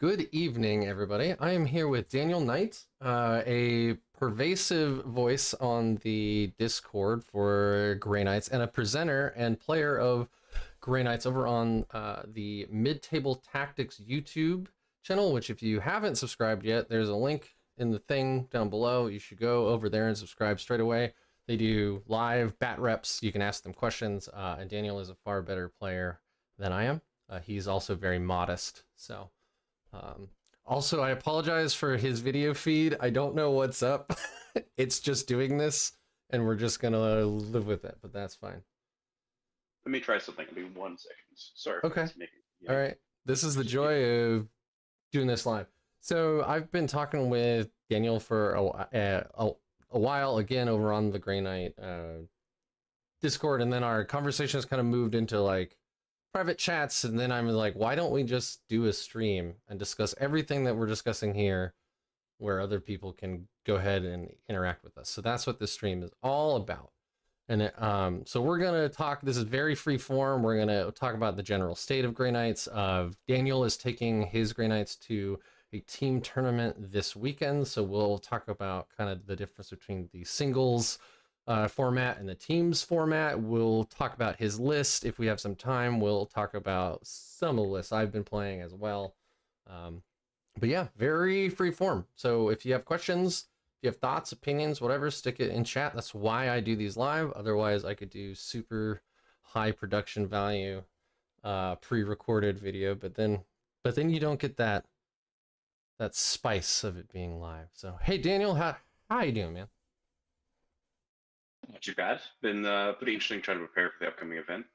Good evening, everybody. I am here with Daniel Knight, a pervasive voice on the Discord for Grey Knights, and a presenter and player of Grey Knights over on the Midtable Tactics YouTube channel, which if you haven't subscribed yet, there's a link in the thing down below. You should go over there and subscribe straight away. They do live bat reps. You can ask them questions, and Daniel is a far better player than I am. He's also very modest, so... Also, I apologize for his video feed. I don't know what's up. It's just doing this, and we're just gonna live with it, but that's fine. Let me try something. Give me 1 second. Sorry. Okay. All right. This is the joy of doing this live. So I've been talking with Daniel for a while, again, over on the Grey Knight Discord, and then our conversation has kind of moved into like private chats, and then I'm like, why don't we just do a stream and discuss everything that we're discussing here where other people can go ahead and interact with us. So that's what this stream is all about. And so we're gonna talk, this is very free form, we're gonna talk about the general state of Grey Knights. Daniel is taking his Grey Knights to a team tournament this weekend, so we'll talk about kind of the difference between the singles format and the teams format. We'll talk about his list if we have some time. We'll talk about some of the lists I've been playing as well. But yeah, very free form. So if you have questions, if you have thoughts, opinions, whatever, stick it in chat. That's why I do these live. Otherwise, I could do super high production value pre-recorded video, but then you don't get that spice of it being live. So hey, Daniel, how you doing, man? Not too bad. Been pretty interesting trying to prepare for the upcoming event.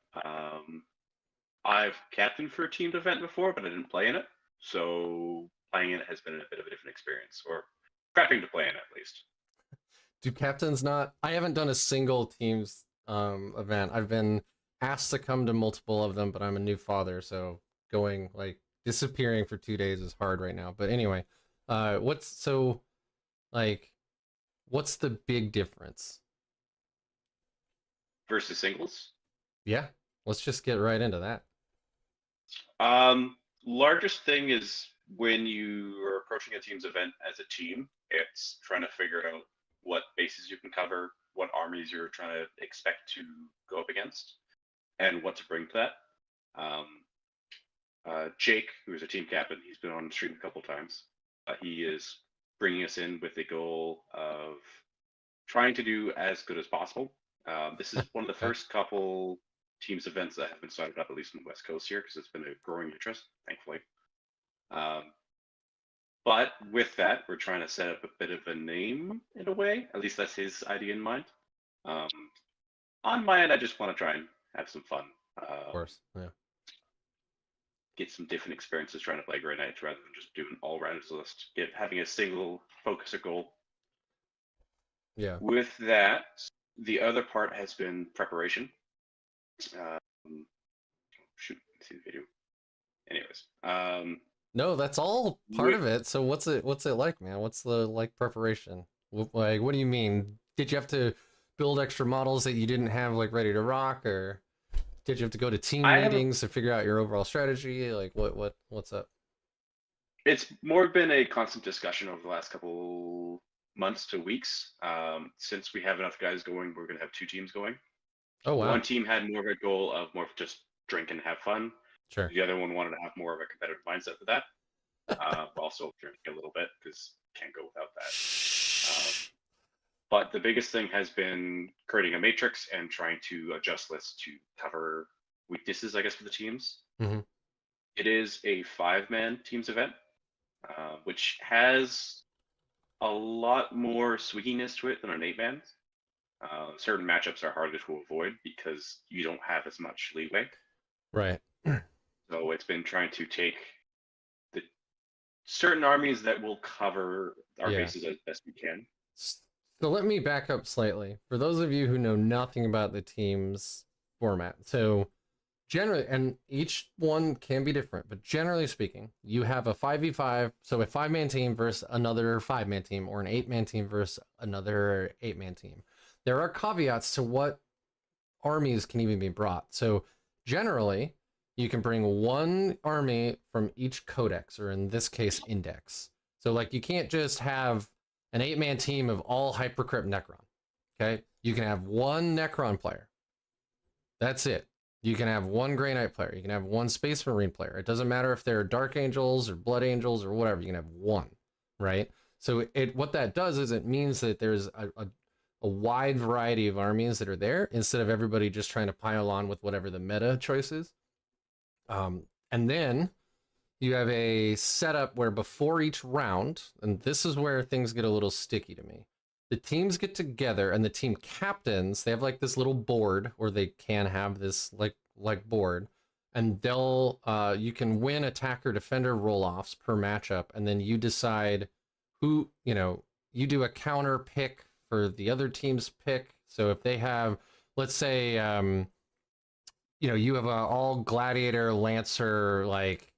I've captained for a teamed event before, but I didn't play in it. So playing in it has been a bit of a different experience, or prepping to play in it at least. Do captains not? I haven't done a single teams event. I've been asked to come to multiple of them, but I'm a new father, so going like disappearing for 2 days is hard right now. But anyway, what's the big difference Versus singles? Yeah, let's just get right into that. Largest thing is when you are approaching a team's event as a team, it's trying to figure out what bases you can cover, what armies you're trying to expect to go up against, and what to bring to that. Jake, who is a team captain, he's been on stream a couple times. He is bringing us in with the goal of trying to do as good as possible. This is one of the first couple teams events that have been started up, at least on the West Coast here, because it's been a growing interest, thankfully. But with that, we're trying to set up a bit of a name in a way. At least that's his idea in mind. On my end, I just want to try and have some fun. Of course, yeah. Get some different experiences trying to play Grey Knights rather than just doing all-rounders list. Having a single focus or goal. Yeah. With that, the other part has been preparation. Shoot, see the video. Anyways, no, that's all part of it. So what's it like, man? What's the preparation? Like, what do you mean? Did you have to build extra models that you didn't have ready to rock, or did you have to go to team meetings to figure out your overall strategy? Like, what's up? It's more been a constant discussion over the last couple months to weeks. Since we have enough guys going, we're going to have 2 teams going. Oh, wow. One team had more of a goal of more of just drink and have fun. Sure. The other one wanted to have more of a competitive mindset for that. Also drinking a little bit, because can't go without that. But the biggest thing has been creating a matrix and trying to adjust lists to cover weaknesses, I guess, for the teams. Mm-hmm. It is a 5-man teams event, which has a lot more swinginess to it than an 8-man. Certain matchups are harder to avoid because you don't have as much leeway. Right. So it's been trying to take the certain armies that will cover our bases as best we can. So let me back up slightly. For those of you who know nothing about the teams format, so generally, and each one can be different, but generally speaking, you have a 5v5, so a 5-man team versus another 5-man team, or an 8-man team versus another 8-man team. There are caveats to what armies can even be brought. So generally, you can bring one army from each codex, or in this case, index. So like you can't just have an 8-man team of all Hypercrypt Necron. Okay, you can have one Necron player. That's it. You can have one Grey Knight player. You can have one Space Marine player. It doesn't matter if they're Dark Angels or Blood Angels or whatever. You can have one, right? So what that does is it means that there's a wide variety of armies that are there instead of everybody just trying to pile on with whatever the meta choice is. And then you have a setup where before each round, and this is where things get a little sticky to me, the teams get together and the team captains, they have like this little board, or they can have this like board, and they'll you can win attacker defender roll-offs per matchup, and then you decide who, you do a counter pick for the other team's pick. So if they have, let's say you have a all gladiator lancer, like,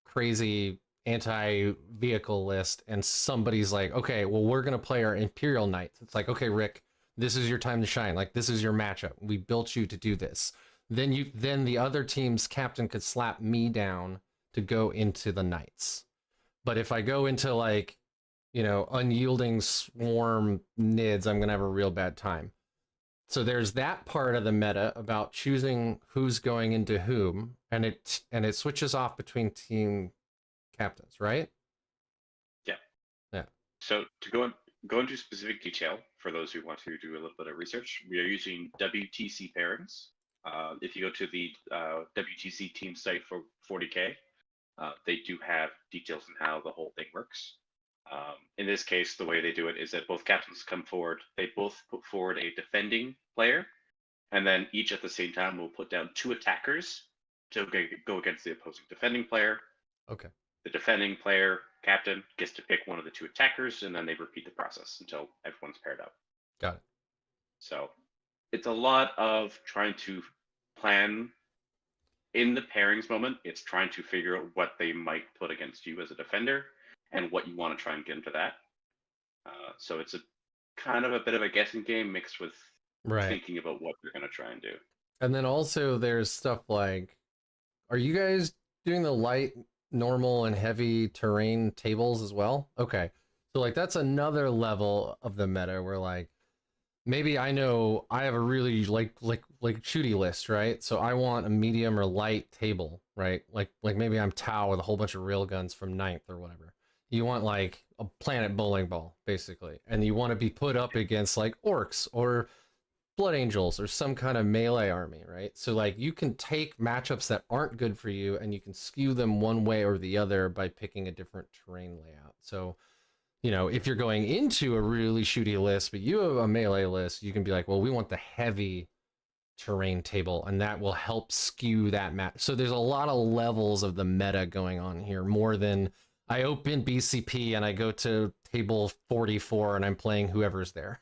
crazy anti-vehicle list, and somebody's like, okay, well, we're gonna play our Imperial Knights. It's like, okay, Rick, this is your time to shine. Like, this is your matchup. We built you to do this. Then the other team's captain could slap me down to go into the Knights. But if I go into like, unyielding swarm nids, I'm gonna have a real bad time. So there's that part of the meta about choosing who's going into whom, and it switches off between team captains, right? Yeah. Yeah. So to go into specific detail for those who want to do a little bit of research, we are using WTC pairings. If you go to the WTC team site for 40K, they do have details on how the whole thing works. In this case, the way they do it is that both captains come forward. They both put forward a defending player, and then each at the same time will put down 2 attackers to go against the opposing defending player. Okay. The defending player, captain, gets to pick one of the 2 attackers, and then they repeat the process until everyone's paired up. Got it. So it's a lot of trying to plan in the pairings moment. It's trying to figure out what they might put against you as a defender and what you want to try and get into that. So it's a kind of a bit of a guessing game mixed with thinking about what you're going to try and do. And then also there's stuff like, are you guys doing the light, normal, and heavy terrain tables as well? Okay. So like that's another level of the meta where like, maybe I know I have a really like shooty list, right? So I want a medium or light table, right? Like maybe I'm Tau with a whole bunch of rail guns from 9th or whatever. You want like a planet bowling ball, basically. And you want to be put up against like orcs or blood angels or some kind of melee army, right? So like you can take matchups that aren't good for you and you can skew them one way or the other by picking a different terrain layout. So, if you're going into a really shooty list, but you have a melee list, you can be like, well, we want the heavy terrain table, and that will help skew that map. So there's a lot of levels of the meta going on here, more than I open BCP and I go to table 44 and I'm playing whoever's there.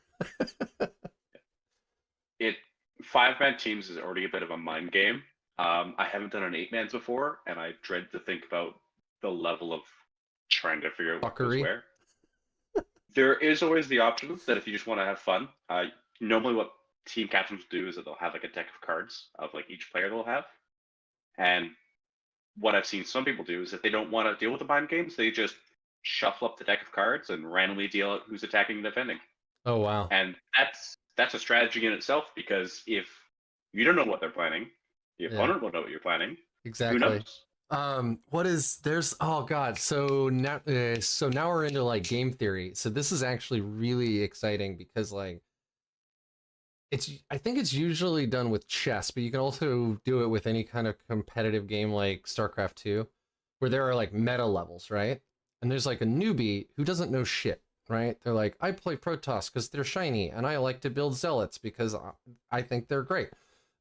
5-man teams is already a bit of a mind game. I haven't done an 8-man's before, and I dread to think about the level of trying to figure out what goes where. There is always the option that if you just want to have fun, normally what team captains do is that they'll have like a deck of cards of like each player they'll have. And what I've seen some people do is if they don't want to deal with the mind games, they just shuffle up the deck of cards and randomly deal out who's attacking and defending. Oh, wow. And that's a strategy in itself, because if you don't know what they're planning, the opponent will know what you're planning. Exactly. Who knows? Oh god, so now we're into like game theory. So this is actually really exciting because like I think it's usually done with chess, but you can also do it with any kind of competitive game like StarCraft 2, where there are like meta levels, right? And there's like a newbie who doesn't know shit, right? They're like, I play Protoss because they're shiny, and I like to build zealots because I think they're great.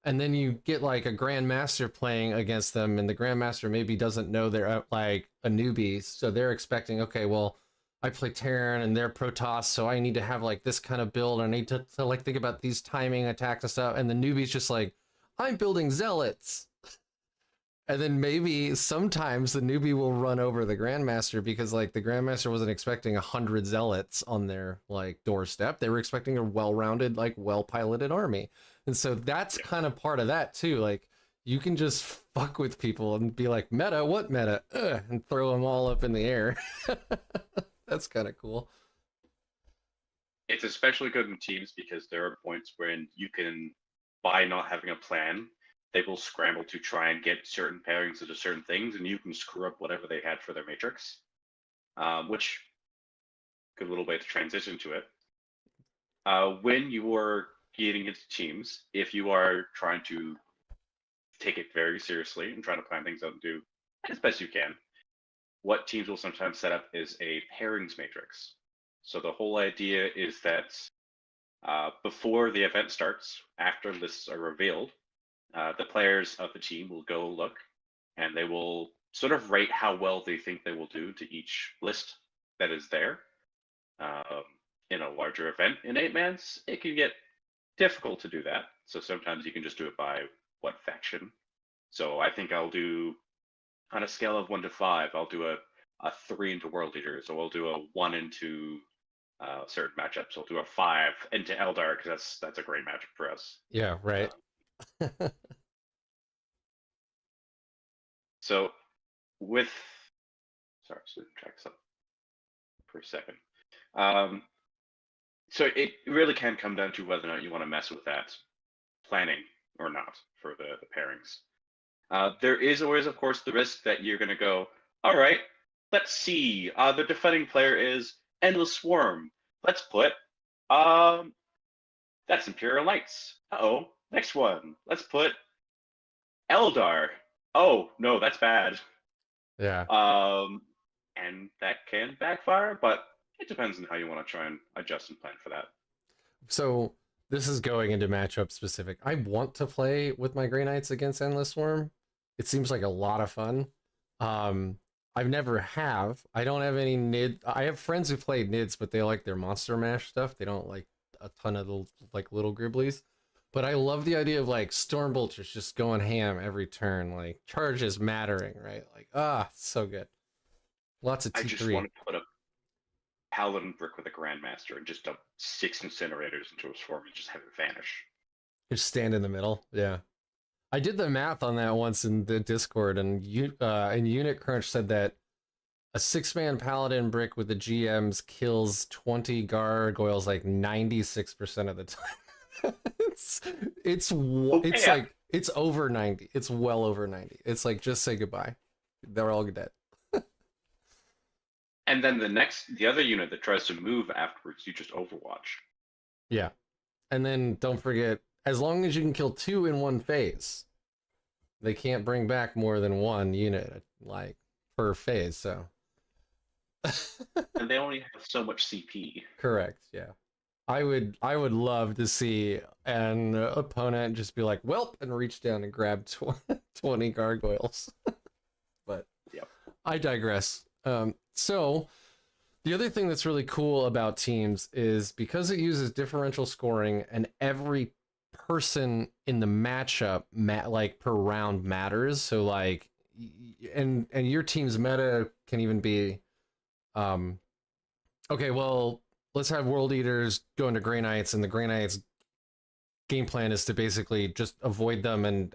And then you get like a grandmaster playing against them, and the grandmaster maybe doesn't know they're like a newbie, so they're expecting, okay, well, I play Terran and they're Protoss, so I need to have like this kind of build. I need to like think about these timing attacks and stuff. And the newbie's just like, I'm building zealots. And then maybe sometimes the newbie will run over the grandmaster because like the grandmaster wasn't expecting 100 zealots on their like doorstep. They were expecting a well-rounded, like well-piloted army. And so that's kind of part of that too. Like you can just fuck with people and be like, meta, what meta? Ugh, and throw them all up in the air. That's kind of cool. It's especially good in teams because there are points when you can, by not having a plan, they will scramble to try and get certain pairings into certain things, and you can screw up whatever they had for their matrix, which good little way to transition to it. When you are getting into teams, if you are trying to take it very seriously and trying to plan things out and do as best you can, what teams will sometimes set up is a pairings matrix. So the whole idea is that before the event starts, after lists are revealed, the players of the team will go look and they will sort of rate how well they think they will do to each list that is there. In a larger event in 8-mans, it can get difficult to do that. So sometimes you can just do it by what faction. So I think I'll do, on a scale of 1 to 5, I'll do a 3 into World Leaders, or I'll do a 1 into certain matchups. I'll do a 5 into Eldar because that's a great matchup for us. Yeah, right. So with, sorry, just check this up for a second. So it really can come down to whether or not you want to mess with that planning or not for the pairings. There is always, of course, the risk that you're going to go, all right, let's see. The defending player is Endless Swarm. Let's put, that's Imperial Knights. Uh-oh, next one. Let's put Eldar. Oh, no, that's bad. Yeah. And that can backfire, but it depends on how you want to try and adjust and plan for that. So this is going into matchup specific. I want to play with my Grey Knights against Endless Swarm. It seems like a lot of fun. I've never have. I don't have any nid. I have friends who play nids, but they like their monster mash stuff. They don't like a ton of little gribblies. But I love the idea of like Storm Vultures just going ham every turn, like charges mattering, right? Like so good. Lots of T3. I just want to put a Paladin brick with a Grandmaster and just dump 6 incinerators into a swarm and just have it vanish. Just stand in the middle. Yeah. I did the math on that once in the Discord, and Unit Crunch said that a 6-man Paladin brick with the GMs kills 20 gargoyles like 96% of the time. it's yeah. like it's over 90. It's well over 90. It's like just say goodbye. They're all dead. And then the other unit that tries to move afterwards, you just Overwatch. Yeah. And then don't forget, as long as you can kill 2 in one phase, they can't bring back more than 1 unit, like, per phase, so. And they only have so much CP. Correct, yeah. I would love to see an opponent just be like, welp, and reach down and grab 20 gargoyles. But yep. I digress. So the other thing that's really cool about teams is because it uses differential scoring and every person in the matchup like per round matters. So like, and your team's meta can even be, okay, well, let's have World Eaters go into Grey Knights, and the Grey Knights game plan is to basically just avoid them and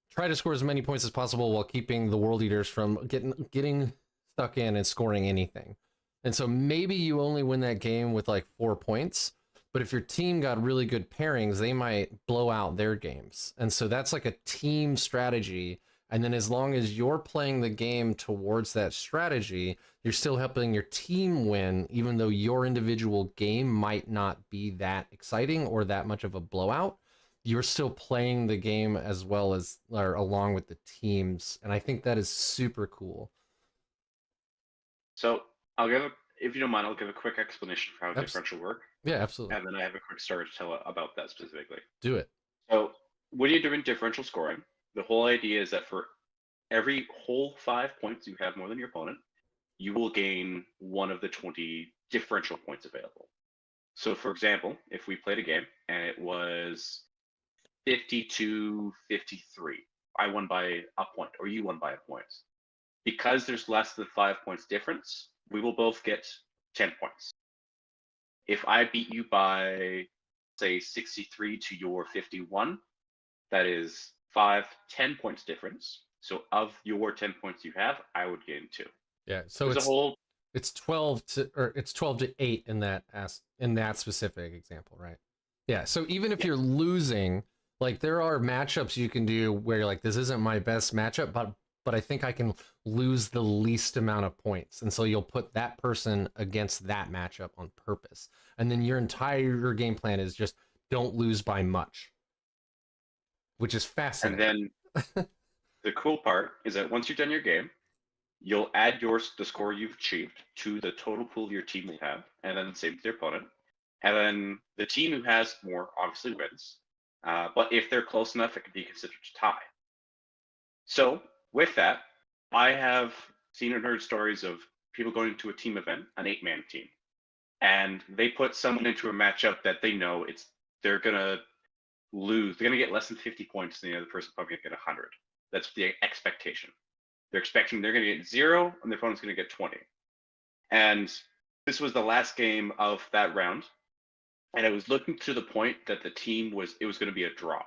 try to score as many points as possible while keeping the World Eaters from getting stuck in and scoring anything. And so maybe you only win that game with like 4 points, but if your team got really good pairings, they might blow out their games. And so that's like a team strategy. And then as long as you're playing the game towards that strategy, you're still helping your team win, even though your individual game might not be that exciting or that much of a blowout. You're still playing the game as well as, or along with the teams. And I think that is super cool. So if you don't mind, I'll give a quick explanation for how differential work. Yeah, absolutely. And then I have a quick story to tell about that specifically. Do it. So when you're doing differential scoring, the whole idea is that for every whole 5 points you have more than your opponent, you will gain 1 of the 20 differential points available. So for example, if we played a game and it was 52-53, I won by a point or you won by a point. Because there's less than 5 points difference, we will both get 10 points. If I beat you by, say, 63 to your 51, that is 5, 10 points difference. So of your 10 points you have, I would gain 2. Yeah. So There's a whole it's 12 to 8 in that specific example, right? Yeah. So even if you're losing, like there are matchups you can do where you're like, this isn't my best matchup, but I think I can lose the least amount of points. And so you'll put that person against that matchup on purpose. And then your entire game plan is just don't lose by much, which is and fascinating. then the cool part is that once you've done your game, you'll add the score you've achieved to the total pool your team will have, and then same with your opponent. And then the team who has more obviously wins. But if they're close enough, it can be considered a tie. So with that, I have seen and heard stories of people going to a team event, an 8-man team, and they put someone into a matchup that they know they're gonna lose. They're gonna get less than 50 points, and the other person probably gonna get 100. That's the expectation. They're expecting they're gonna get 0, and their opponent's gonna get 20. And this was the last game of that round, and it was looking to the point that the team was going to be a draw.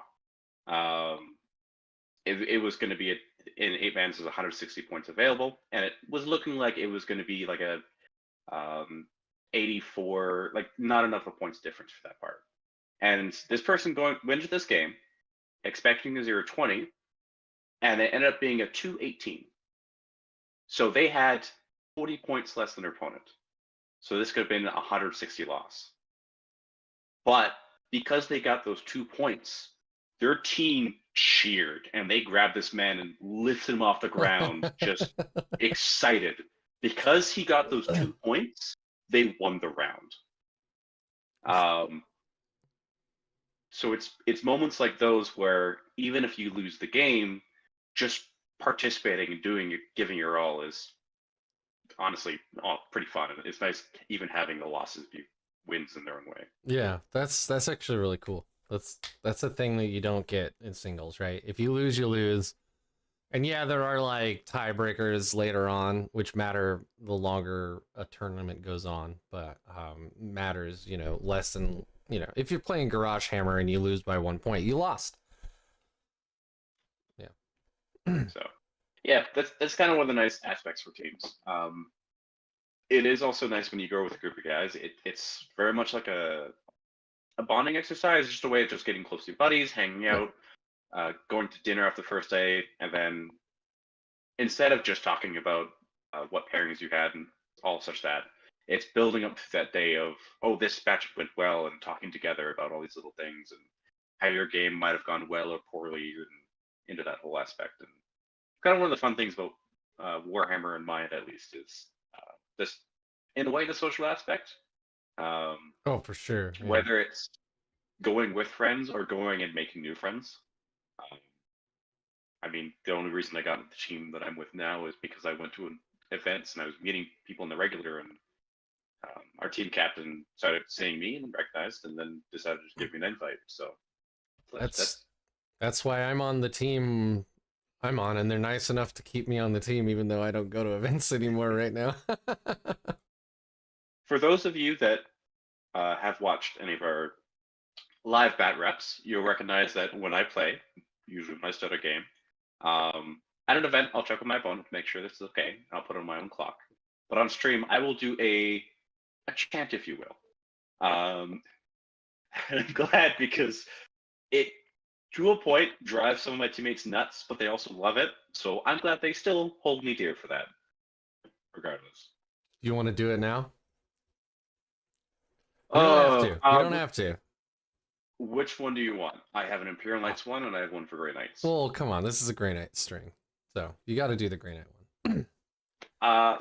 It was going to be in 8-man, there's 160 points available, and it was looking like it was going to be like a 84, like not enough of points difference for that part. And this person went to this game expecting a 0-20, and it ended up being a 2-18. So they had 40 points less than their opponent. So this could have been a 160 loss. But because they got those 2 points, their team cheered and they grabbed this man and lifted him off the ground, just excited. Because he got those 2 points, they won the round. So it's moments like those where even if you lose the game, just participating and giving your all is honestly pretty fun. And it's nice even having the losses be wins in their own way. Yeah, that's actually really cool. That's a thing that you don't get in singles, right? If you lose, you lose. And yeah, there are like tiebreakers later on, which matter the longer a tournament goes on, but matters, less than, if you're playing Garage Hammer and you lose by 1 point, you lost. Yeah. So, yeah, that's kind of one of the nice aspects for teams. It is also nice when you go with a group of guys. It's very much like a bonding exercise, just a way of just getting close to your buddies, hanging out, going to dinner after the first day, and then instead of just talking about what pairings you had and all such that, it's building up to that day of, oh, this match went well, and talking together about all these little things and how your game might have gone well or poorly, and into that whole aspect. And kind of one of the fun things about Warhammer in mind, at least, is this, in a way, the social aspect. Oh, for sure. Yeah. Whether it's going with friends or going and making new friends. I mean, the only reason I got into the team that I'm with now is because I went to events and I was meeting people in the regular, and our team captain started seeing me and recognized, and then decided to give me an invite. So that's why I'm on the team I'm on, and they're nice enough to keep me on the team, even though I don't go to events anymore right now. For those of you that have watched any of our live bat reps, you'll recognize that when I play, usually when I start a game, at an event, I'll check with my opponent to make sure this is okay. I'll put it on my own clock. But on stream, I will do a chant, if you will. And I'm glad because it, to a point, drives some of my teammates nuts, but they also love it. So I'm glad they still hold me dear for that, regardless. You want to do it now? You don't have to. You don't have to. Which one do you want? I have an Imperial Knights one, and I have one for Grey Knights. Well, come on. This is a Grey Knight string. So you got to do the Grey Knight one.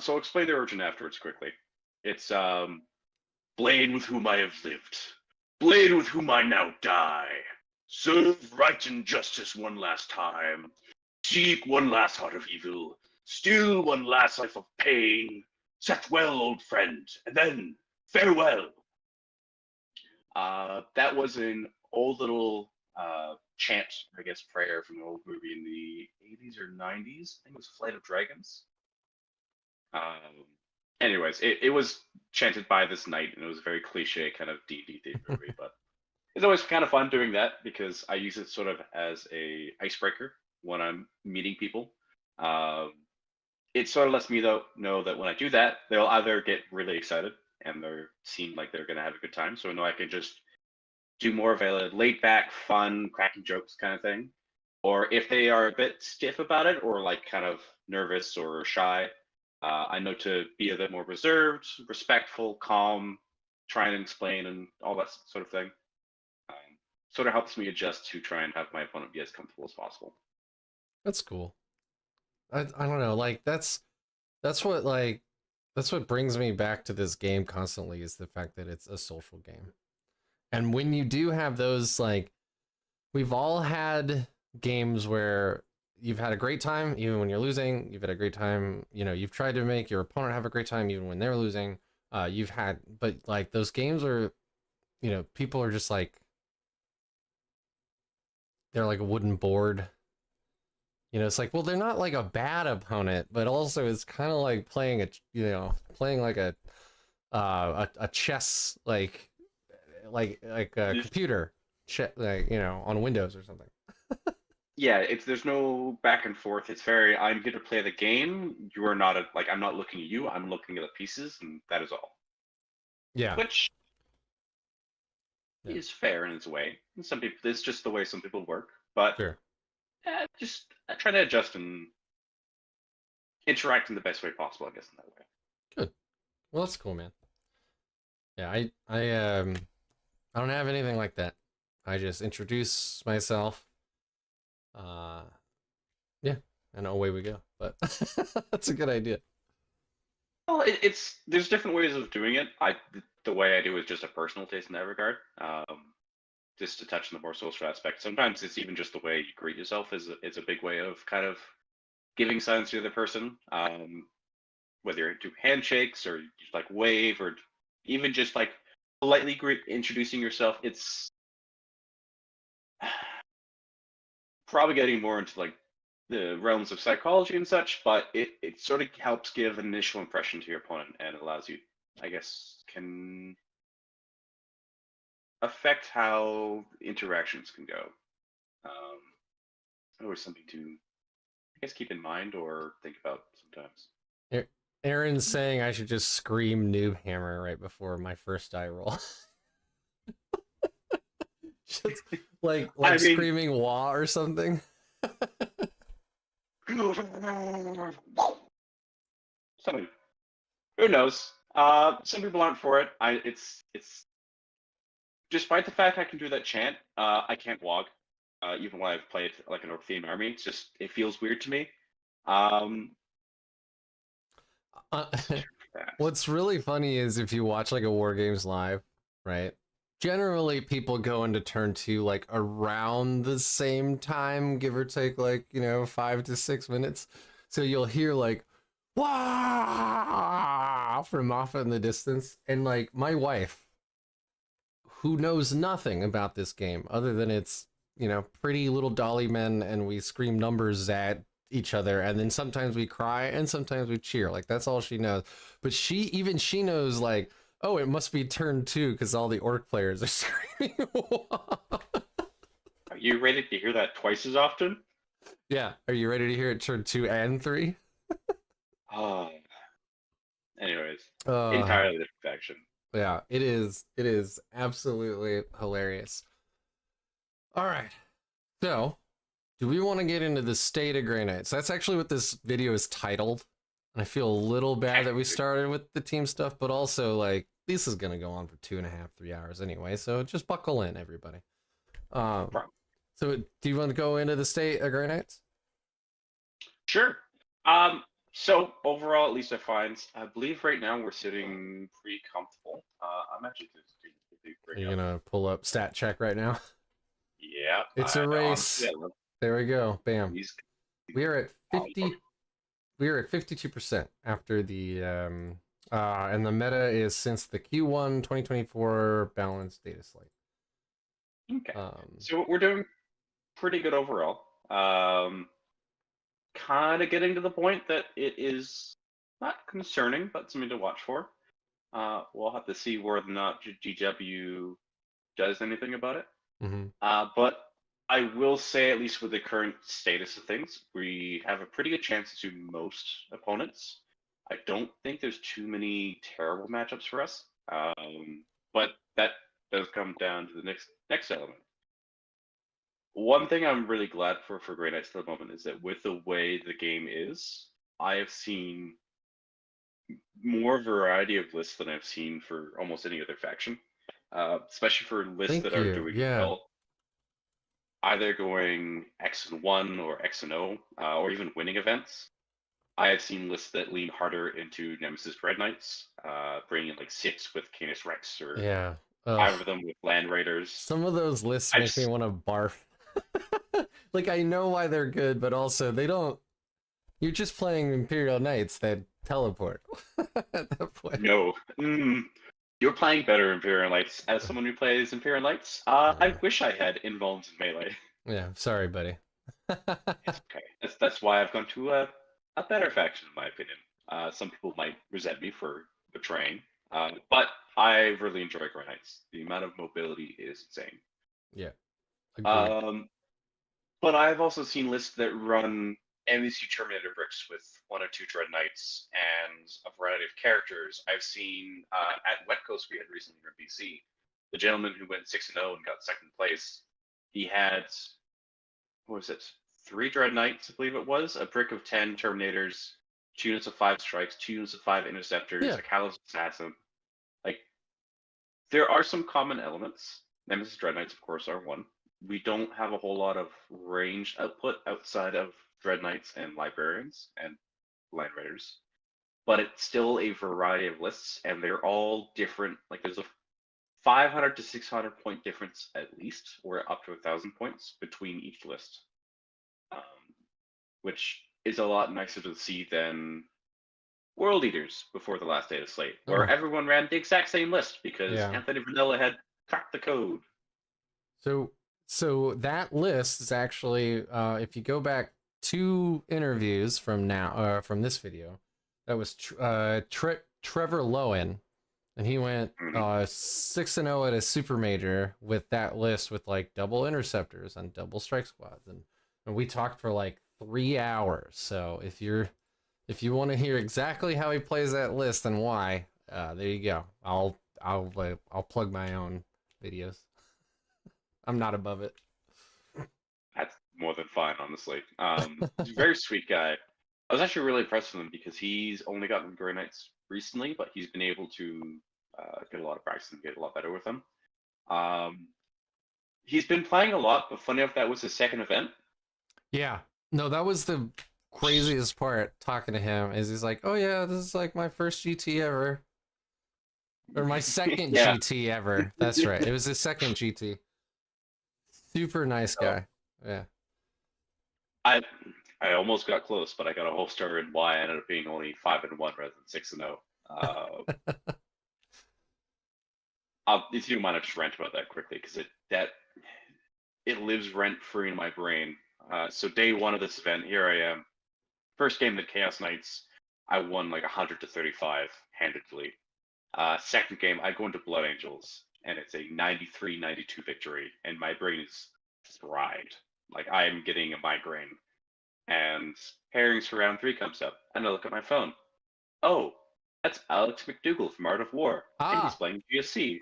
So I'll explain the origin afterwards quickly. It's Blade with whom I have lived. Blade with whom I now die. Serve right and justice one last time. Seek one last heart of evil. Steal one last life of pain. Set well, old friend, and then farewell. That was an old little chant, I guess, prayer from an old movie in the 80s or 90s. I think it was Flight of Dragons. Anyways, it was chanted by this knight, and it was a very cliche kind of D&D themed movie, but it's always kind of fun doing that because I use it sort of as a icebreaker when I'm meeting people. Um, it sort of lets me though know that when I do that, they'll either get really excited and they seem like they're gonna have a good time. So I know I can just do more of a laid back, fun, cracking jokes kind of thing. Or if they are a bit stiff about it or like kind of nervous or shy, I know to be a bit more reserved, respectful, calm, try and explain and all that sort of thing. Sort of helps me adjust to try and have my opponent be as comfortable as possible. That's cool. I don't know, like that's what like that's what brings me back to this game constantly is the fact that it's a social game. And when you do have those, like, we've all had games where you've had a great time even when you're losing, you've had a great time, you know, you've tried to make your opponent have a great time even when they're losing. You've had, but like those games where, you know, people are just like, they're like a wooden board. You know, it's like, well, they're not like a bad opponent, but also it's kind of like playing a, you know, playing like a chess, like a There's, computer, like, you know, on Windows or something. yeah, it's there's no back and forth. It's very I'm here to play the game. You are not like I'm not looking at you. I'm looking at the pieces, and that is all. Yeah, Which yeah, is fair in its way. And some people, it's just the way some people work. But sure. just try to adjust and interact in the best way possible, I guess, in that way. Good. Well, that's cool, man. Yeah, I don't have anything like that. I just introduce myself. Uh, yeah, and away we go. But that's a good idea. Well, it's there's different ways of doing it. The way I do is just a personal taste in that regard. Just to touch on the more social aspect. Sometimes it's even just the way you greet yourself is a big way of kind of giving signs to the other person. Whether you're do handshakes or just like wave or even just like politely introducing yourself. It's probably getting more into like the realms of psychology and such, but it sort of helps give an initial impression to your opponent and it allows you, I guess, can affect how interactions can go. Always something to, I guess, keep in mind or think about sometimes. Aaron's saying I should just scream NoobHammer right before my first die roll. Just I like mean, screaming wah or something. something. Who knows? Some people aren't for it. It's despite the fact I can do that chant, I can't wog. Even when I've played like an orc theme army, it's just it feels weird to me. Um, Uh, fast. what's really funny is if you watch like a War Games live, right? Generally, people go into turn two like around the same time, give or take, like, you know, 5 to 6 minutes. So you'll hear like "wah" from off in the distance, and like my wife, who knows nothing about this game other than it's, you know, pretty little dolly men and we scream numbers at each other and then sometimes we cry and sometimes we cheer, like that's all she knows. But she knows like, oh, it must be turn two because all the orc players are screaming. Are you ready to hear that twice as often? Yeah, are you ready to hear it turn two and three? Oh, anyways, uh entirely different faction. yeah, it is absolutely hilarious. All right, so do we want to get into the state of Grey Knights? That's actually what this video is titled. And I feel a little bad that we started with the team stuff, but also like this is gonna go on for 2.5, 3 hours anyway. So just buckle in, everybody. Um, so do you want to go into the state of Grey Knights? Sure. So overall, at least I believe right now we're sitting pretty comfortable. I'm actually just going to Are bring you up. gonna pull up stat check right now? Yeah, It's a honestly, race. There we go. Bam. these. We are at Um, 50. We are at 52% after the and the meta is since the Q1 2024 balanced data slate. okay, Um, so we're doing pretty good overall. Kind of getting to the point that it is not concerning, but something to watch for. We'll have to see whether or not GW does anything about it. Mm-hmm. But I will say, at least with the current status of things, we have a pretty good chance to most opponents. I don't think there's too many terrible matchups for us. But that does come down to the next element. One thing I'm really glad for Grey Knights at the moment is that with the way the game is, I have seen more variety of lists than I've seen for almost any other faction. Especially for lists Thank that are you. doing Yeah. well, either going X and 1 or X and O, or even winning events. I have seen lists that lean harder into Nemesis Dread Knights, bringing in like 6 with Canis Rex or Yeah. 5 Ugh. of them with Land Raiders. Some of those lists I've make me want to barf. Like, I know why they're good, but also they don't. You're just playing Imperial Knights that teleport at that point. no. You're playing better Imperial Knights. As someone who plays Imperial Knights, I wish I had invulns in melee. Yeah, sorry, buddy. It's okay. That's why I've gone to a better faction, in my opinion. Some people might resent me for betraying, but I really enjoy Grey Knights. The amount of mobility is insane. Yeah, agreed. But I've also seen lists that run MVC Terminator bricks with 1 or 2 Dread Knights and a variety of characters. I've seen at Wet Coast we had recently in BC, the gentleman who went 6-0 and got second place. He had, what was it, 3 Dread Knights, I believe it was, a brick of 10 Terminators, 2 units of 5 strikes, 2 units of 5 interceptors, Yeah. a Callous Assassin. Like, there are some common elements. Nemesis Dread Knights, of course, are one. We don't have a whole lot of ranged output outside of Dread Knights and Librarians and Land Raiders, but it's still a variety of lists, and they're all different. Like, there's a 500 to 600 point difference at least, or up to 1,000 points between each list, um, which is a lot nicer to see than World Eaters before the last data slate, where Oh, everyone ran the exact same list because yeah. Anthony Vanilla had cracked the code. So that list is actually, if you go back 2 interviews from now, from this video, that was Trevor Lowen, and he went Mhm. 6-0 at a super major with that list with like double interceptors and double strike squads, and we talked for like 3 hours. So if you want to hear exactly how he plays that list and why, there you go. I'll plug my own videos. I'm not above it. That's more than fine, honestly. He's a very sweet guy. I was actually really impressed with him because he's only gotten Grey Knights recently, but he's been able to get a lot of practice and get a lot better with them. Um, he's been playing a lot, but funny enough, that was his second event. Yeah. No, that was the craziest part talking to him is he's like, "Oh yeah, this is like my first GT ever." Or my second Yeah. GT ever. That's right. It was his second GT. Super nice So guy. Yeah. I I almost got close, but I got a whole story in why I ended up being only 5-1 rather than 6-0. If you don't mind, I'll just rant about that quickly because it lives rent free in my brain. So day 1 of this event, here I am. First game at Chaos Knights, I won like 100 to 35 handedly. Second game, I go into Blood Angels, and it's a 93-92 victory, and my brain is fried. Like, I am getting a migraine. And pairings for round 3 comes up, and I look at my phone. Oh, that's Alex McDougall from Art of War, and he's Ah, playing GSC.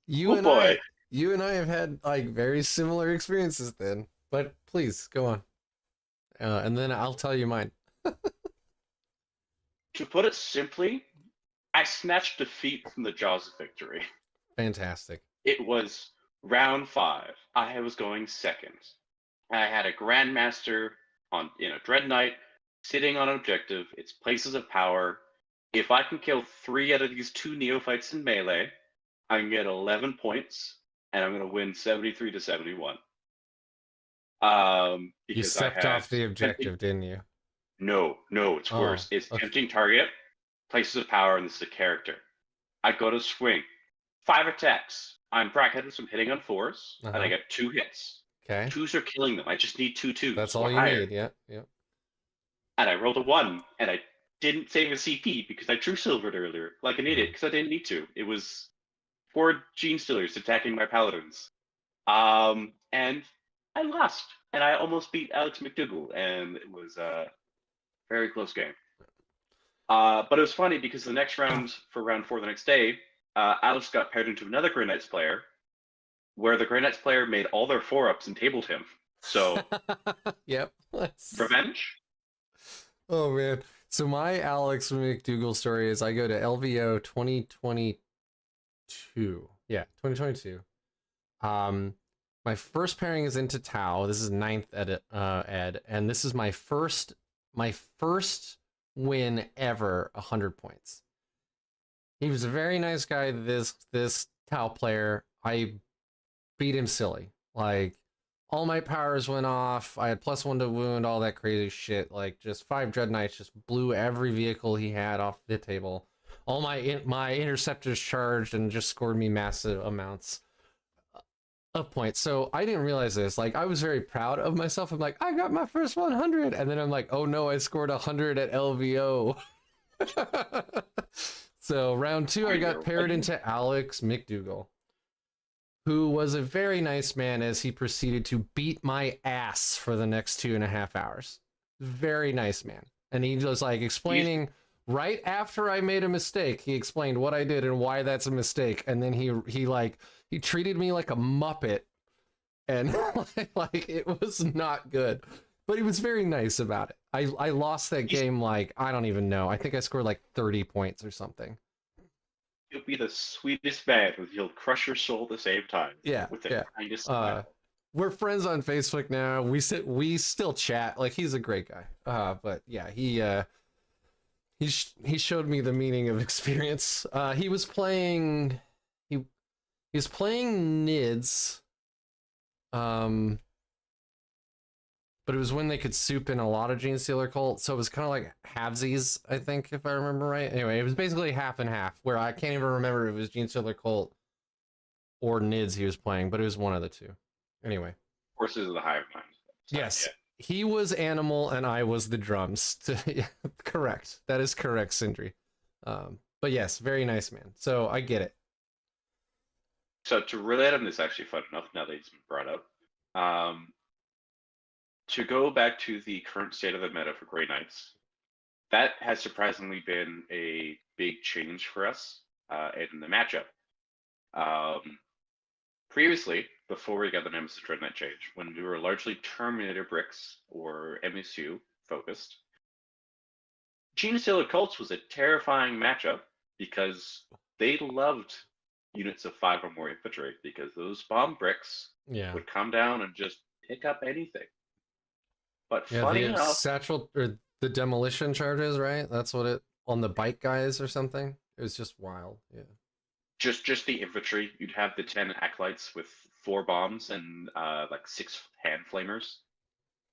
you Oh and boy! I have had like very similar experiences then. But please go on. And then I'll tell you mine. To put it simply, I snatched defeat from the jaws of victory. Fantastic. It was round 5. I was going second. I had a Grandmaster on Dread Knight sitting on an objective. It's places of power. If I can kill 3 out of these 2 neophytes in melee, I can get 11 points, and I'm going to win 73 to 71. You Because I stepped had off the objective, didn't you? no, it's Oh, worse. It's okay. tempting target, places of power, and this is a character. I go to swing, 5 attacks. I'm bracketed from hitting on 4s, and I Uh-huh. get 2 hits. Okay. 2s are killing them. I just need 2 That's 2s all or you higher. need. Yeah. Yeah. And I rolled a 1, and I didn't save a CP because I true silvered earlier, like an idiot, Mhm. because I didn't need to. It was 4 Gene Stealers attacking my Paladins. And I lost, and I almost beat Alex McDougall, and it was a very close game. But it was funny because the next round, for round 4 the next day, Alex got paired into another Grey Knights player, where the Grey Knights player made all their 4-ups and tabled him. So, yep. revenge? Oh man. So my Alex McDougall story is I go to LVO 2022. Yeah, 2022. My first pairing is into Tau. This is 9th ed, and this is my first win ever, 100 points. He was a very nice guy, this Tau player. I beat him silly. Like, all my powers went off. I had +1 to wound, all that crazy shit. Like, just 5 Dread Knights just blew every vehicle he had off the table. All my interceptors charged and just scored me massive amounts of points. So I didn't realize this. Like, I was very proud of myself. I'm like, I got my first 100. And then I'm like, oh no, I scored 100 at LVO. So round 2, I got paired into Alex McDougall, who was a very nice man as he proceeded to beat my ass for the next 2.5 hours. Very nice man. And he was like explaining right after I made a mistake, he explained what I did and why that's a mistake. And then he treated me like a Muppet, and like it was not good. But he was very nice about it. I lost that game like, I don't even know. I think I scored like 30 points or something. You'll be the sweetest man, but he'll crush your soul at the same time. Yeah, with the kindest smile. We're friends on Facebook now. We still chat. Like, he's a great guy. But yeah, he showed me the meaning of experience. He was playing NIDS. But it was when they could soup in a lot of Gene Stealer Cult, so it was kind of like halvesies, I think, if I remember right. Anyway, it was basically half and half, where I can't even remember if it was Gene Stealer Cult or NIDS he was playing, but it was one of the two. Anyway. Forces of the Hive Mind. Yes. He was Animal and I was the drums. Correct. That is correct, Sindri. But yes, very nice man. So I get it. So to relate on this, actually fun enough, now that it's been brought up, to go back to the current state of the meta for Grey Knights, that has surprisingly been a big change for us in the matchup. Previously, before we got the Nemesis Dread Knight change, when we were largely Terminator bricks or MSU focused, Gene Stealer Cults was a terrifying matchup because they loved units of 5 or more infantry, because those bomb bricks would come down and just pick up anything. But funny enough, satchel or the demolition charges, right? That's what it on the bike guys or something. It was just wild. Yeah. Just the infantry. You'd have the 10 acolytes with 4 bombs and like 6 hand flamers,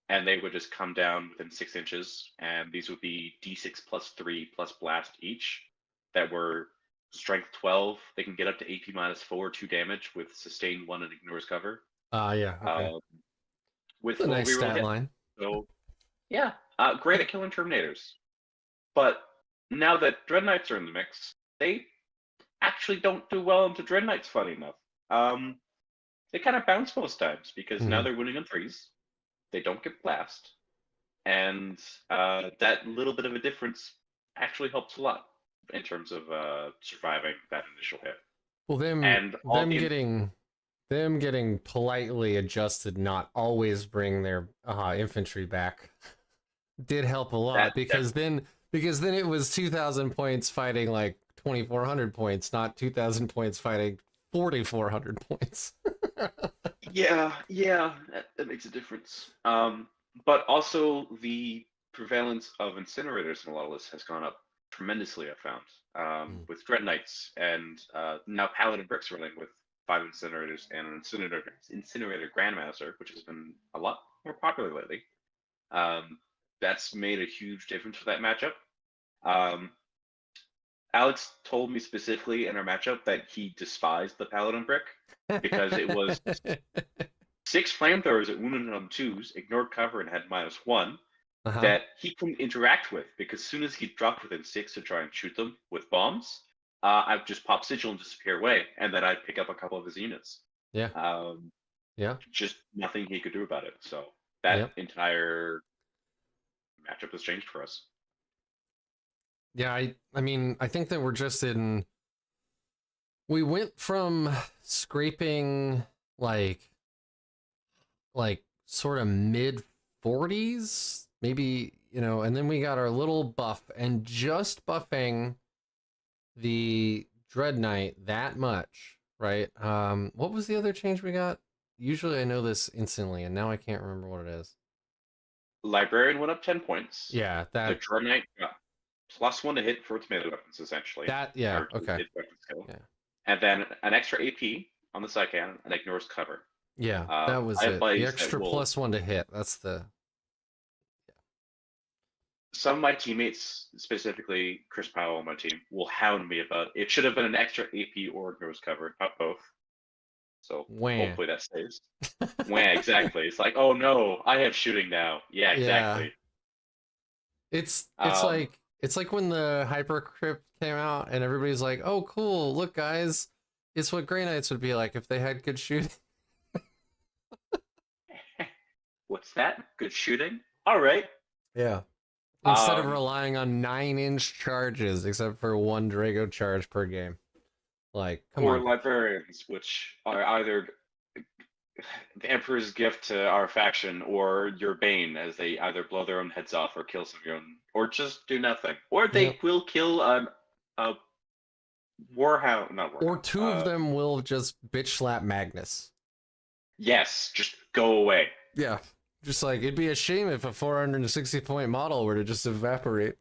and they would just come down within 6 inches. And these would be D6 +3 plus blast each. That were strength 12. They can get up to AP -4, 2 damage with sustain 1 and ignores cover. Yeah. Okay. With a nice stat line. So, yeah, great at killing Terminators. But now that Dread Knights are in the mix, they actually don't do well into Dread Knights, funny enough. They kind of bounce most times, because now they're winning on 3s. They don't get blast. And that little bit of a difference actually helps a lot in terms of surviving that initial hit. Well, them getting politely adjusted, not always bring their infantry back, did help a lot, because then it was 2,000 points fighting like 2,400 points, not 2,000 points fighting 4,400 points. yeah, that makes a difference. But also the prevalence of incinerators in a lot of lists has gone up tremendously, I've found, with Dread Knights, and now Paladin bricks running with 5 incinerators and an incinerator Grandmaster, which has been a lot more popular lately. That's made a huge difference for that matchup. Alex told me specifically in our matchup that he despised the Paladin brick because it was 6 flamethrowers that wounded on 2s, ignored cover, and had -1 that he couldn't interact with, because as soon as he dropped within 6 to try and shoot them with bombs, I'd just pop sigil and disappear away, and then I'd pick up a couple of his units. Yeah. Um, Yeah. just nothing he could do about it. So that Yep. entire matchup has changed for us. Yeah. I mean, I think that we're just in. We went from scraping like sort of mid 40s, maybe, and then we got our little buff and just buffing the Dread Knight that much, right? What was the other change we got? Usually I know this instantly, and now I can't remember what it is. Librarian went up 10 points. Yeah, The that Dread Knight got +1 to hit for its melee weapons, essentially. yeah, Or okay. its weapon skill. Yeah. And then an extra AP on the side cannon and ignores cover. Yeah, that was I have it. The buddies that extra will. +1 to hit. That's the Some of my teammates, specifically Chris Powell on my team, will hound me about it. Should have been an extra AP or ignores cover, not both. So wham. hopefully that stays. Wah, exactly. It's like, oh no, I have shooting now. Yeah, Yeah. exactly. It's Um, like when the Hypercrypt came out and everybody's like, "Oh, cool! Look, guys, it's what Grey Knights would be like if they had good shooting." what's that? Good shooting? All right. Yeah. Instead of Um, relying on 9-inch charges, except for one Drago charge per game. Like, come or on, guys. librarians, which are either the Emperor's gift to our faction or your bane, as they either blow their own heads off or kill some of your own, or just do nothing. Or they Yep. will kill a Warhound, not Or Warhound. two of them will just bitch slap Magnus. Yes, just go away. Yeah. Just like, it'd be a shame if a 460-point model were to just evaporate.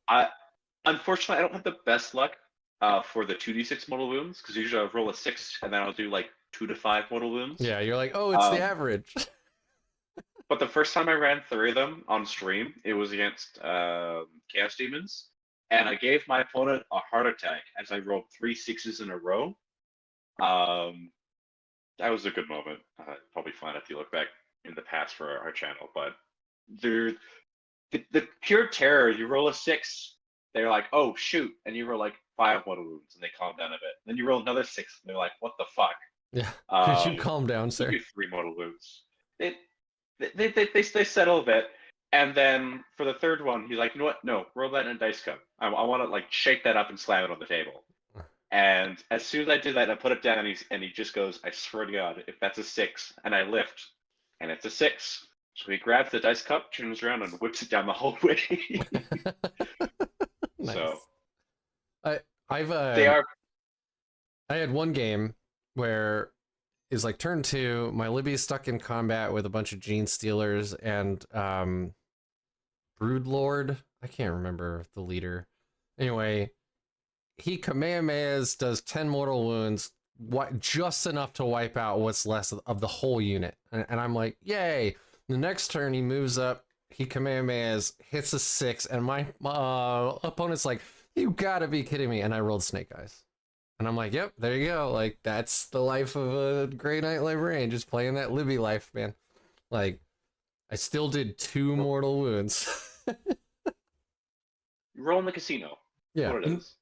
I unfortunately I don't have the best luck for the 2d6 mortal wounds because usually I'll roll a 6 and then I'll do like 2 to 5 mortal wounds. Yeah, you're like, oh, it's the Um, average. but the first time I ran 3 of them on stream, it was against Chaos Demons, and I gave my opponent a heart attack as I rolled 3 6s in a row. That was a good moment. Probably fun if you look back in the past for our channel, but there, the pure terror. You roll a 6, they're like, "Oh shoot," and you roll like 5 mortal wounds, and they calm down a bit. Then you roll another 6, and they're like, "What the fuck?" Yeah. Could you Um, calm down, give sir? you 3 mortal wounds. They, they settle a bit, and then for the third one, he's like, "You know what? No, roll that in a dice cup. I want to like shake that up and slam it on the table." And as soon as I did that, I put it down, and he just goes, "I swear to God, if that's a 6," and I lift, and it's a 6. So he grabs the dice cup, turns around, and whips it down the hallway. So Nice. I I've they are. I had one game where is like turn 2, my Libby's stuck in combat with a bunch of Gene Stealers and Broodlord. I can't remember the leader. Anyway, he Kamehamehas, does 10 mortal wounds, just enough to wipe out what's less of the whole unit. And I'm like, yay. The next turn, he moves up, he Kamehamehas, hits a 6, and my opponent's like, you gotta be kidding me. And I rolled Snake Eyes. And I'm like, yep, there you go. Like, that's the life of a Grey Knight Librarian, just playing that Libby life, man. Like, I still did 2 mortal wounds. Roll in the casino. Yeah, What it is.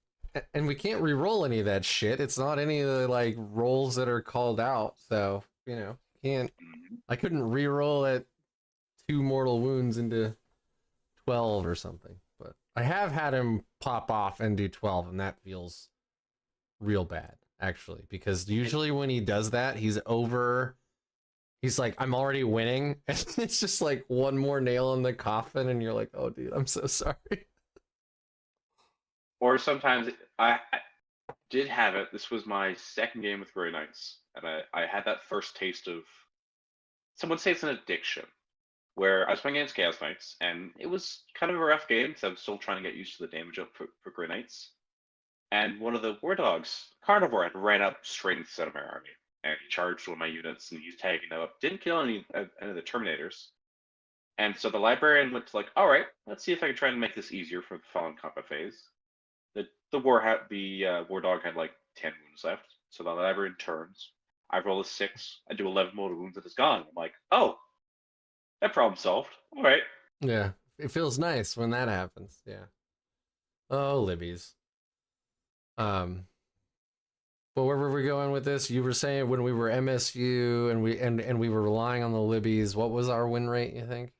and we can't re-roll any of that shit. It's not any of the like rolls that are called out, so can't. I couldn't re-roll at 2 mortal wounds into 12 or something, but I have had him pop off and do 12, and that feels real bad actually, because usually when he does that, he's like, I'm already winning, and it's just like one more nail in the coffin, and you're like, oh dude, I'm so sorry. Or sometimes I did have it. This was my second game with Grey Knights, and I had that first taste of. Someone say it's an addiction. Where I was playing against Chaos Knights, and it was kind of a rough game because I was still trying to get used to the damage up for Grey Knights. And one of the War Dogs, Carnivore, had ran up straight into the center of my army, and he charged one of my units, and he's tagging them up. Didn't kill any of the Terminators. And so the Librarian went to like, all right, let's see if I can try and make this easier for the following combat phase. The War Dog had like 10 wounds left, so the Librarian turns. I roll a 6, I do 11 mortal wounds, and it's gone. I'm like, oh, that problem solved. All right. Yeah, it feels nice when that happens. Yeah. Oh, Libby's. Um, but where were we going with this? You were saying when we were MSU and we were relying on the Libbies, what was our win rate, you think?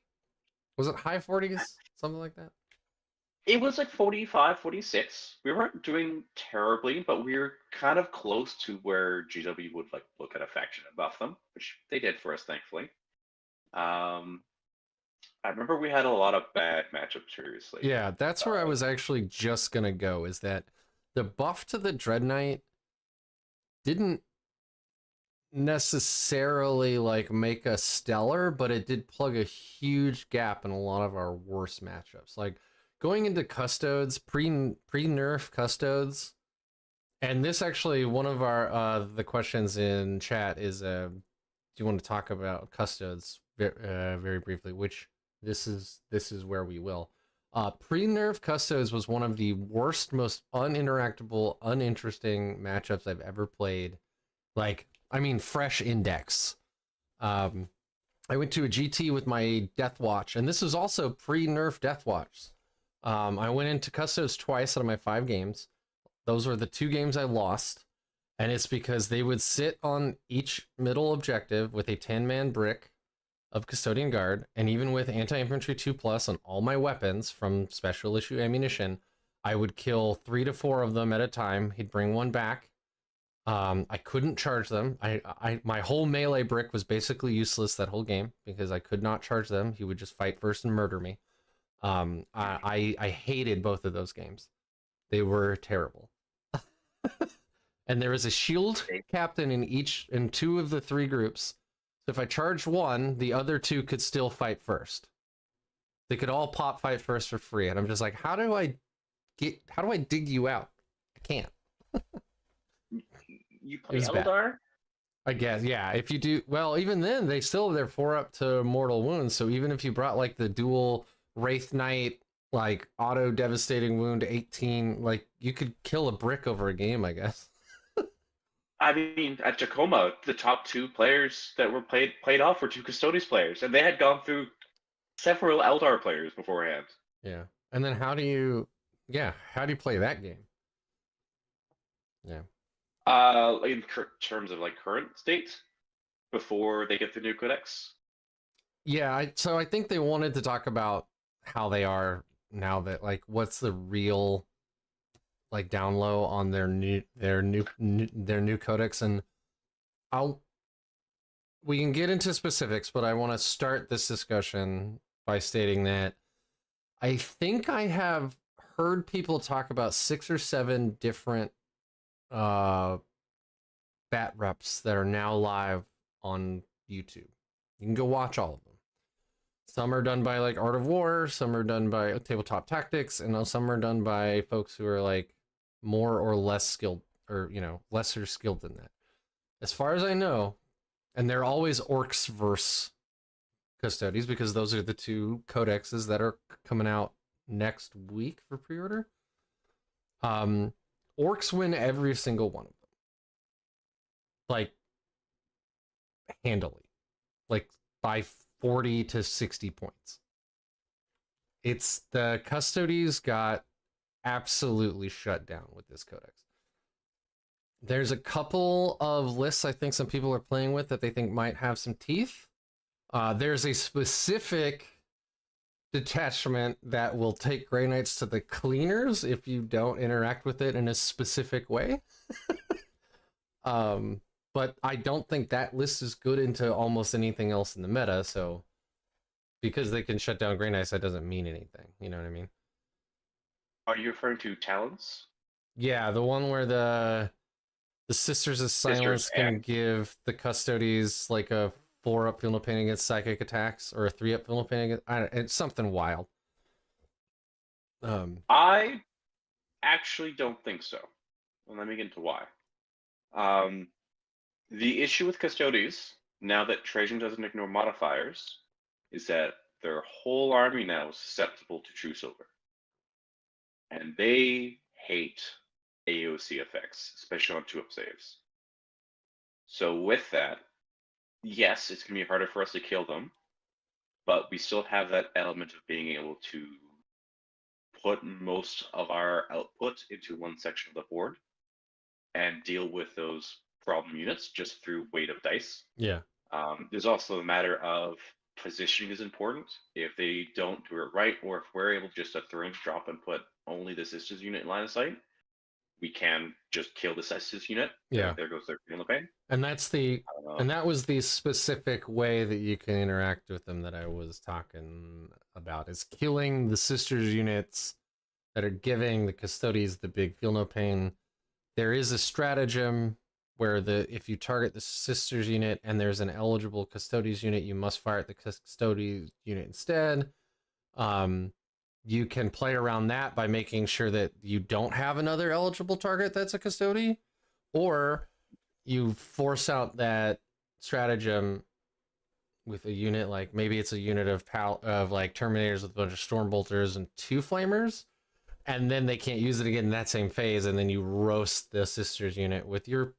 Was it high 40s? Something like that? It was like 45, 46. We weren't doing terribly, but we were kind of close to where GW would like look at a faction and buff them, which they did for us, thankfully. I remember we had a lot of bad matchups previously. Yeah, that's where I was actually just gonna go, is that the buff to the Dread Knight didn't necessarily like make us stellar, but it did plug a huge gap in a lot of our worst matchups. Like going into custodes, pre-nerf custodes, and this actually one of our the questions in chat is do you want to talk about custodes very briefly, which this is where we will. Pre-nerf custodes was one of the worst, most uninteractable, uninteresting matchups I've ever played. Like, I mean, fresh index. I went to a GT with my Death Watch, and this was also pre-nerf Death Watch. I went into custodes twice out of my 5 games. Those were the 2 games I lost, and it's because they would sit on each middle objective with a 10-man brick of Custodian Guard, and even with Anti-Infantry 2+ on all my weapons from special issue ammunition, I would kill 3 to 4 of them at a time. He'd bring one back. I couldn't charge them. My whole melee brick was basically useless that whole game because I could not charge them. He would just fight first and murder me. I hated both of those games. They were terrible. And there was a shield captain in 2 of the 3 groups. So if I charged one, the other 2 could still fight first. They could all pop fight first for free. And I'm just like, how do I dig you out? I can't. You play Eldar? I guess, yeah. If you do, well, even then, they still have their 4 up to mortal wounds. So even if you brought like the dual Wraith Knight, like auto devastating wound 18, like you could kill a brick over a game, I guess. I mean, at Tacoma, the top 2 players that were played off were 2 Custodes players, and they had gone through several Eldar players beforehand. Yeah, and then how do you play that game? Yeah. In terms of like current state, before they get the new codex. Yeah, so I think they wanted to talk about how they are now, that like what's the real like down low on their new codex, and we can get into specifics, but I want to start this discussion by stating that I think I have heard people talk about 6 or 7 different bat reps that are now live on YouTube. You can go watch all of them. Some are done by like Art of War, some are done by Tabletop Tactics, and some are done by folks who are like more or less skilled, or lesser skilled than that. As far as I know, and they're always Orcs versus Custodes, because those are the 2 codexes that are coming out next week for pre-order. Orcs win every single one of them, like handily, like by 40 to 60 points. It's the Custodes got absolutely shut down with this codex. There's a couple of lists I think some people are playing with that they think might have some teeth. There's a specific detachment that will take Grey Knights to the cleaners if you don't interact with it in a specific way. But I don't think that list is good into almost anything else in the meta, so because they can shut down Grey Knights, that doesn't mean anything. You know what I mean? Are you referring to Talons? Yeah, the one where the Sisters of Silence can give the Custodes like a 4-up field of pain against psychic attacks, or a 3-up field of pain against. It's something wild. I actually don't think so. Well, let me get into why. The issue with Custodes, now that Trajan doesn't ignore modifiers, is that their whole army now is susceptible to True Silver. And they hate AOC effects, especially on 2-up saves. So with that, yes, it's going to be harder for us to kill them, but we still have that element of being able to put most of our output into one section of the board. and deal with those problem units just through weight of dice. Yeah. There's also a matter of positioning is important. If they don't do it right, or if we're able just to throw and drop and put only the sisters unit in line of sight, we can just kill the sisters unit. Yeah. There goes their Feel Pain. And that's the Um, and that was the specific way that you can interact with them that I was talking about, is killing the sisters units that are giving the custodies the big feel no pain. There is a stratagem where if you target the sisters unit and there's an eligible custodies unit, you must fire at the custodies unit instead. You can play around that by making sure that you don't have another eligible target that's a custody, or you force out that stratagem with a unit, like maybe it's a unit of like Terminators with a bunch of Stormbolters and 2 Flamers, and then they can't use it again in that same phase, and then you roast the sisters unit with your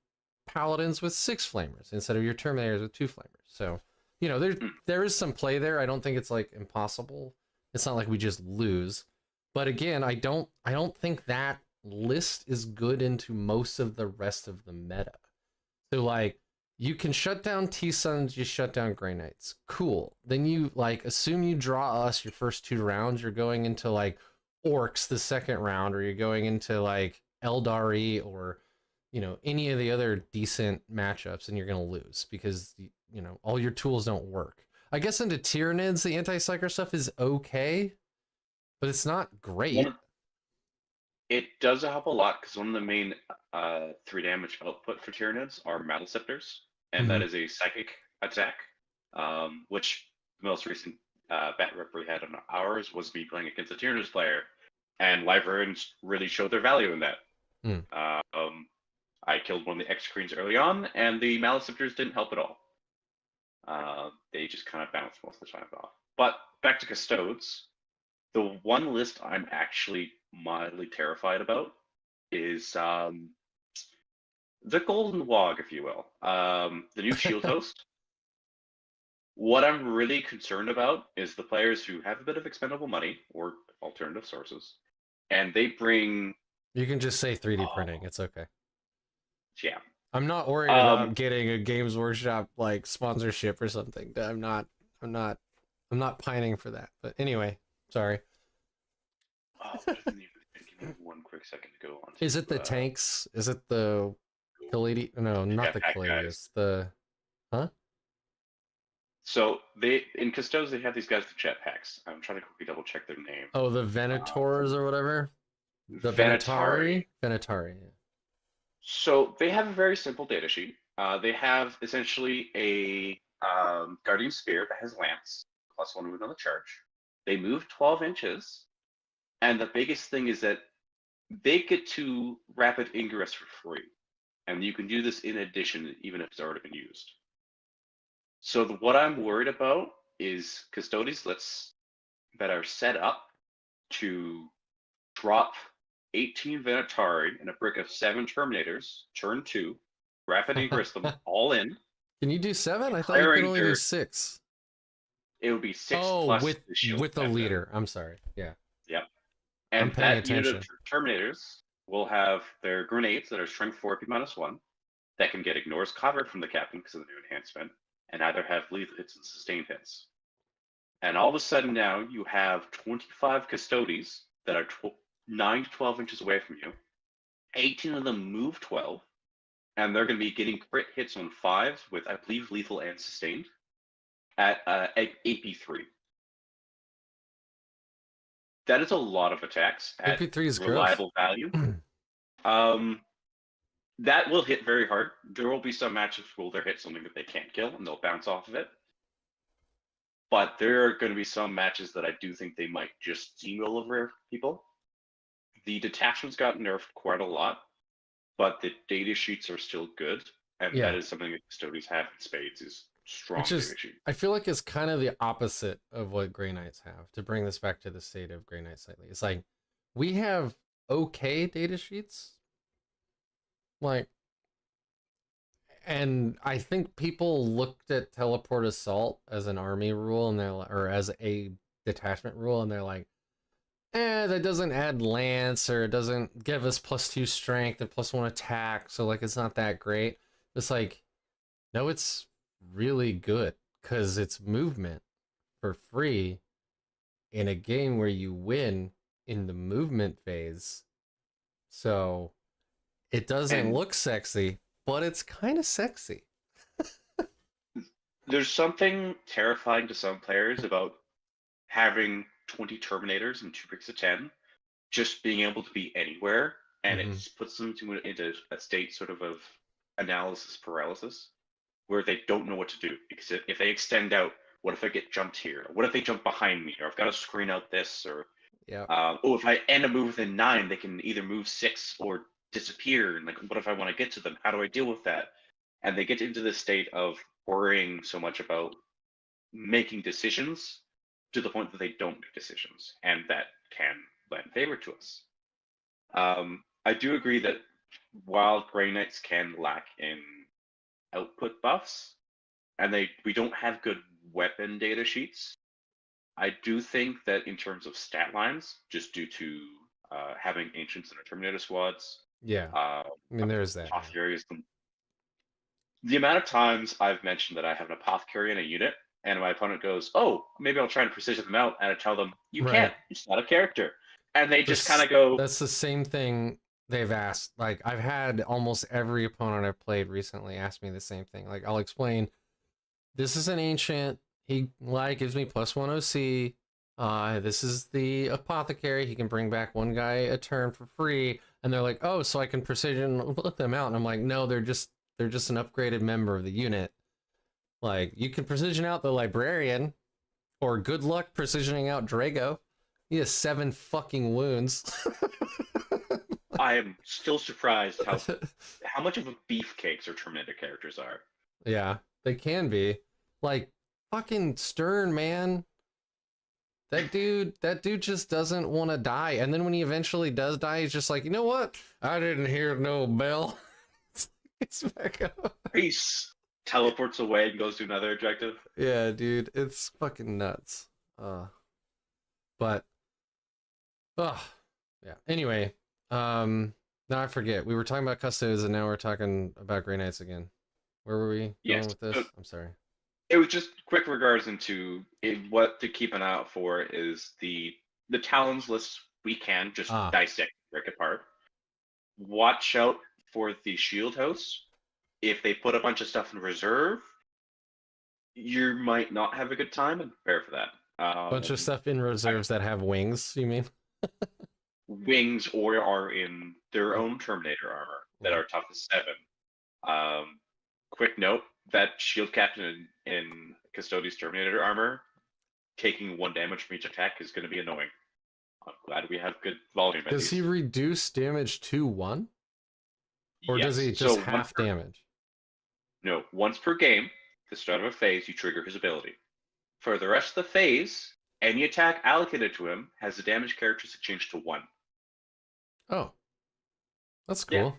Paladins with 6 Flamers instead of your Terminators with 2 Flamers. So, you know, there is some play there. I don't think it's like impossible. It's not like we just lose. But again, I don't think that list is good into most of the rest of the meta. So like, you can shut down T-Suns, you shut down Grey Knights. Cool. Then you like assume you draw us your first 2 rounds, you're going into like Orcs the second round, or you're going into like Eldari, or you know, any of the other decent matchups, and you're gonna lose because you know all your tools don't work. I guess into Tyranids, the anti-psyker stuff is okay, but it's not great. It does help a lot because one of the main 3 damage output for Tyranids are Maleceptors, and that is a psychic attack, which the most recent bat rep we had on ours was me playing against a Tyranids player, and Librarians really showed their value in that. I killed one of the X screens early on, and the Maleceptors didn't help at all. They just kind of bounced most of the time off. But back to Custodes, the one list I'm actually mildly terrified about is the Golden Wog, if you will, the new Shield Host. What I'm really concerned about is the players who have a bit of expendable money or alternative sources, and they bring. You can just say 3D printing. It's okay. Yeah. I'm not worried about getting a Games Workshop like sponsorship or something. I'm not pining for that. But anyway, sorry. Give me one quick second to go on. Is it the tanks? Is it the Caladius? No, not the Caladius. The So they in Custodes they have these guys with jetpacks. I'm trying to quickly double check their name. Oh, the Venators or whatever. The Venatari. Venatari. Yeah. So they have a very simple data sheet. They have essentially a Guardian Spear that has Lance, +1 move on the charge. They move 12 inches, and the biggest thing is that they get to rapid ingress for free. And you can do this in addition, even if it's already been used. So what I'm worried about is Custodes lists that are set up to drop 18 Venatari and a brick of 7 Terminators, turn 2, rapid ingress them all in. Can you do 7? I thought you could only do 6. It would be 6 plus with the shield. With the leader. I'm sorry. Yeah. Yep. And that unit of Terminators will have their grenades that are strength 4 P-1 that can get ignores covered from the captain because of the new enhancement, and either have lethal hits and sustained hits. And all of a sudden now you have 25 Custodes that are 9 to 12 inches away from you. 18 of them move 12, and they're going to be getting crit hits on 5s with, I believe, lethal and sustained at AP3. That is a lot of attacks at AP3 is reliable value. That will hit very hard. There will be some matches where they'll hit something that they can't kill, and they'll bounce off of it. But there are going to be some matches that I do think they might just steamroll over people. The detachment's gotten nerfed quite a lot, but the data sheets are still good, and that is something that Custodes have in spades, is strong data sheet. I feel like it's kind of the opposite of what Grey Knights have, to bring this back to the state of Grey Knights slightly. It's like, we have okay data sheets, like, and I think people looked at Teleport Assault as an army rule, and they're or as a detachment rule, and they're like, that doesn't add lance, or it doesn't give us +2 strength and +1 attack, so like it's not that great. It's like, no, it's really good because it's movement for free in a game where you win in the movement phase. So it doesn't And look sexy, but it's kind of sexy. there's something terrifying to some players about having 20 Terminators and 2 bricks of 10, just being able to be anywhere, and it puts them into a state sort of analysis paralysis, where they don't know what to do. Because if they extend out, what if I get jumped here? What if they jump behind me? Or I've got to screen out this, or Yeah. if I end a move within 9, they can either move 6 or disappear. And like, what if I want to get to them? How do I deal with that? And they get into this state of worrying so much about making decisions to the point that they don't make decisions, and that can lend favor to us. I do agree that while Grey Knights can lack in output buffs, and we don't have good weapon data sheets, I do think that in terms of stat lines, just due to having Ancients in our Terminator squads, Yeah. I mean, there's that. Apothecaries, the amount of times I've mentioned that I have an Apothecary in a unit, and my opponent goes, "Oh, maybe I'll try and precision them out," and I tell them, "You can't. It's not a character," and they just kind of go. That's the same thing they've asked. Like, I've had almost every opponent I've played recently ask me the same thing. Like, I'll explain, this is an Ancient. He gives me +1 OC. This is the Apothecary. He can bring back one guy a turn for free. And they're like, oh, so I can precision let them out. And I'm like, no, they're just an upgraded member of the unit. Like, you can precision out the Librarian, or good luck precisioning out Drago. He has 7 fucking wounds. I am still surprised how much of a beefcakes our Terminator characters are. Yeah, they can be. Like, fucking Stern, man. That dude just doesn't want to die. And then when he eventually does die, he's just like, you know what? I didn't hear no bell. It's back up. Peace. Teleports away and goes to another objective. Yeah, dude, it's fucking nuts. But yeah. Anyway, now I forget. We were talking about Custodes, and now we're talking about Grey Knights again. Where were we going with this? I'm sorry. It was just quick regards into what to keep an eye out for is the Talons list. We can just dissect, break apart. Watch out for the Shield House. If they put a bunch of stuff in reserve, you might not have a good time, and prepare for that. Bunch of stuff in reserves that have wings, you mean? Wings, or are in their own Terminator armor that are toughest 7. Quick note, that shield captain in Custodes Terminator armor, taking 1 damage from each attack is going to be annoying. I'm glad we have good volume. Does he reduce damage to 1? Or yes. Does he just half damage? No, once per game, at the start of a phase, you trigger his ability. For the rest of the phase, any attack allocated to him has the damage characteristic changed to 1. Oh. That's cool. Yeah.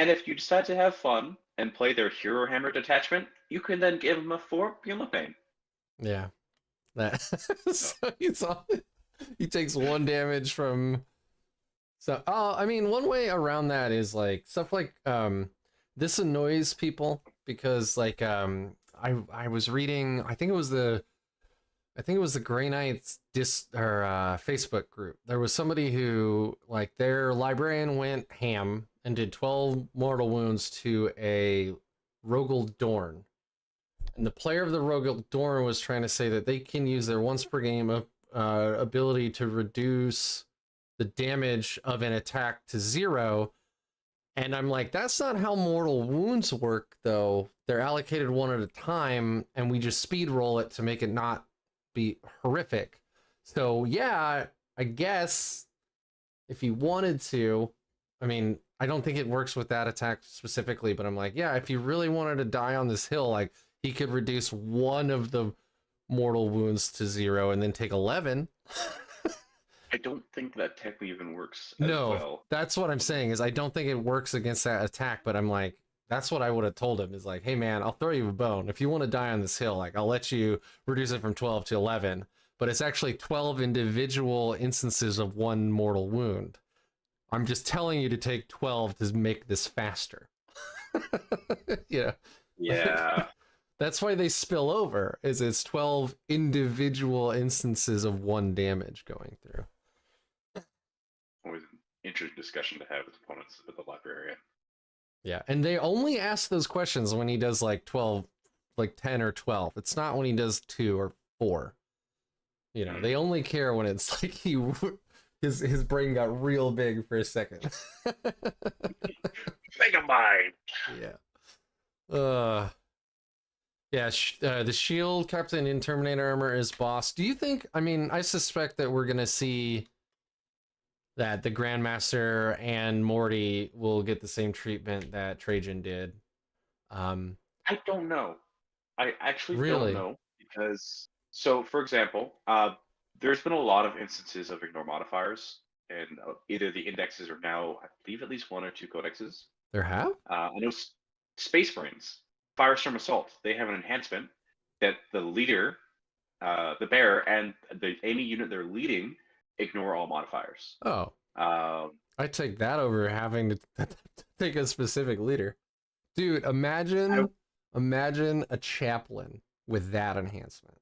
And if you decide to have fun and play their Hero Hammer detachment, you can then give him a 4 Puma Pain. Yeah. That so he takes 1 damage from. So I mean, one way around that is like stuff like this annoys people because like I was reading, I think it was the Grey Knights Facebook group. There was somebody who, like, their librarian went ham and did 12 mortal wounds to a Rogel Dorn. And the player of the Rogel Dorn was trying to say that they can use their once per game ability to reduce the damage of an attack to 0. And I'm like, that's not how mortal wounds work, though. They're allocated 1 at a time, and we just speed roll it to make it not be horrific. So yeah, I guess if you wanted to, I mean, I don't think it works with that attack specifically, but I'm like, yeah, if you really wanted to die on this hill, like, he could reduce 1 of the mortal wounds to 0 and then take 11. I don't think that technically even works as well. That's what I'm saying, is I don't think it works against that attack, but I'm like, that's what I would have told him, is like, hey man, I'll throw you a bone. If you want to die on this hill, like, I'll let you reduce it from 12 to 11, but it's actually 12 individual instances of one mortal wound. I'm just telling you to take 12 to make this faster. Yeah. Yeah. That's why they spill over, is it's 12 individual instances of one damage going through. Always an interesting discussion to have with opponents with the librarian. Yeah, and they only ask those questions when he does like 12, like 10 or 12. It's not when he does 2 or 4. You know, they only care when it's like his brain got real big for a second. Mega mind. Yeah. Yeah, the shield captain in Terminator armor is boss. Do you think, I mean, I suspect that we're going to see that the Grandmaster and Morty will get the same treatment that Trajan did. I don't know. I actually Really? don't know because, so for example, there's been a lot of instances of ignore modifiers, and either the indexes are now, I believe, at least 1 or 2 codexes. There have? I know Space Marines, Firestorm Assault, they have an enhancement that the leader, the bearer, and any unit they're leading ignore all modifiers. Oh. I take that over having to take a specific leader. Dude, imagine a chaplain with that enhancement.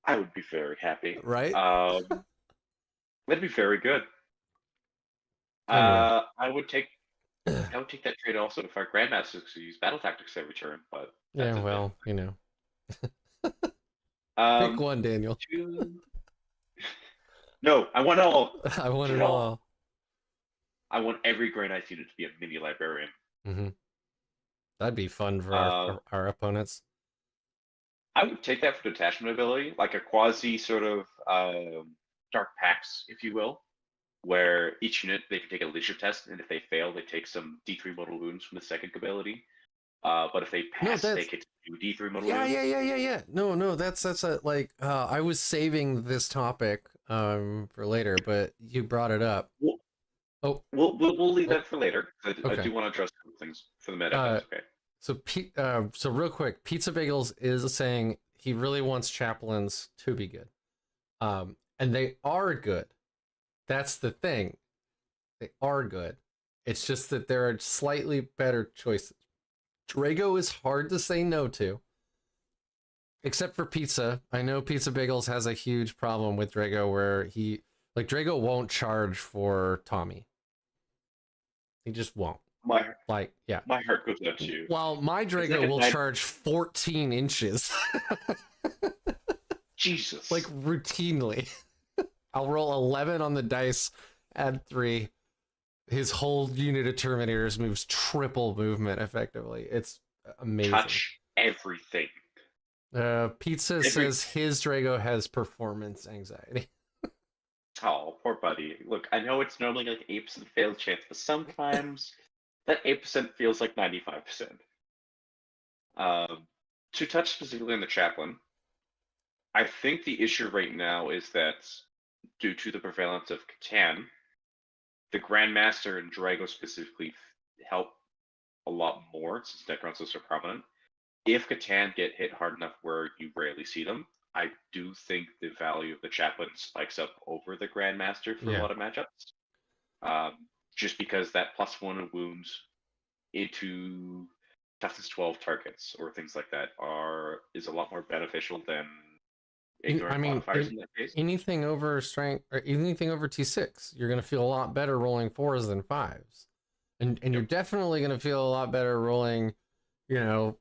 I would be very happy. Right? That'd be very good. Anyway. I would take that trade also if our grandmasters could use battle tactics every turn, but yeah, well, you know. Pick one, Daniel. No, I want all. I want it all. I want every Grey Knight unit to be a mini librarian. Mm-hmm. That'd be fun for our opponents. I would take that for detachment ability, like a quasi sort of Dark Pax, if you will, where each unit, they can take a leadership test, and if they fail, they take some D3 mortal wounds from the second ability. But if they pass, they get to do D3 mortal wounds. Yeah. No, that's like, I was saving this topic for later, but you brought it up. We'll leave that for later. I do want to address some things for the meta. Okay. So real quick, Pizza Bagels is saying he really wants chaplains to be good. And they are good. That's the thing. They are good. It's just that there are slightly better choices. Drago is hard to say no to. Except for Pizza. I know Pizza Bagels has a huge problem with Drago where Drago won't charge for Tommy. He just won't. My heart goes out to you. While my Drago will charge 14 inches. Jesus. Like routinely. I'll roll 11 on the dice, add 3. His whole unit of Terminators moves triple movement effectively. It's amazing. Touch everything. Pizza says his Drago has performance anxiety. Oh, poor buddy. Look, I know it's normally like 8% fail chance, but sometimes that 8% feels like 95%. To touch specifically on the chaplain, I think the issue right now is that due to the prevalence of Catan, the Grandmaster and Drago specifically help a lot more since Necrons are so prominent. If Catan get hit hard enough where you rarely see them, I do think the value of the chaplain spikes up over the Grandmaster for a lot of matchups. Just because that +1 wounds into toughness 12 targets or things like that is a lot more beneficial than modifiers in that case. Anything over strength or anything over T6, you're going to feel a lot better rolling 4s than 5s. And you're definitely going to feel a lot better rolling, 5s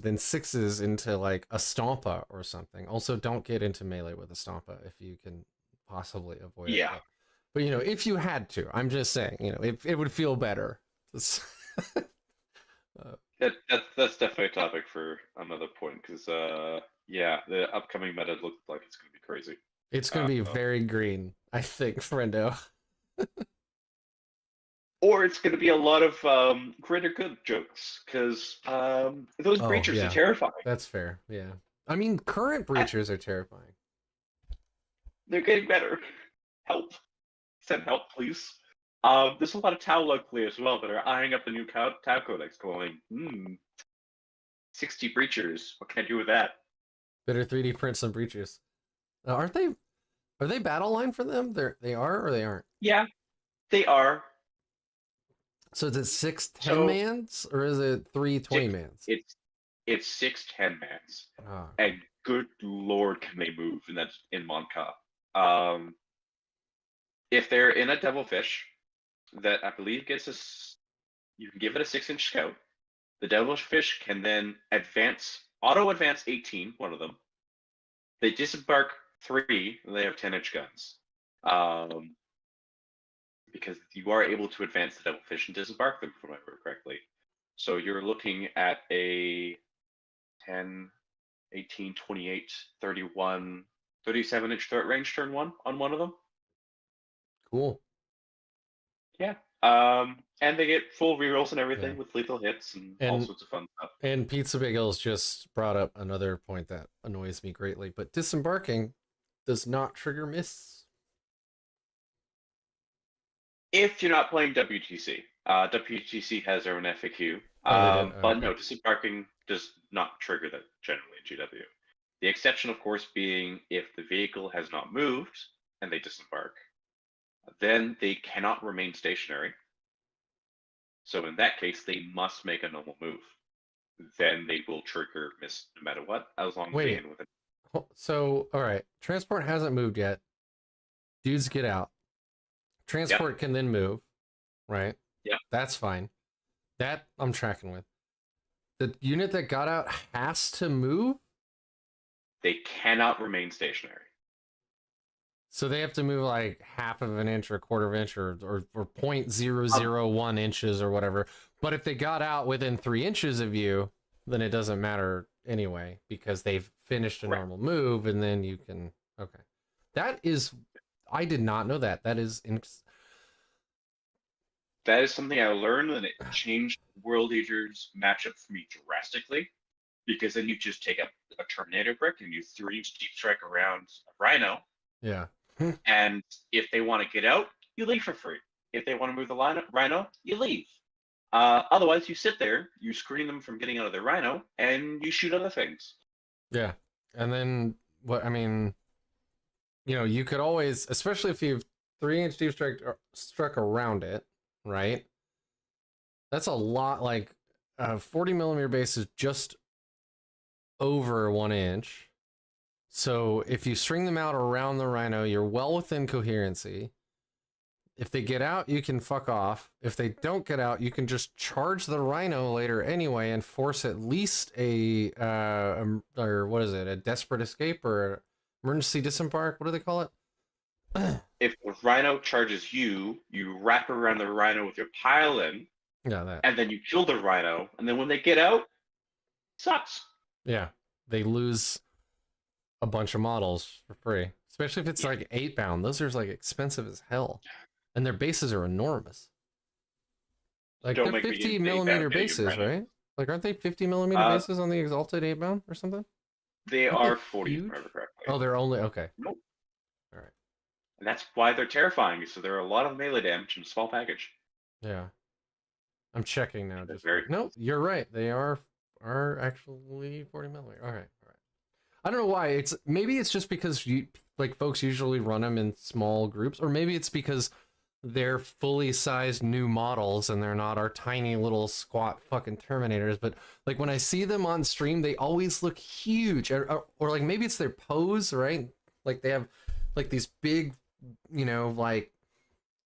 than 6s into like a Stompa or something. Also, don't get into melee with a Stompa if you can possibly avoid it. But if you had to, I'm just saying, it would feel better. That's definitely a topic for another point because the upcoming meta looks like it's going to be crazy. It's going to be very green, I think, friendo. Or it's going to be a lot of greater good jokes because those breachers are terrifying. That's fair. Yeah, I mean, current breachers are terrifying. They're getting better. Help! Send help, please. There's a lot of Tau locally as well that are eyeing up the new Tau Codex, going, 60 breachers. What can I do with that? Better 3D print some breaches. Aren't they? Are they battle line for them? They are or they aren't? Yeah, they are. So is it 6 10 So mans or is it 3 20 six, mans? it's 6 10 mans, Ah, and good lord, can they move? And that's in Monka. Um, if they're in a devilfish that I believe gets you can give it a 6-inch scout. The devilfish can then auto advance 18. One of them. They disembark 3, and they have 10-inch guns. Because you are able to advance the devilfish and disembark them, if I remember correctly. So you're looking at a 10, 18, 28, 31, 37-inch threat range turn 1 on one of them. cool. Yeah. And they get full rerolls and everything Yeah. with lethal hits and all And sorts of fun stuff. and Pizza Bagels just brought up another point that annoys me greatly, but disembarking does not trigger miss. If you're not playing WTC, WTC has their own FAQ. Oh, they did. Oh, But okay. no, disembarking does not trigger that generally in GW. The exception, of course, being if the vehicle has not moved and they disembark, then they cannot remain stationary. So in that case, they must make a normal move. Then they will trigger miss no matter what, as long as they Wait. end with it. So, all right. Transport hasn't moved yet. Dudes get out. Transport can then move, right? Yep. That's fine. That I'm tracking with. The unit that got out has to move, They cannot remain stationary. so they have to move like half of an inch or a quarter of an inch or 0.001 inches or whatever. But if they got out within 3 inches of you, then it doesn't matter anyway because they've finished a Correct. normal move, and then you can. Okay, that is. I did not know that. That is. That is something I learned, and it changed World Eaters matchup for me drastically. Because then you just take a Terminator brick and you 3-inch deep strike around a Rhino, Yeah. and if they want to get out, you leave for free. If they want to move the Rhino, you leave. Otherwise, you sit there, you screen them from getting out of their Rhino, and you shoot other things. Yeah. And then what I mean, you could always, especially if you've 3-inch deep struck around it, right? That's a lot. Like 40 millimeter base is just over 1 inch. So if you string them out around the Rhino, you're well within coherency. If they get out, you can fuck off. If they don't get out, you can just charge the Rhino later anyway and force at least or what is it, a desperate escape or emergency disembark? What do they call it? If the Rhino charges you, you wrap around the Rhino with your pile-in, Yeah, that. and then you kill the Rhino, and then when they get out, sucks. Yeah, they lose a bunch of models for free, especially if it's Yeah. like 8-bound. Those are like expensive as hell, and their bases are enormous. Like Don't they're make me 50 get millimeter 8-bound getting bases, Rhino. right? Like aren't they 50 millimeter bases on the Exalted 8-bound or something? They Aren't are they 40, if I huge? remember correctly. Oh, they're only okay. Nope. All right. And that's why they're terrifying. So there are a lot of melee damage in a small package. Yeah, I'm checking now. They're Just very no, you're right. They are actually 40 millimeter. All right, all right. I don't know why. Maybe it's just because folks usually run them in small groups, or maybe it's because they're fully sized new models and they're not our tiny little squat fucking Terminators. But like when I see them on stream, they always look huge, or like maybe it's their pose, right? Like they have like these big, like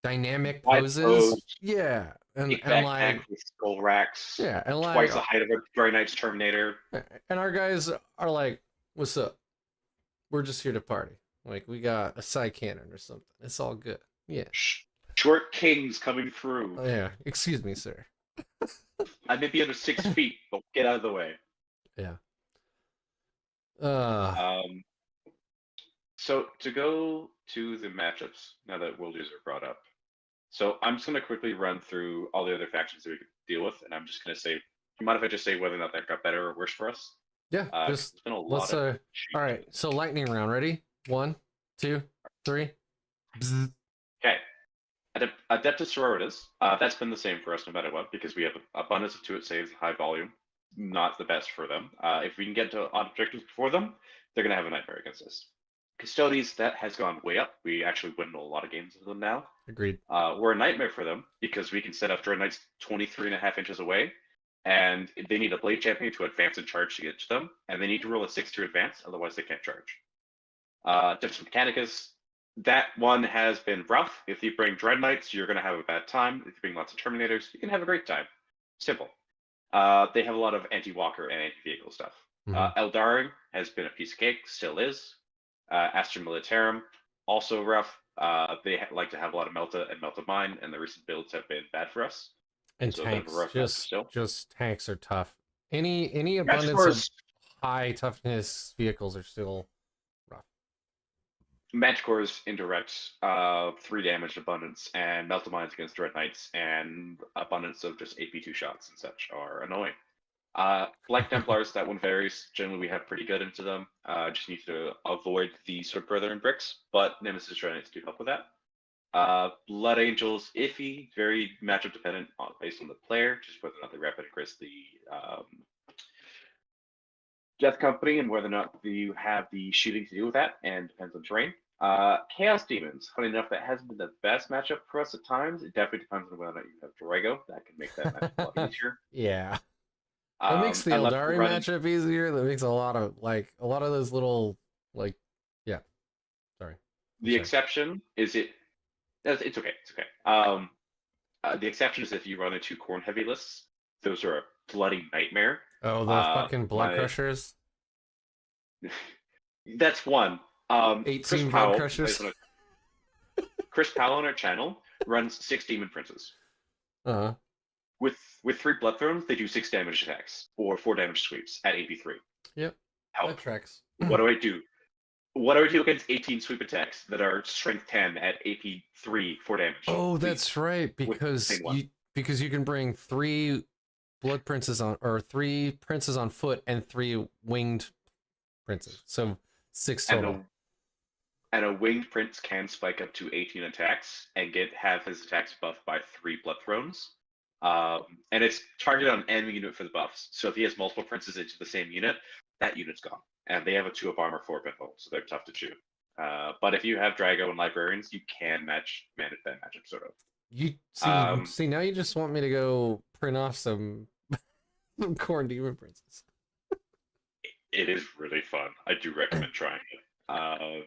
dynamic wide poses. pose, Yeah, big and backpack like with skull racks, yeah, and like twice the height of a very nice Terminator. and our guys are like, "What's up? We're just here to party. Like we got a side cannon or something. It's all good." Yeah. Short kings coming through. Oh, yeah. Excuse me, sir. I may be under 6 feet, but get out of the way. Yeah. So to go to the matchups, now that World User brought up. So I'm just going to quickly run through all the other factions that we could deal with, and I'm just going to say, do you mind if I just say whether or not that got better or worse for us? Yeah. It's been a lot of all right. So lightning round. Ready? 1, 2, 3. Bzz. Okay. Adeptus Sororitas, that's been the same for us no matter what, because we have abundance of 2-hit saves, high volume. not the best for them. If we can get to objectives before them, they're going to have a nightmare against us. Custodies, that has gone way up. We actually win a lot of games with them now. Agreed. We're a nightmare for them because we can set up Dread Knights 23.5 inches away, and they need a Blade Champion to advance and charge to get to them, and they need to roll a 6 to advance, otherwise they can't charge. Defense Mechanicus, that one has been rough. If you bring Dread Knights, you're going to have a bad time. If you bring lots of Terminators, you can have a great time. Simple. They have a lot of anti-walker and anti-vehicle stuff. Eldaring has been a piece of cake, still is. Astra Militarum, also rough. They like to have a lot of Melta and Melta Mine, and the recent builds have been bad for us. And So tanks, just tanks are tough. Any abundance of high toughness vehicles are still rough. Manticore's indirect 3 damage abundance and Melta Mines against Dread Knights and abundance of just AP2 shots and such are annoying. Black Templars, that one varies. Generally, we have pretty good into them. Just need to avoid the Sword Brother and Bricks, but Nemesis Dread Knights do help with that. Blood Angels, iffy, very matchup dependent based on the player, just whether or not they rapid increase the Death Company and whether or not you have the shooting to deal with that, and depends on terrain. Chaos Demons, funny enough, that hasn't been the best matchup for us at times. It definitely depends on whether or not you have Drago. That can make that matchup a lot easier. Yeah. That makes the Eldari matchup easier. That makes a lot of those little yeah. Sorry. The exception is it's okay. It's okay. The exception is if you run into Corn heavy lists. Those are a bloody nightmare. Oh, the fucking blood crushers. That's one. 18 blood crushers. Chris Powell on our channel runs 6 Demon Princes. With 3 Blood Thrones, they do 6 damage attacks or 4 damage sweeps at AP3. Yep. That tracks. What do I do? What do I do against 18 sweep attacks that are strength 10 at AP3 4 damage? Oh, that's right. Because you can bring 3 blood princes on, or 3 princes on foot and 3 winged princes. So 6 total. And a winged prince can spike up to 18 attacks and have his attacks buffed by 3 Blood Thrones. And it's targeted on enemy unit for the buffs. So if he has multiple princes into the same unit, that unit's gone. And they have a 2 of armor, 4 pinfall, so they're tough to chew. But if you have Drago and Librarians, you can manage that matchup, sort of. You see, now you just want me to go print off some Corn Demon Princes. It is really fun. I do recommend trying it.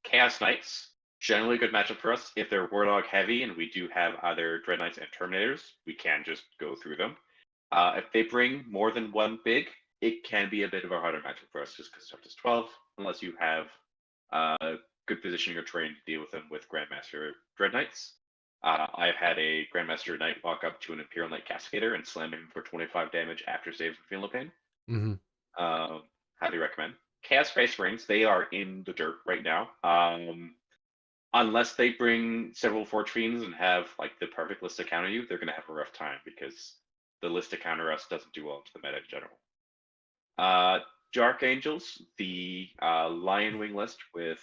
Chaos Knights, generally a good matchup for us. If they're Warlock heavy and we do have either Dread Knights and Terminators, we can just go through them. If they bring more than 1 big, it can be a bit of a harder matchup for us just because toughness 12, unless you have good positioning or terrain to deal with them with Grandmaster Dread Knights. I've had a Grandmaster Knight walk up to an Imperial Knight Cascadator and slam him for 25 damage after saves with Feel No Pain. Highly recommend. Chaos Space Marines, they are in the dirt right now. Unless they bring several Forge Fiends and have the perfect list to counter you, they're going to have a rough time because the list to counter us doesn't do well into the meta in general. Dark Angels, the Lion Wing list with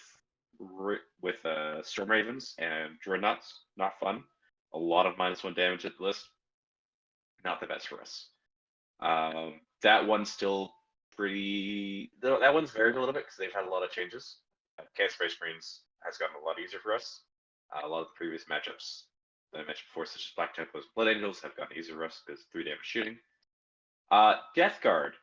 Storm Ravens and Dreadnoughts, not fun. A lot of -1 damage at the list. Not the best for us. That one's still pretty. That one's varied a little bit because they've had a lot of changes. Chaos Space Marines has gotten a lot easier for us. A lot of the previous matchups that I mentioned before, such as Black Templar's Blood Angels, have gotten easier for us because 3 damage shooting. Death Guard,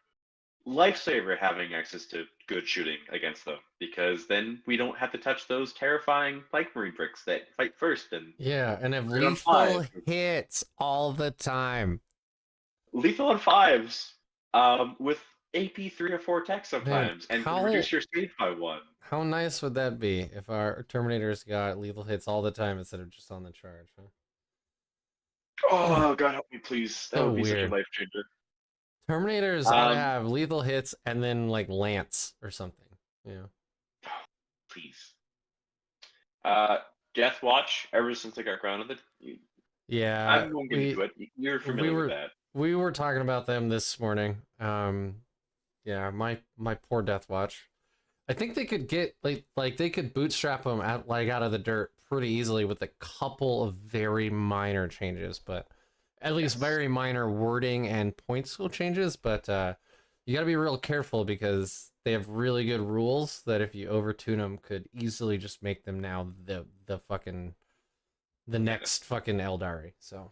lifesaver having access to good shooting against them because then we don't have to touch those terrifying Pike Marine bricks that fight first and and have lethal hits all the time. Lethal on 5s with AP 3 or 4 attacks sometimes, and can reduce your speed by 1. How nice would that be if our Terminators got lethal hits all the time instead of just on the charge? Huh? Oh, God help me, please. That would be such a life changer. Terminators ought to have lethal hits and then Lance or something. Yeah. Please. Death Watch, ever since I got grounded, yeah, I'm going to get into it. You're familiar with that. We were talking about them this morning. Yeah, my poor Death Watch. I think they could get they could bootstrap them out of the dirt pretty easily with a couple of very minor changes, but at least Yes. very minor wording and point skill changes, but you got to be real careful because they have really good rules that if you overtune them could easily just make them now the fucking the Yeah. next fucking Eldari. So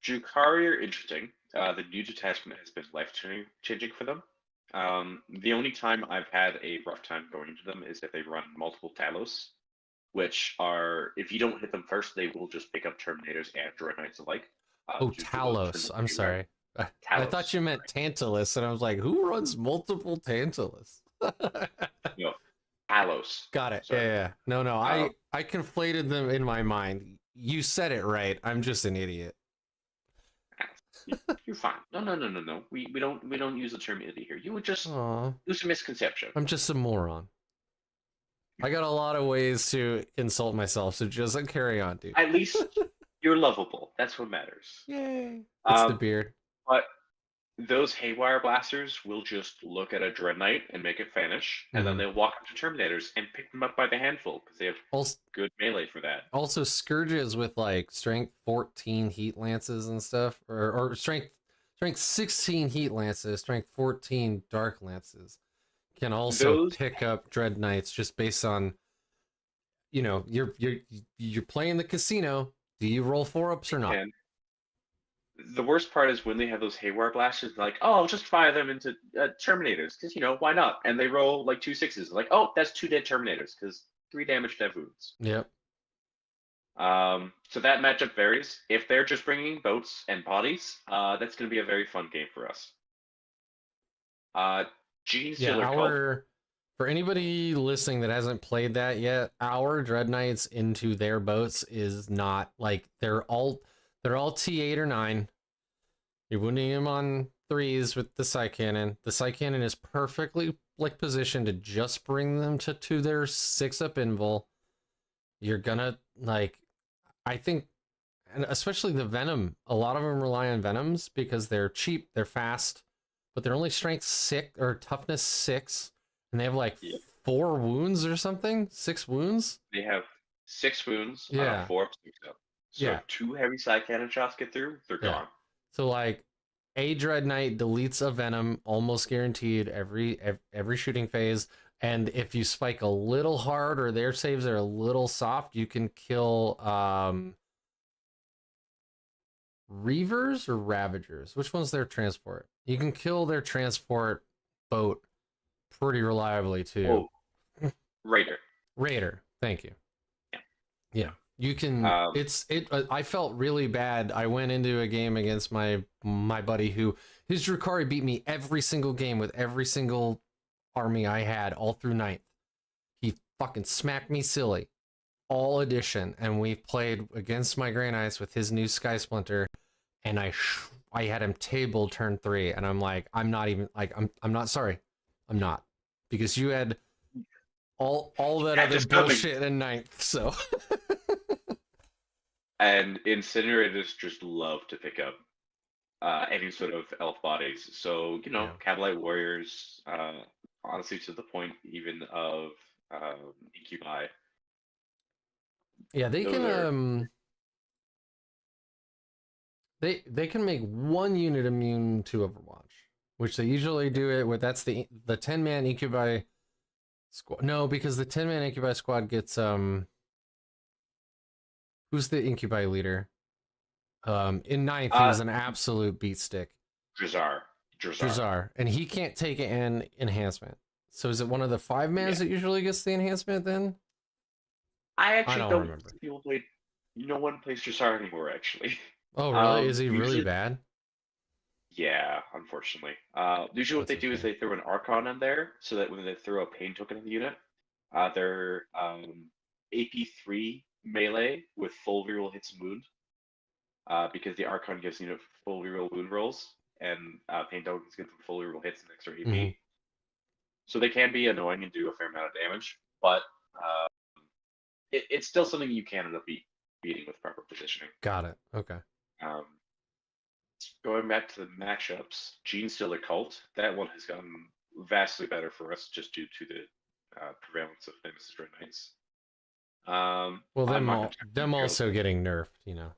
Drukhari are interesting. The new detachment has been life-changing for them. The only time I've had a rough time going into them is if they run multiple Talos, which are, if you don't hit them first, they will just pick up Terminators and Droid Knights alike, oh, due to those Talos. I'm Terminator sorry. I thought Talos. you meant Tantalus, and I was like, who runs multiple Tantalus? No, Talos. Got it. Yeah, Sorry. yeah, yeah. No, no. Um, I conflated them in my mind. You said it right. I'm just an idiot. you're fine. No, no, no, no, no. We don't use the term idiot here. You would just Aw, use a misconception. I'm just a moron. I got a lot of ways to insult myself, so just carry on, dude. At least you're lovable. That's what matters. Yay. It's the Um, beard. but those haywire blasters will just look at a dread knight and make it vanish, and then Mm-hmm. they'll walk up to terminators and pick them up by the handful because they have Also, good melee for that. also, scourges with like strength 14 heat lances and stuff, or strength 16 heat lances, strength 14 dark lances, can also Those pick up dread knights just based on, you know, you're playing the casino. Do you roll 4-ups or not? can. The worst part is when they have those haywire blasters. They're like, oh, I'll just fire them into terminators because why not? And they roll like 2 6s. Like, oh, that's 2 dead terminators because 3 damage dead wounds. Yep. So that matchup varies. If they're just bringing boats and bodies, that's going to be a very fun game for us. Gene Yeah, Stealer Cult. for anybody listening that hasn't played that yet, our Dread Knights into their boats is not like they're all T8 or 9. You're wounding them on 3s with the Psy Cannon. The Psy Cannon is perfectly like positioned to just bring them to their 6-up invul. You're gonna like, I think, and especially the Venom, a lot of them rely on Venoms because they're cheap, they're fast, but they're only strength 6 or toughness 6, and they have like Yeah. 4 wounds or something, 6 wounds. They have 6 wounds on a Yeah, 4-up 6-up. So yeah, if 2 heavy side cannon shots get through, they're yeah. gone. So like, a Dread Knight deletes a Venom almost guaranteed every shooting phase. And if you spike a little hard or their saves are a little soft, you can kill Reavers or Ravagers. Which one's their transport? You can kill their transport boat pretty reliably too. Oh, Raider. Raider, thank you. Yeah. Yeah. You can I felt really bad. I went into a game against my buddy who his Drukhari beat me every single game with every single army I had all through 9th. He fucking smacked me silly. All edition, and we played against my Grey Knights with his new Sky Splinter, and I had him tabled turn 3, and I'm like, I'm not even like I'm not sorry. I'm not. Because you had all that Yeah, other just nothing. bullshit in 9th, so And Incinerators just love to pick up any sort of elf bodies. So, yeah. Cabalite Warriors, honestly, to the point even of Incubi. Yeah, they Those can are they can make one unit immune to Overwatch, which they usually do it with. That's the 10-man Incubi squad. No, because the 10-man Incubi squad gets who's the Incubi leader? In 9th he was an absolute beat stick. Drazar. Drazar, and he can't take an enhancement. So is it one of the 5-mans that usually gets the enhancement then? I actually don't don't remember. think people play. No one plays Drazar anymore, actually. Oh, really? Is he really Usually, bad? yeah, unfortunately. Usually what That's they do is okay. they throw an Archon in there so that when they throw a pain token in the unit, they're AP3 melee with full reroll hits and wound. Because the Archon gives unit full reroll wound rolls, and pain tokens give them full reroll hits and extra AP. Mm-hmm. So they can be annoying and do a fair amount of damage, but it's still something you can end up beating with proper positioning. Got it. Okay. Um, Going back to the matchups, Gene Stealer Cult, that one has gotten vastly better for us just due to the prevalence of Nemesis Red Knights. Well, I'm not going to them go also getting nerfed, you know.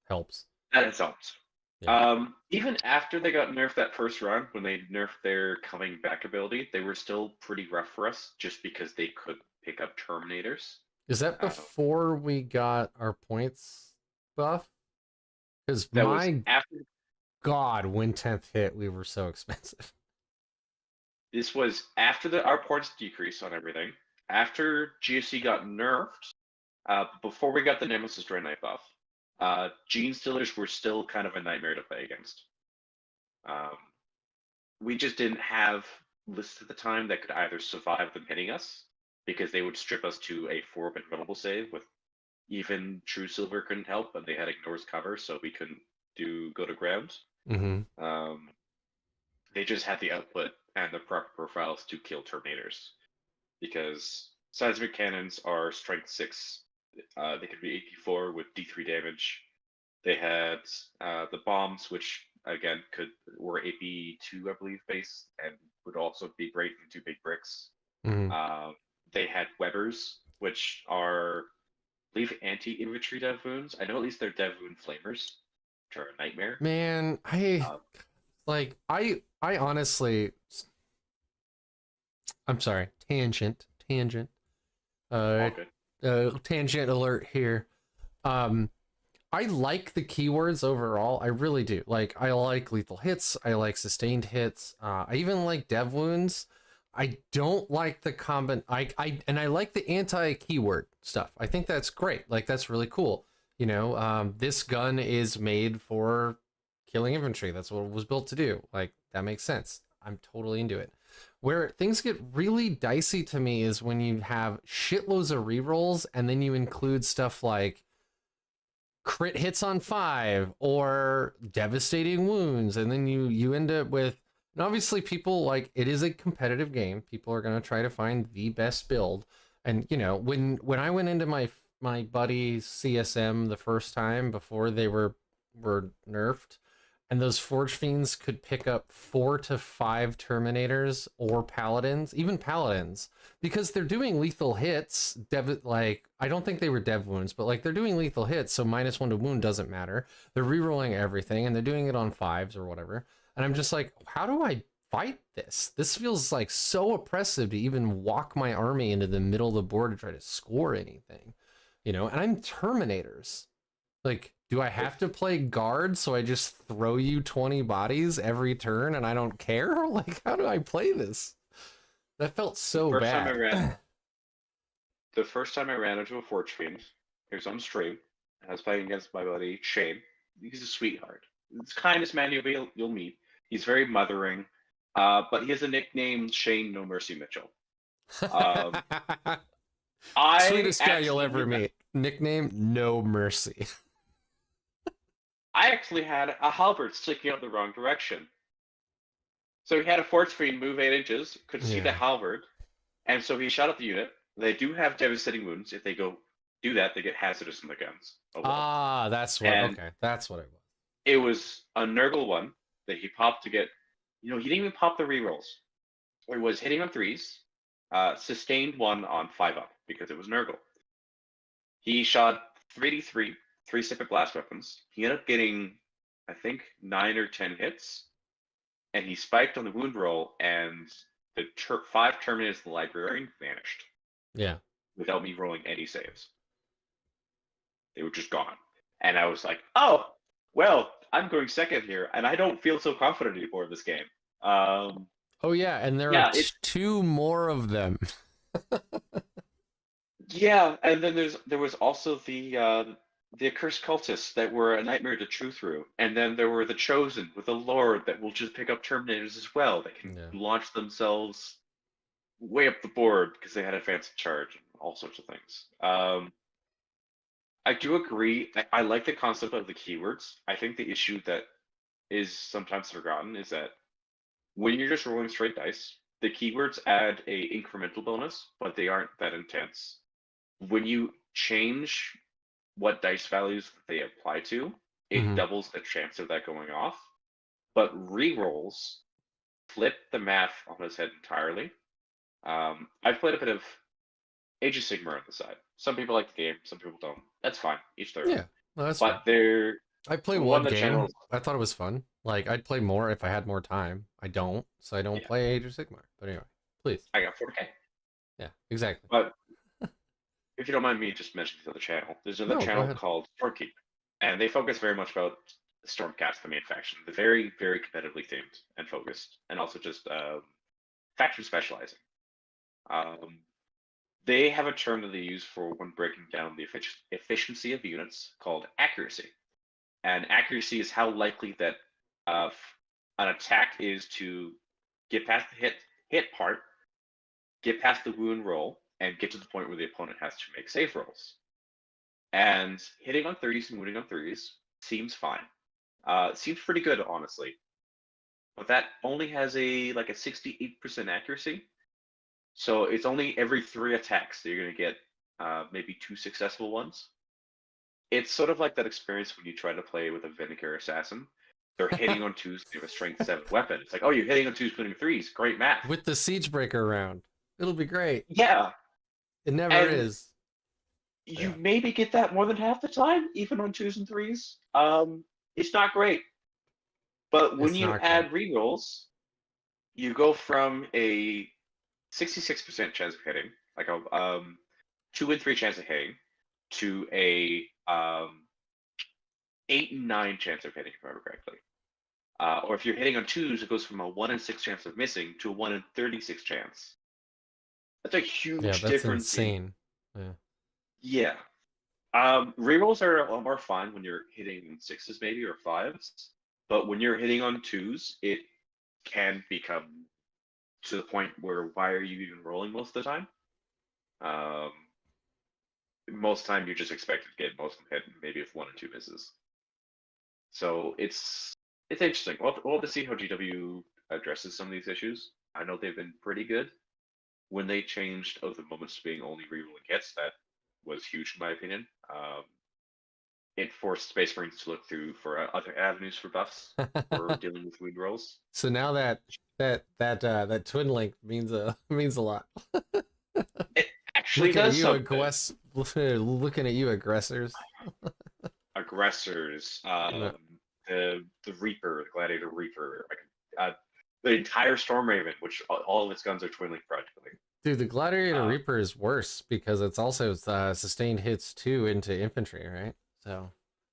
helps. That has helped. Yeah. Even after they got nerfed that first run, when they nerfed their coming back ability, they were still pretty rough for us just because they could pick up Terminators. Is that Uh, before we got our points buff? Because that was my after. God, when 10th hit, we were so expensive. This was after our points decrease on everything. After GSC got nerfed, before we got the Nemesis Drain Knight buff, Gene Stealers were still kind of a nightmare to play against. We just didn't have lists at the time that could either survive them hitting us, because they would strip us to a 4-bit rollable save with even True Silver couldn't help, but they had Ignores cover, so we couldn't go to ground. Mm-hmm. They just had the output and the proper profiles to kill Terminators, because seismic cannons are strength 6. They could be AP4 with D3 damage. They had the bombs, which again were AP2, I believe, base, and would also be great into big bricks. Mm-hmm. They had Webbers, which are, I believe, anti-infantry dev wounds. I know at least they're dev wound flamers, which are a nightmare. Man, Uh, I honestly, I'm sorry, tangent, uh, all good. tangent alert here. Um, I like the keywords overall. I really do. Like, I like lethal hits. I like sustained hits. I even like dev wounds. I don't like the and I like the anti-keyword stuff. I think that's great. Like, that's really cool. This gun is made for killing infantry. That's what it was built to do. Like, that makes sense. I'm totally into it. Where things get really dicey to me is when you have shitloads of rerolls and then you include stuff like crit hits on 5 or devastating wounds, and then you end up with, and obviously people, like, it is a competitive game. People are going to try to find the best build, and when I went into my buddy's CSM the first time before they were nerfed, and those Forge Fiends could pick up 4 to 5 Terminators or Paladins, even Paladins, because they're doing lethal hits. I don't think they were dev wounds, but like they're doing lethal hits, so -1 to wound doesn't matter. They're rerolling everything, and they're doing it on 5s or whatever. And I'm just like, how do I fight this? This feels like so oppressive to even walk my army into the middle of the board to try to score anything, And I'm Terminators. Like, do I have to play guard so I just throw you 20 bodies every turn and I don't care? Like, how do I play this? That felt The so first time I bad. ran, the first time I ran into a Forge Fiend, he was on stream. I was playing against my buddy Shane. He's a sweetheart. He's the kindest man you'll meet. He's very mothering, but he has a nickname, Shane No Mercy Mitchell. Um, I Sweetest guy you'll actually ever meet. Nickname, No Mercy. I actually had a halberd sticking out the wrong direction. So he had a Forge Fiend move 8 inches, could see the Yeah. halberd, and so he shot at the unit. They do have devastating wounds. If they go do that, they get hazardous in the guns. Oh well. Ah, And okay. That's what it was. it was a Nurgle one that he popped to get. He didn't even pop the rerolls. It was hitting on 3s, sustained 1 on 5 up because it was Nurgle. He shot 3d3, 3 separate blast weapons. He ended up getting, I think, 9 or 10 hits, and he spiked on the wound roll, and the 5 Terminators of the Librarian vanished Yeah. without me rolling any saves. They were just gone. And I was like, oh, well, I'm going second here, and I don't feel so confident anymore in this game. Oh, yeah. And there are Yeah, it. two more of them. Yeah, and then there was also the accursed cultists that were a nightmare to chew through, and then there were the chosen with the Lord that will just pick up Terminators as well. They can Yeah. launch themselves way up the board because they had advanced charge and all sorts of things. I do agree. I like the concept of the keywords. I think the issue that is sometimes forgotten is that when you're just rolling straight dice, the keywords add a incremental bonus, but they aren't that intense. When you change what dice values they apply to, it Mm-hmm. doubles the chance of that going off. But rerolls flip the math on its head entirely. I've played a bit of Age of Sigmar on the side. Some people like the game, some people don't. That's fine. Each their own. Yeah. No, that's fair. But I play one one of the game. channels. I thought it was fun. Like, I'd play more if I had more time. I don't, so I don't Yeah, play Age of Sigmar. But anyway, please. I got 4K. Yeah, exactly. But if you don't mind me just mentioning the other channel, there's another No, go channel ahead. called Stormkeep, and they focus very much about Stormcast, the main faction. They're very, very competitively themed and focused, and also just faction specializing. Um, they have a term that they use for when breaking down the efficiency of units called accuracy. And accuracy is how likely that an attack is to get past the hit part, get past the wound roll, and get to the point where the opponent has to make save rolls. And hitting on 30s and wounding on 30s seems fine. Seems pretty good, honestly. But that only has a 68% accuracy. So it's only every 3 attacks that you're going to get maybe 2 successful ones. It's sort of like that experience when you try to play with a Vinegar Assassin. They're hitting on 2s, they have a strength 7 weapon. It's like, oh, you're hitting on 2s, putting 3s. Great math. With the Siege Breaker round. It'll be great. Yeah. It never And is. you Yeah. maybe get that more than half the time, even on 2s and 3s. It's not great. But when It's you not great. add rerolls, you go from a 66% chance of hitting, like a 2 and 3 chance of hitting, to a 8 and 9 chance of hitting, if I remember correctly. Or if you're hitting on 2s, it goes from a 1 in 6 chance of missing to a 1 in 36 chance. That's a Yeah, huge that's difference in. insane. Yeah. Yeah. Rerolls are a lot more fun when you're hitting 6s maybe or 5s. But when you're hitting on 2s, it can become to the point where why are you even rolling most of the time? Um, most time you're just expected to get most of them hit, maybe if 1 or 2 misses. So it's interesting. We'll have to see how GW addresses some of these issues. I know they've been pretty good. When they changed the moments being only rerolling hits, that was huge in my opinion. It forced Space Marines to look through for other avenues for buffs for dealing with wound rolls. So now that twin link means means a lot. It actually Looking at does you, something. looking at you, aggressors. Aggressors, No. the Reaper, the Gladiator Reaper, the entire Stormraven, which all of its guns are twin link practically. Dude, the Gladiator Uh, Reaper is worse because it's also sustained hits too into infantry, right? So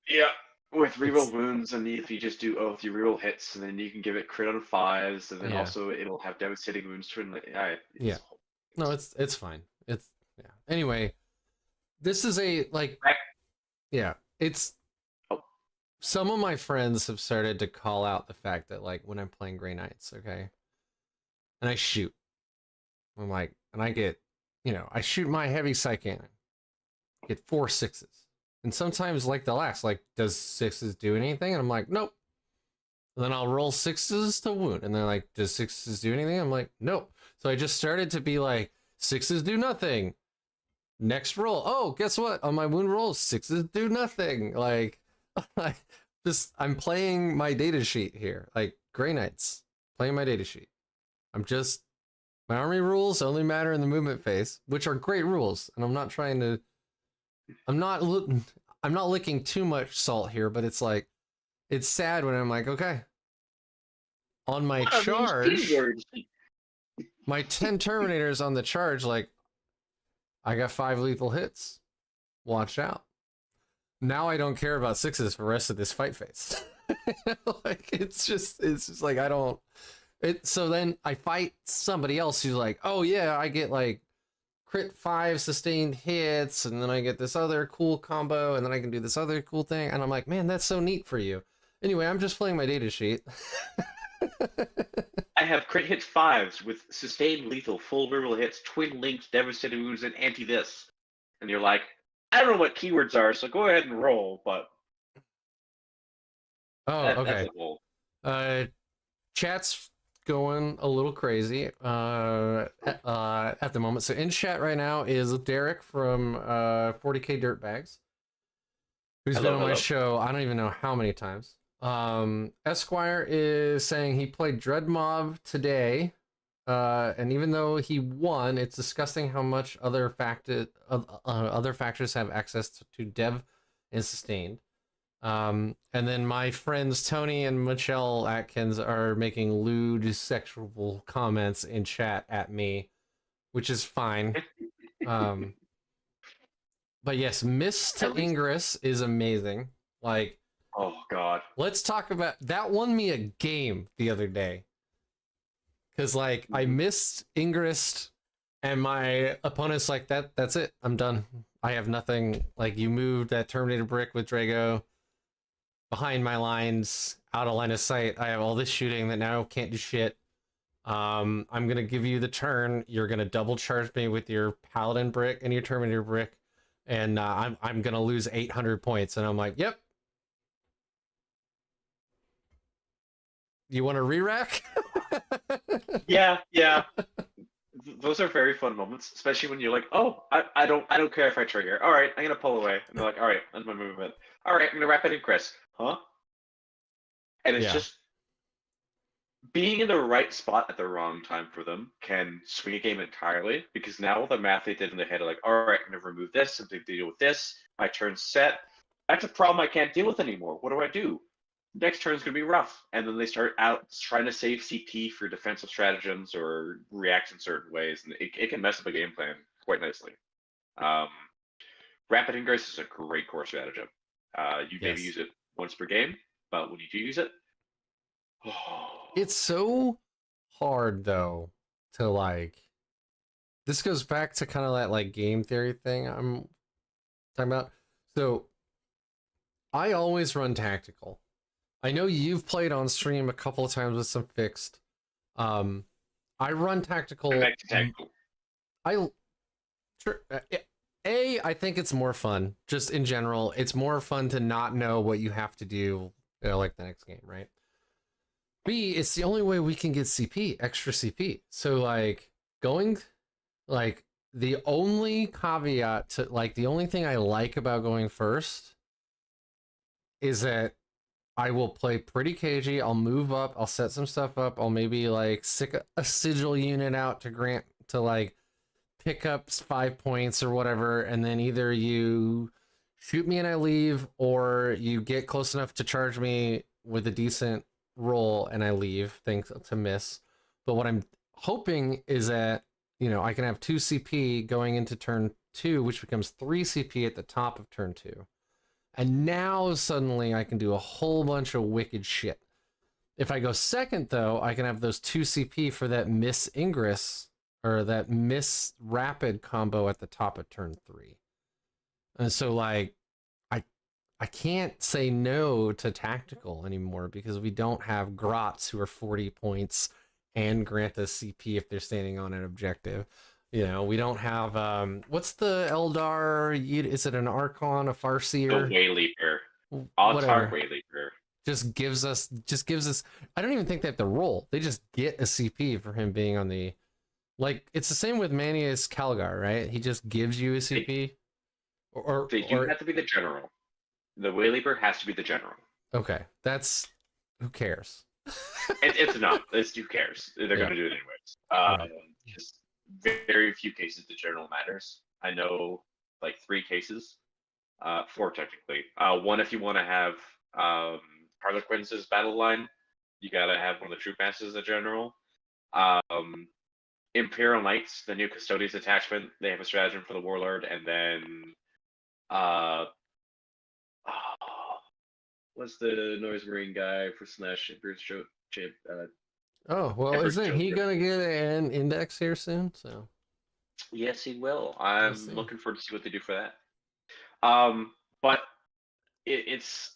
yeah, with reroll it's wounds, and if you just do if you reroll hits, and then you can give it crit on 5s, and then yeah, also it'll have devastating wounds twin link. yeah. No, it's fine. It's yeah. Anyway, this is a like yeah. It's oh, some of my friends have started to call out the fact that like when I'm playing Grey Knights, okay, and I shoot, I'm like, and I get, I shoot my heavy sight cannon, get 4 6s, and sometimes like the last, like, does 6s do anything? And I'm like, nope. And then I'll roll 6s to wound, and they're like, does 6s do anything? I'm like, nope. So I just started to be like, 6s do nothing. Next roll, oh, guess what? On my wound roll, 6s do nothing. Like, I'm playing my data sheet here, like Grey Knights, playing my data sheet. My army rules only matter in the movement phase, which are great rules, and I'm not trying to. I'm not. I'm not licking too much salt here, but it's like, it's sad when I'm like, okay, on my one of these charge, keywords. my 10 Terminators on the charge, like, I got 5 lethal hits. Watch out. Now I don't care about 6s for the rest of this fight phase. Like, it's just like, I don't. So then I fight somebody else who's like, oh yeah, I get like crit 5 sustained hits, and then I get this other cool combo, and then I can do this other cool thing, and I'm like, man, that's so neat for you. Anyway, I'm just playing my data sheet. I have crit hit 5s with sustained lethal, full reroll hits, twin linked, devastating wounds, and anti this. And you're like, I don't know what keywords are, so go ahead and roll. But Oh, that's okay. a goal. Chat's going a little crazy at the moment. So in chat right now is Derek from 40K Dirtbags, who's been Hello, on my hello. show I don't even know how many times. Esquire is saying he played Dread Mob today, and even though he won, it's disgusting how much other factors have access to dev and sustained. And then my friends Tony and Michelle Atkins are making lewd sexual comments in chat at me, which is fine. Um, but yes, Miss to At least, Ingress is amazing. Like, oh god. let's talk about that. Won me a game the other day because like I missed Ingress, and my opponent's like that's it. I'm done. I have nothing. Like you moved that Terminator brick with Drago behind my lines, out of line of sight. I have all this shooting that now can't do shit. I'm gonna give you the turn. You're gonna double charge me with your Paladin brick and your Terminator brick, and I'm gonna lose 800 points. And I'm like, yep. You want to re-rack? Yeah, yeah. Those are very fun moments, especially when you're like, oh, I don't care if I trigger. All right, I'm gonna pull away. And they're like, all right, that's my movement. All right, I'm gonna wrap it in Chris. Huh? And it's Yeah. just being in the right spot at the wrong time for them can swing a game entirely because now all the math they did in their head are like, all right, I'm gonna remove this, something to deal with this. My turn's set. That's a problem I can't deal with anymore. What do I do? Next turn's gonna be rough, and then they start out trying to save CP for defensive stratagems or react in certain ways, and it can mess up a game plan quite nicely. Um, Rapid Ingress is a great core stratagem. You maybe Yes. use it once per game, but when you do use it, It's so hard though to like. This goes back to kind of that like game theory thing I'm talking about. So I always run tactical. I know you've played on stream a couple of times with some fixed. Um, I run tactical. back to tactical. I sure, I think it's more fun. Just in general, it's more fun to not know what you have to do, like the next game, right? B, it's the only way we can get CP, extra CP. So like going, like the only caveat to like the only thing I like about going first is that I will play pretty cagey. I'll move up. I'll set some stuff up. I'll maybe like stick a sigil unit out to grant to like pick up 5 points or whatever, and then either you shoot me and I leave, or you get close enough to charge me with a decent roll and I leave, thanks to miss. But what I'm hoping is that I can have 2 CP going into turn 2, which becomes 3 CP at the top of turn 2. And now suddenly I can do a whole bunch of wicked shit. If I go second, though, I can have those 2 CP for that miss Ingress or that miss rapid combo at the top of turn 3. And so like I can't say no to tactical anymore because we don't have grots who are 40 points and grant us CP if they're standing on an objective. We don't have what's the Eldar? Is it an Archon, a Farseer? The Wayleaper. Autark Whatever. Wayleaper. Just gives us. I don't even think they have to roll. They just get a CP for him being on the. Like it's the same with Manius Calgar, right? He just gives you a CP. They do have to be the general. The Wayleaper has to be the general. Okay, that's who cares. It's not. It's who cares. They're going to do it anyways. Right. Just very few cases the general matters. I know like 3 cases, 4 technically. One if you want to have Harlequins as battle line, you got to have one of the troop masters as a general. Imperial Knights, the new Custodians attachment, they have a stratagem for the Warlord, and then what's the Noise Marine guy for Slash Emperor's Oh well, Emperor's isn't he Joker. gonna get an index here soon? So Yes, he will. I'm We'll see. looking forward to see what they do for that. But it's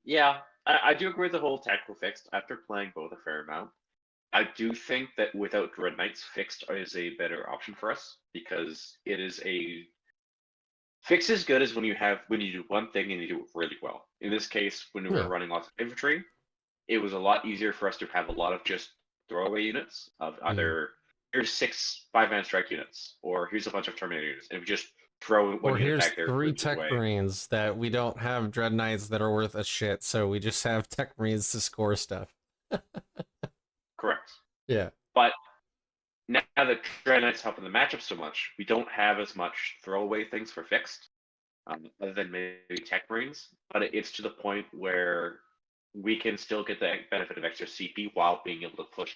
yeah, I do agree with the whole tactical fixed. After playing both a fair amount, I do think that without Dread Knights, fixed is a better option for us because it is a fix is good as when you do one thing and you do it really well. In this case, when we were running lots of infantry, it was a lot easier for us to have a lot of just throwaway units of either here's 6 5-man strike units, or here's a bunch of Terminator units, and we just throw one or unit here's back there. 3 Tech Marines that we don't have Dread Knights that are worth a shit, so we just have Tech Marines to score stuff. Correct. Yeah. But now that Dread Knights help in the matchup so much, we don't have as much throwaway things for fixed. other than maybe tech brains, but it's to the point where we can still get the benefit of extra CP while being able to push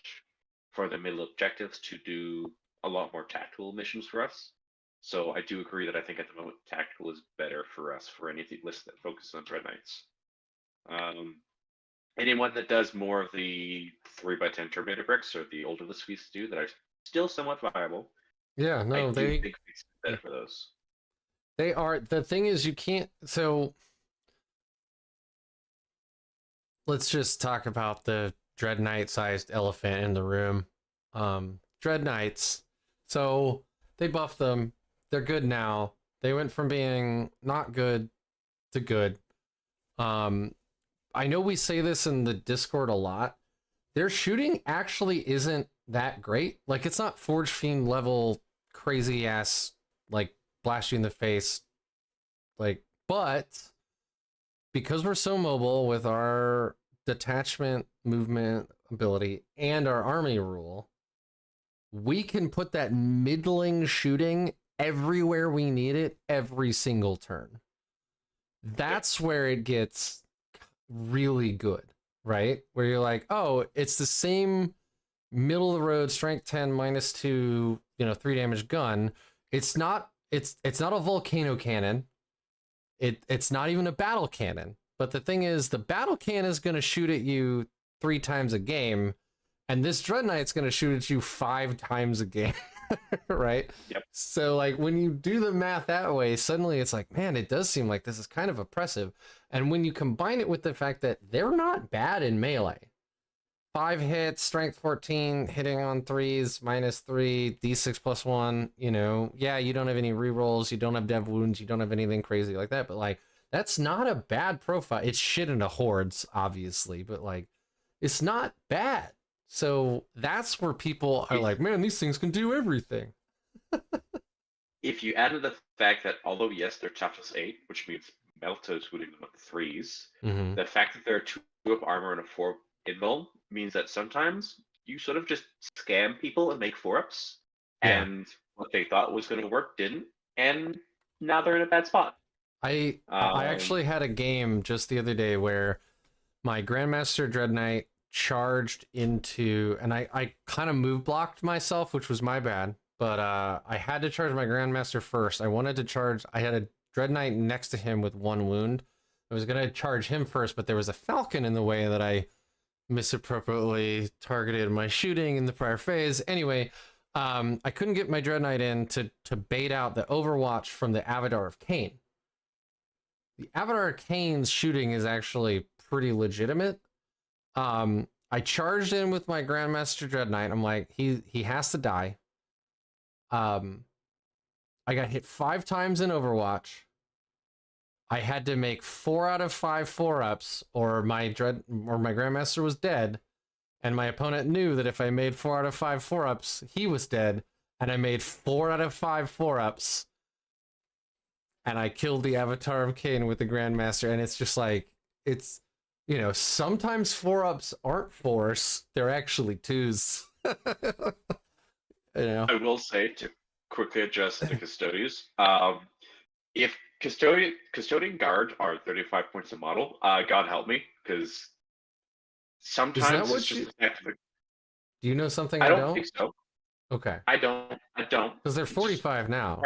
for the middle objectives to do a lot more tactical missions for us. So I do agree that I think at the moment tactical is better for us for anything list that focuses on Dread Knights. Anyone that does more of the 3x10 Terminator bricks or the older list we used to do that are still somewhat viable. Yeah, I no, do think it's better for those. they are. The thing is, you can't. So let's just talk about the Dread Knight sized elephant in the room. Dread Knights. So they buffed them. They're good now. They went from being not good to good. I know we say this in the Discord a lot. Their shooting actually isn't that great. Like, it's not Forge Fiend level crazy ass, like, blast you in the face. Like, but because we're so mobile with our detachment movement ability and our army rule, we can put that middling shooting everywhere we need it every single turn. That's where it gets really good, right? Where you're like, oh, it's the same middle of the road strength 10 -2, 3 damage gun. It's not not a volcano cannon. It's not even a battle cannon. But the thing is, the battle cannon is going to shoot at you 3 times a game, and this Dread Knight's going to shoot at you 5 times a game. Right? Yep. So like when you do the math that way, suddenly it's like, man, it does seem like this is kind of oppressive. And when you combine it with the fact that they're not bad in melee, 5 hits, strength 14, hitting on 3s, -3, d6 +1, yeah, you don't have any rerolls, you don't have dev wounds, you don't have anything crazy like that, but like that's not a bad profile. It's shit into hordes, obviously, but like it's not bad. So that's where people are like, man, these things can do everything. If you added the fact that although yes, they're toughness 8, which means Melto's shooting them with 3s, the fact that there are 2 of armor and a 4 invuln means that sometimes you sort of just scam people and make 4-ups, and what they thought was going to work didn't, and now they're in a bad spot. I actually had a game just the other day where my Grandmaster Dread Knight charged into, and I kind of move blocked myself, which was my bad, but I had to charge my Grandmaster first. I wanted to charge, I had a Dread Knight next to him with 1 wound. I was going to charge him first, but there was a Falcon in the way that I misappropriately targeted my shooting in the prior phase. Anyway, I couldn't get my Dread Knight in to bait out the Overwatch from the Avatar of Cain. The Avatar of Cain's shooting is actually pretty legitimate. I charged in with my Grandmaster Dread Knight. I'm like, he has to die. I got hit 5 times in Overwatch. I had to make 4 out of 5 4-ups, or my Grandmaster was dead, and my opponent knew that if I made 4 out of 5 4-ups, he was dead, and I made 4 out of 5 4-ups, and I killed the Avatar of Cain with the Grandmaster, and it's just like, it's, sometimes 4-ups aren't 4s, they're actually 2s. I will say, to quickly address the Custodians, if Custodian Guard are 35 points a model, God help me, because sometimes it's just do you know something I don't think so. Okay. I don't. Because they're 45 now.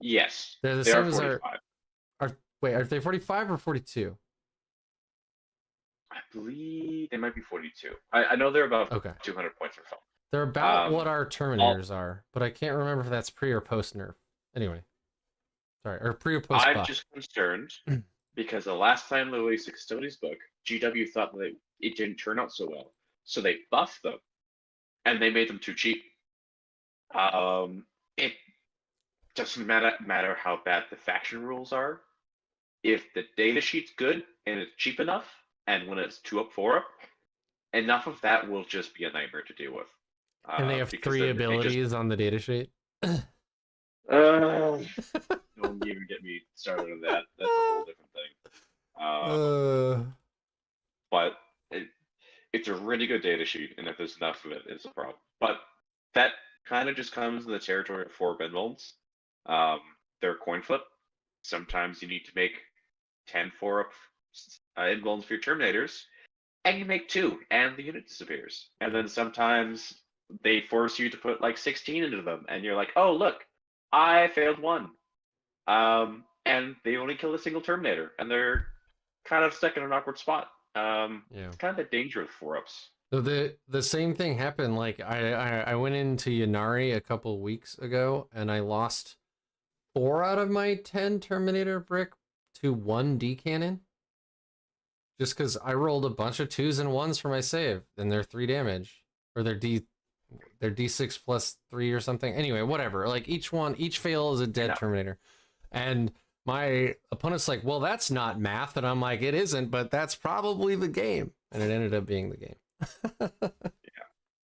Yes. They're the same as 45. Wait, are they 45 or 42? I believe they might be 42. I know they're about 200 points or so. They're about what our Terminators are, but I can't remember if that's pre or post nerf. Anyway. Sorry, or pre or post buff. I'm just concerned because the last time they released the Custodians book, GW thought that it didn't turn out so well. So they buffed them, and they made them too cheap. It doesn't matter how bad the faction rules are. If the data sheet's good and it's cheap enough, and when it's 2-up, 4-up, enough of that will just be a nightmare to deal with. And they have 3 abilities on the data sheet. Don't even get me started on that. That's a whole different thing. But it's a really good data sheet, and if there's enough of it, it's a problem. But that kind of just comes in the territory of 4 Benvolds. They're coin flip. Sometimes you need to make 10 4-up invulns for your Terminators, and you make 2, and the unit disappears. And then sometimes they force you to put like 16 into them, and you're like, oh, look, I failed 1. And they only killed a single Terminator, and they're kind of stuck in an awkward spot. Yeah. It's kind of the danger of 4-ups. So the same thing happened. Like I went into Yanari a couple weeks ago, and I lost 4 out of my 10 Terminator brick to 1 D cannon. Just because I rolled a bunch of 2s and 1s for my save, and they're 3 damage, or they're D6 plus 3 or something. Anyway, whatever. Like each fail is a dead Terminator, and my opponent's like, "Well, that's not math," and I'm like, "It isn't, but that's probably the game," and it ended up being the game.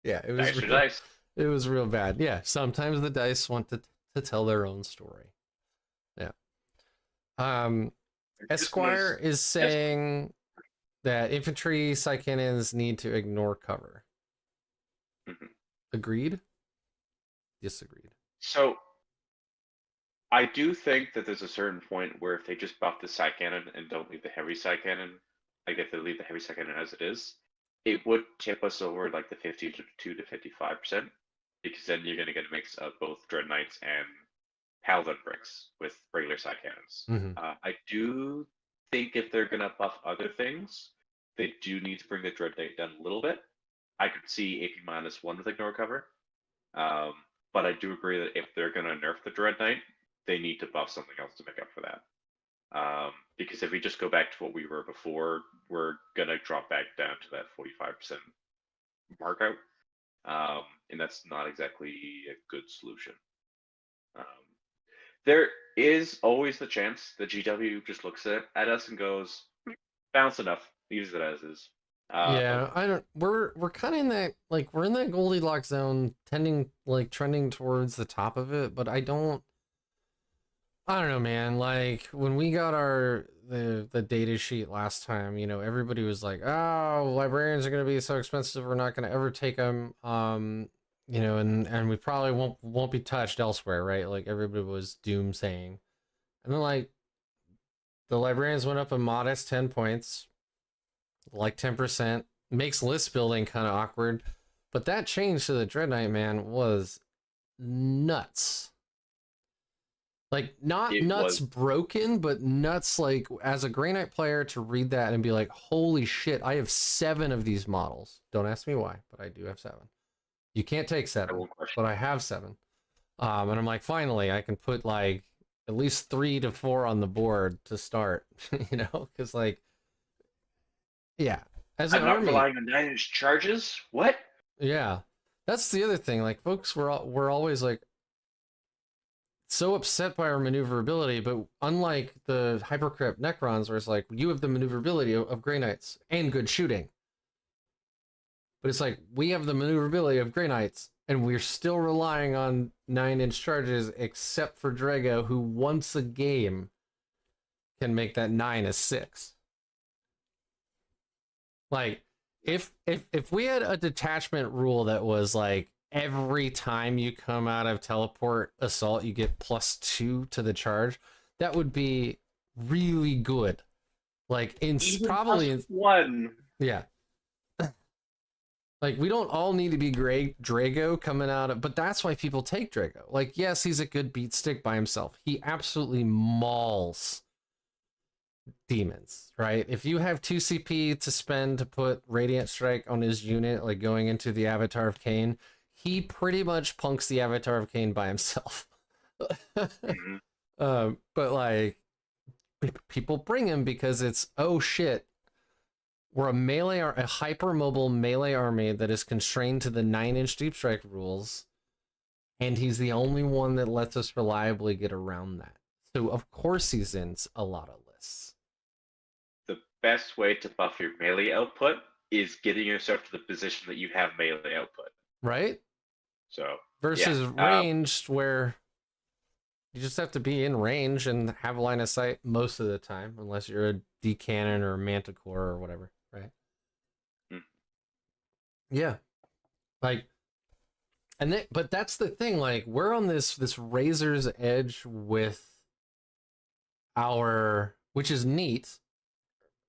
Yeah, it was Dice. It was real bad. Yeah, sometimes the dice want to tell their own story. Yeah. Esquire is saying that infantry side cannons need to ignore cover. Mm-hmm. Agreed? Disagreed. So I do think that there's a certain point where if they just buff the side cannon and don't leave the heavy side cannon, like if they leave the heavy side cannon as it is, it would tip us over like the 52 to 55%, because then you're going to get a mix of both Dread Knights and Paladin bricks with regular side cannons. Mm-hmm. I do think if they're going to buff other things, they do need to bring the Dread Knight down a little bit. I could see AP -1 with ignore cover, but I do agree that if they're going to nerf the Dread Knight, they need to buff something else to make up for that. Because if we just go back to what we were before, we're going to drop back down to that 45% markout. And that's not exactly a good solution. There is always the chance that GW just looks at us and goes, "Bounce enough, use it as is." Yeah, I don't. We're kind of in that, like, we're in that Goldilocks zone, trending towards the top of it, but I don't know, man. Like when we got the data sheet last time, you know, everybody was like, "Oh, librarians are going to be so expensive. We're not going to ever take them." You know, and we probably won't be touched elsewhere, right? Like everybody was doom saying, and then like the librarians went up a modest 10 points, like 10%. Makes list building kind of awkward, but that change to the Dread Knight, man, was nuts. Like not nuts broken, but nuts, like as a Grey Knight player to read that and be like, holy shit, I have 7 of these models. Don't ask me why, but I do have 7. You can't take 7, but I have 7. And I'm like, finally, I can put like at least 3 to 4 on the board to start, you know, because like, yeah, as an I'm not army, relying on 9-inch charges. What? Yeah, that's the other thing. Like, folks were always like so upset by our maneuverability, but unlike the Hypercrypt Necrons, where it's like you have the maneuverability of Grey Knights and good shooting, but it's like we have the maneuverability of Grey Knights, and we're still relying on 9-inch charges, except for Drago, who once a game can make that 9 a 6. Like, if we had a detachment rule that was like every time you come out of teleport assault you get +2 to the charge, that would be really good. Like probably +1. Yeah. Like we don't all need to be Drago coming out of, but that's why people take Drago. Like, yes, he's a good beat stick by himself. He absolutely mauls demons, right? If you have 2 CP to spend to put Radiant Strike on his unit, like going into the Avatar of Cain, he pretty much punks the Avatar of Cain by himself. Mm-hmm. But like, people bring him because it's, oh shit, we're a hyper-mobile melee army that is constrained to the 9-inch deep strike rules, and he's the only one that lets us reliably get around that. So of course he's in a lot of lists. The best way to buff your melee output is getting yourself to the position that you have melee output. Right? So versus ranged, where you just have to be in range and have a line of sight most of the time, unless you're a D cannon or a manticore or whatever, right? Yeah, like, but that's the thing. Like, we're on this razor's edge with which is neat,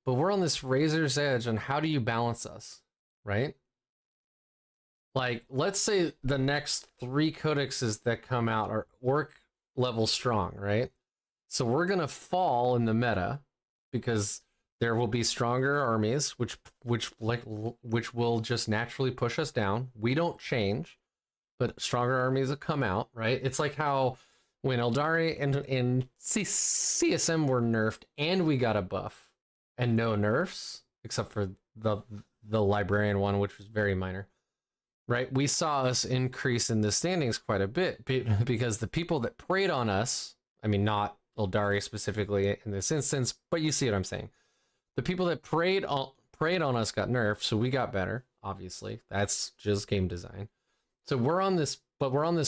but we're on this razor's edge on how do you balance us, right? Like, let's say the next 3 codexes that come out are orc level strong, right? So we're gonna fall in the meta because there will be stronger armies, which will just naturally push us down. We don't change, but stronger armies will come out, right? It's like how when Eldari and CSM were nerfed and we got a buff, and no nerfs except for the librarian one, which was very minor. Right, we saw us increase in the standings quite a bit because the people that preyed on us, I mean, not Eldari specifically in this instance, but you see what I'm saying. The people that preyed on us got nerfed, so we got better, obviously. That's just game design. So we're on this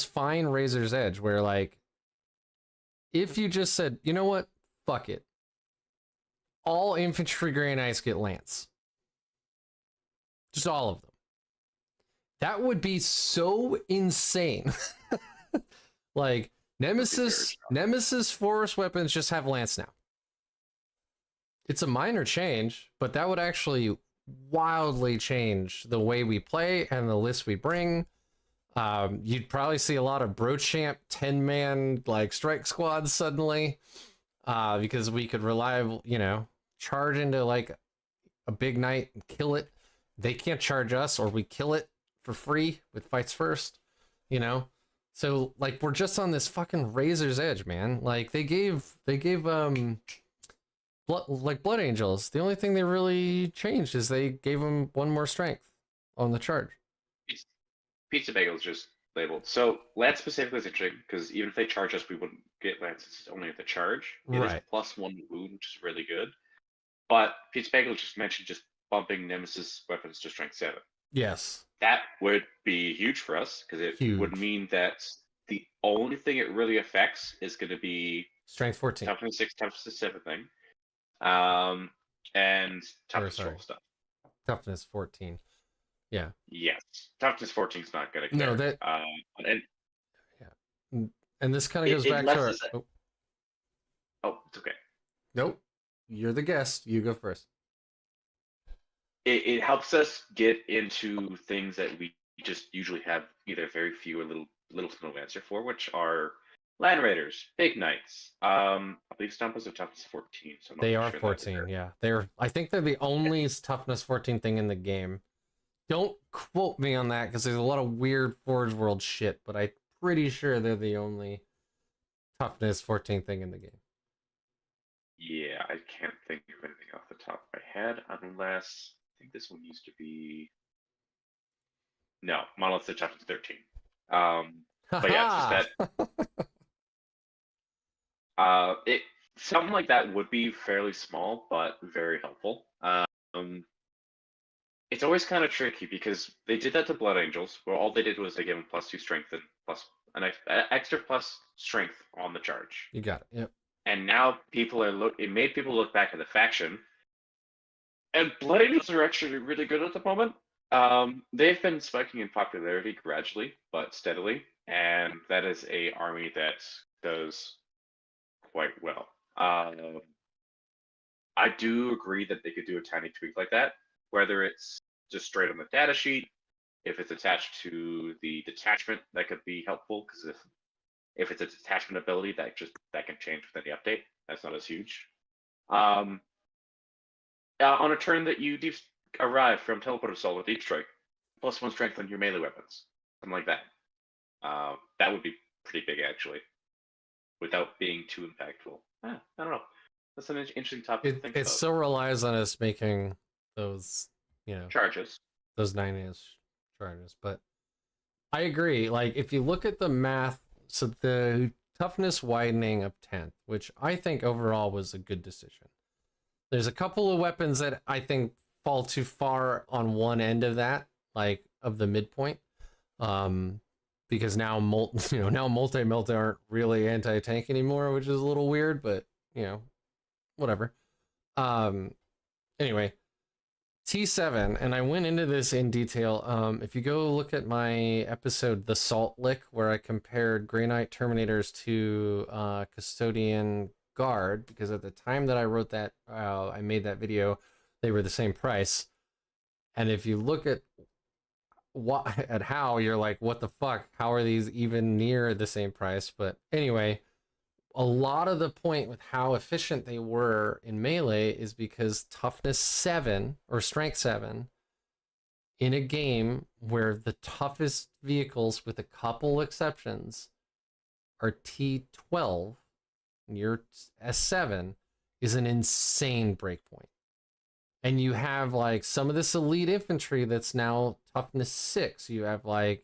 fine razor's edge where, like, if you just said, you know what, fuck it. All infantry Grey Knights get Lance. Just all of them. That would be so insane. Like, Nemesis force weapons just have Lance now. It's a minor change, but that would actually wildly change the way we play and the list we bring. You'd probably see a lot of Brochamp 10-man like strike squads suddenly, because we could reliably, charge into like a big knight and kill it. They can't charge us, or we kill it for free with fights first, so like we're just on this fucking razor's edge, man. Like they gave blood angels, the only thing they really changed is they gave them 1 more strength on the charge. Pizza bagels just labeled. So Lance specifically is interesting because even if they charge us, we wouldn't get Lance. It's only at the charge. It is +1 wound, which is really good. But Pizza bagels just mentioned just bumping Nemesis weapons to strength 7. Yes. That would be huge for us because it would mean that the only thing it really affects is going to be strength 14, toughness 6, toughness 7 thing, and toughness 12 stuff. Toughness 14. Yeah. Yes, toughness 14 is not going to. No, that. And this kind of goes back to our. Oh, it's okay. Nope. You're the guest. You go first. It helps us get into things that we just usually have either very few or little to no answer for, which are Land Raiders, Big Knights. I believe Stampas are toughness 14. So they are 14, yeah. I think they're the only toughness 14 thing in the game. Don't quote me on that because there's a lot of weird Forge World shit, but I'm pretty sure they're the only toughness 14 thing in the game. Yeah, I can't think of anything off the top of my head unless I think this one used to be Monolith's the toughness 13. But yeah, it's just that something like that would be fairly small but very helpful. It's always kind of tricky because they did that to Blood Angels, where all they did was they gave them +2 strength and plus an extra plus strength on the charge. You got it. Yep. And now it made people look back at the faction, and Blood Angels are actually really good at the moment. They've been spiking in popularity gradually but steadily, and that is a army that does quite well. I do agree that they could do a tiny tweak like that, whether it's just straight on the data sheet, if it's attached to the detachment, that could be helpful, because if it's a detachment ability, that can change with any update. That's not as huge. On a turn that you arrive from Teleport Assault with Deep Strike, +1 strength on your melee weapons, something like that. That would be pretty big, actually, without being too impactful. I don't know. That's an interesting topic to think about. It still relies on us making those, charges. Those 9-inch charges. But I agree. Like, if you look at the math, so the toughness widening of 10th, which I think overall was a good decision. There's a couple of weapons that I think fall too far on one end of that, like of the midpoint. Because now multi-melt aren't really anti-tank anymore, which is a little weird, but whatever. Anyway, T7, and I went into this in detail. If you go look at my episode, The Salt Lick, where I compared Grey Knight Terminators to Custodian guard, because at the time that I wrote that, I made that video, they were the same price. And if you look at how, you're like, what the fuck? How are these even near the same price? But anyway, a lot of the point with how efficient they were in melee is because toughness 7 or strength 7 in a game where the toughest vehicles, with a couple exceptions, are T12 and you're S7, is an insane breakpoint. And you have like some of this elite infantry that's now toughness 6. You have like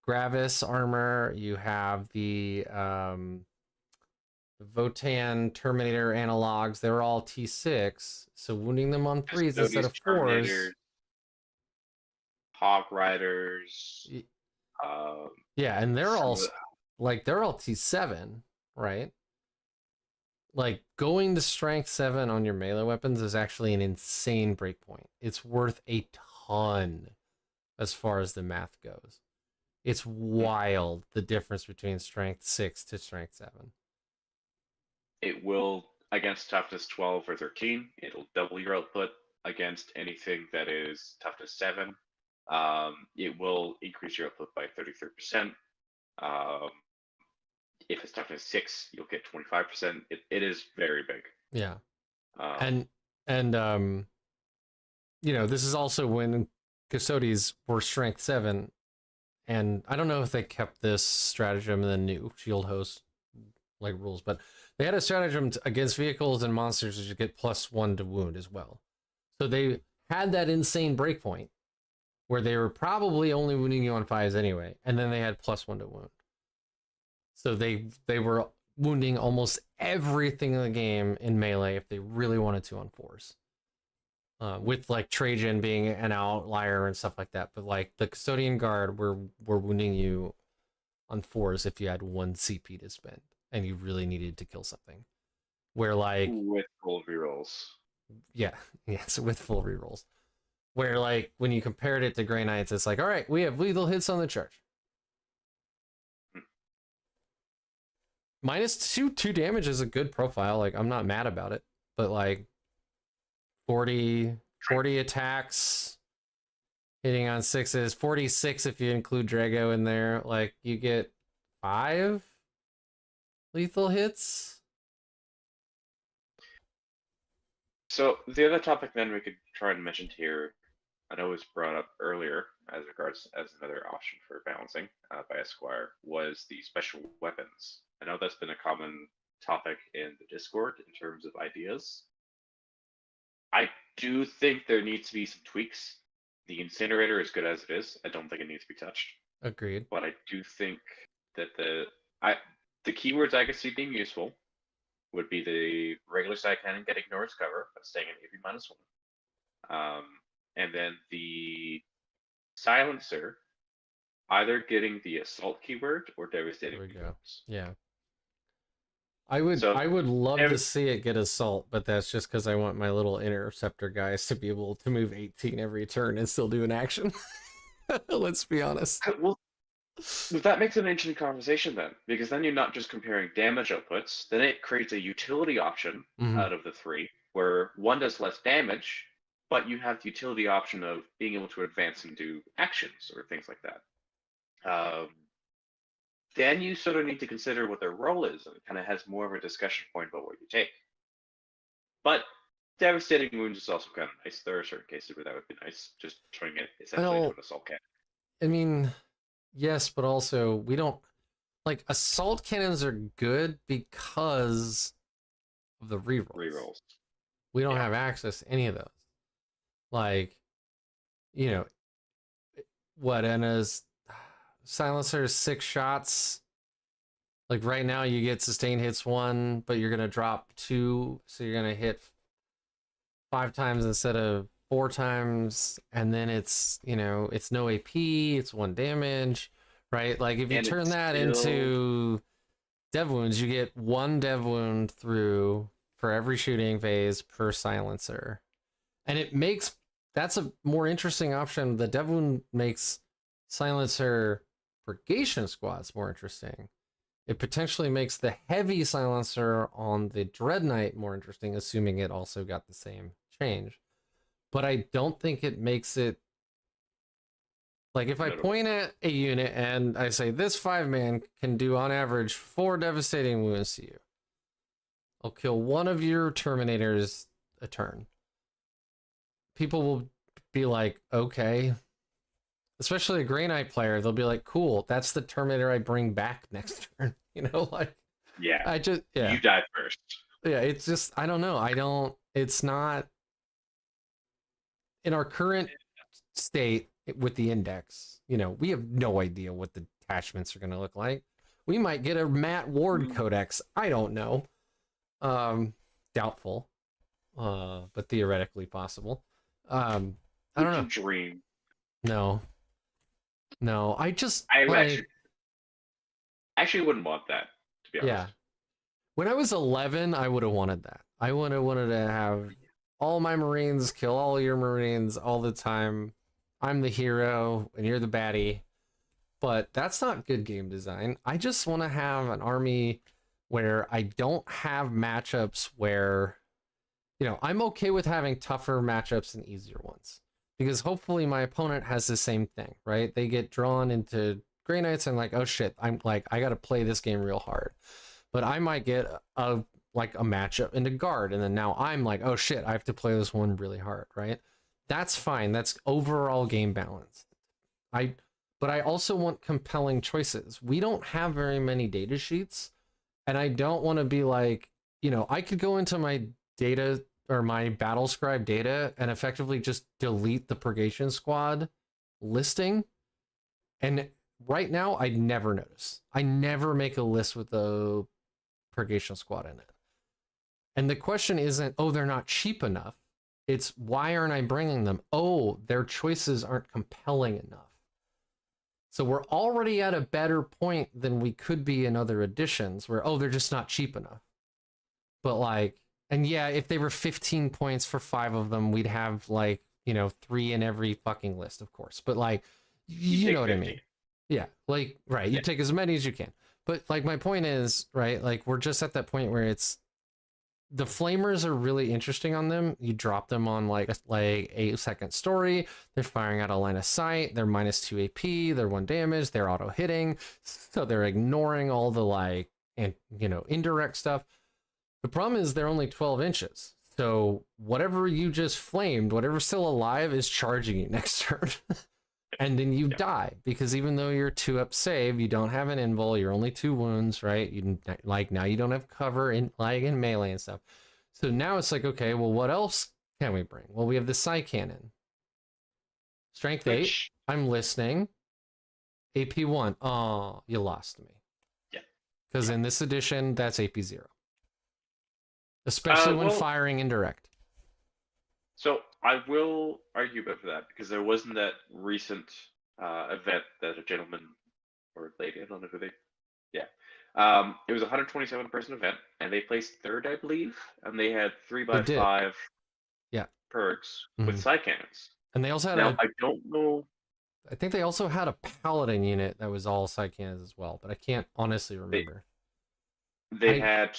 Gravis armor, you have the Votan Terminator analogs, they're all T6, so wounding them on 3s instead of 4s. Hawk Riders. Yeah, and they're all T7, right? Like, going to strength 7 on your melee weapons is actually an insane breakpoint. It's worth a ton as far as the math goes. It's wild, the difference between strength 6 to strength 7. It will, against toughness 12 or 13, it'll double your output. Against anything that is toughness 7, it will increase your output by 33%. If it's toughness 6, you'll get 25%. It is very big. Yeah. And you know, this is also when Custodes were strength 7, and I don't know if they kept this stratagem in the new shield host like rules, but they had a stratagem against vehicles and monsters that you get +1 to wound as well. So they had that insane breakpoint where they were probably only wounding you on 5s anyway, and then they had +1 to wound. So they were wounding almost everything in the game in melee if they really wanted to on 4s. With like Trajan being an outlier and stuff like that, but like the Custodian Guard were wounding you on 4s if you had 1 CP to spend and you really needed to kill something. Where like with full rerolls. Yeah, yes, with full rerolls. Where like when you compared it to Grey Knights, it's like, all right, we have lethal hits on the charge. -2 damage is a good profile. Like, I'm not mad about it, but like 40 attacks hitting on 6s, 46 if you include Drago in there. Like, you get 5 lethal hits. So the other topic then we could try and mention here, I know it was brought up earlier as regards as another option for balancing by Esquire, was the special weapons. I know that's been a common topic in the Discord in terms of ideas. I do think there needs to be some tweaks. The incinerator is good as it is. I don't think it needs to be touched. Agreed. But I do think that the keywords I could see being useful would be the regular side cannon getting Norse cover, but staying in AP -1. And then the silencer either getting the assault keyword or devastating keywords. Yeah. I would love to see it get assault, but that's just because I want my little interceptor guys to be able to move 18 every turn and still do an action. Let's be honest. Well, that makes an interesting conversation then, because then you're not just comparing damage outputs, then it creates a utility option out of the 3, where one does less damage, but you have the utility option of being able to advance and do actions or things like that. Then you sort of need to consider what their role is, and it kind of has more of a discussion point about what you take. But devastating wounds is also kind of nice. There are certain cases where that would be nice, just turning it essentially into an assault cannon. I mean, yes, but also we don't like assault cannons are good because of the rerolls. We don't have access to any of those. Like, you know, what, and as silencer 6 shots, like right now you get sustained hits 1, but you're gonna drop 2, so you're gonna hit 5 times instead of 4 times, and then it's, you know, it's no AP, it's 1 damage, right? Like if you turn that into dev wounds, you get 1 dev wound through for every shooting phase per silencer, and it makes, that's a more interesting option. The dev wound makes silencer purgation squads more interesting, It potentially makes the heavy silencer on the Dread Knight more interesting, assuming it also got the same change. But I don't think it makes it like if I point at a unit and I say this 5-man can do on average 4 devastating wounds to you. I'll kill one of your Terminators a turn. People will be like, okay. Especially a Grey Knight player, they'll be like, cool, that's the Terminator I bring back next turn. Like, yeah, yeah. You die first. Yeah, it's just, I don't know. It's not in our current state with the index. We have no idea what the attachments are going to look like. We might get a Matt Ward codex. I don't know. Doubtful, but theoretically possible. I don't know. Dream. No. I actually wouldn't want that, to be honest. Yeah. When I was 11, I would have wanted that. I would have wanted to have all my Marines kill all your Marines all the time. I'm the hero and you're the baddie. But that's not good game design. I just want to have an army where I don't have matchups where, I'm okay with having tougher matchups and easier ones. Because hopefully my opponent has the same thing, right? They get drawn into Grey Knights and like, oh shit, I'm like, I got to play this game real hard. But I might get a matchup into guard, and then now I'm like, oh shit, I have to play this one really hard, right? That's fine. That's overall game balance. But I also want compelling choices. We don't have very many data sheets, and I don't want to be like, I could go into my data or my battle scribe data and effectively just delete the purgation squad listing. And right now, I never notice. I never make a list with the purgation squad in it. And the question isn't, oh, they're not cheap enough. It's why aren't I bringing them? Oh, their choices aren't compelling enough. So we're already at a better point than we could be in other editions where, oh, they're just not cheap enough. But like, and yeah, if they were 15 points for 5 of them, we'd have like, 3 in every fucking list, of course. But like, you know what 50. I mean? Yeah, like, right. You take as many as you can. But like, my point is, right, like, we're just at that point where it's, the flamers are really interesting on them. You drop them on like a second story. They're firing out a line of sight. They're -2 AP. They're 1 damage. They're auto hitting. So they're ignoring all the like, and indirect stuff. The problem is they're only 12 inches. So whatever you just flamed, whatever's still alive is charging you next turn. And then you die, because even though you're 2-up save, you don't have an invul, you're only 2 wounds, right? You like, now you don't have cover in like in melee and stuff. So now it's like, okay, well, what else can we bring? Well, we have the Psy Cannon. Strength 8. I'm listening. AP 1. Oh, you lost me. Yeah. Because in this edition, that's AP 0. Especially when firing indirect. So I will argue about that, because there wasn't that recent event that a gentleman or lady, I don't know who they, it was a 127 person event, and they placed 3rd, I believe, and they had 3x5 perks with Psy Cannons. And they also had I don't know. I think they also had a Paladin unit that was all Psy Cannons as well, but I can't honestly remember. They had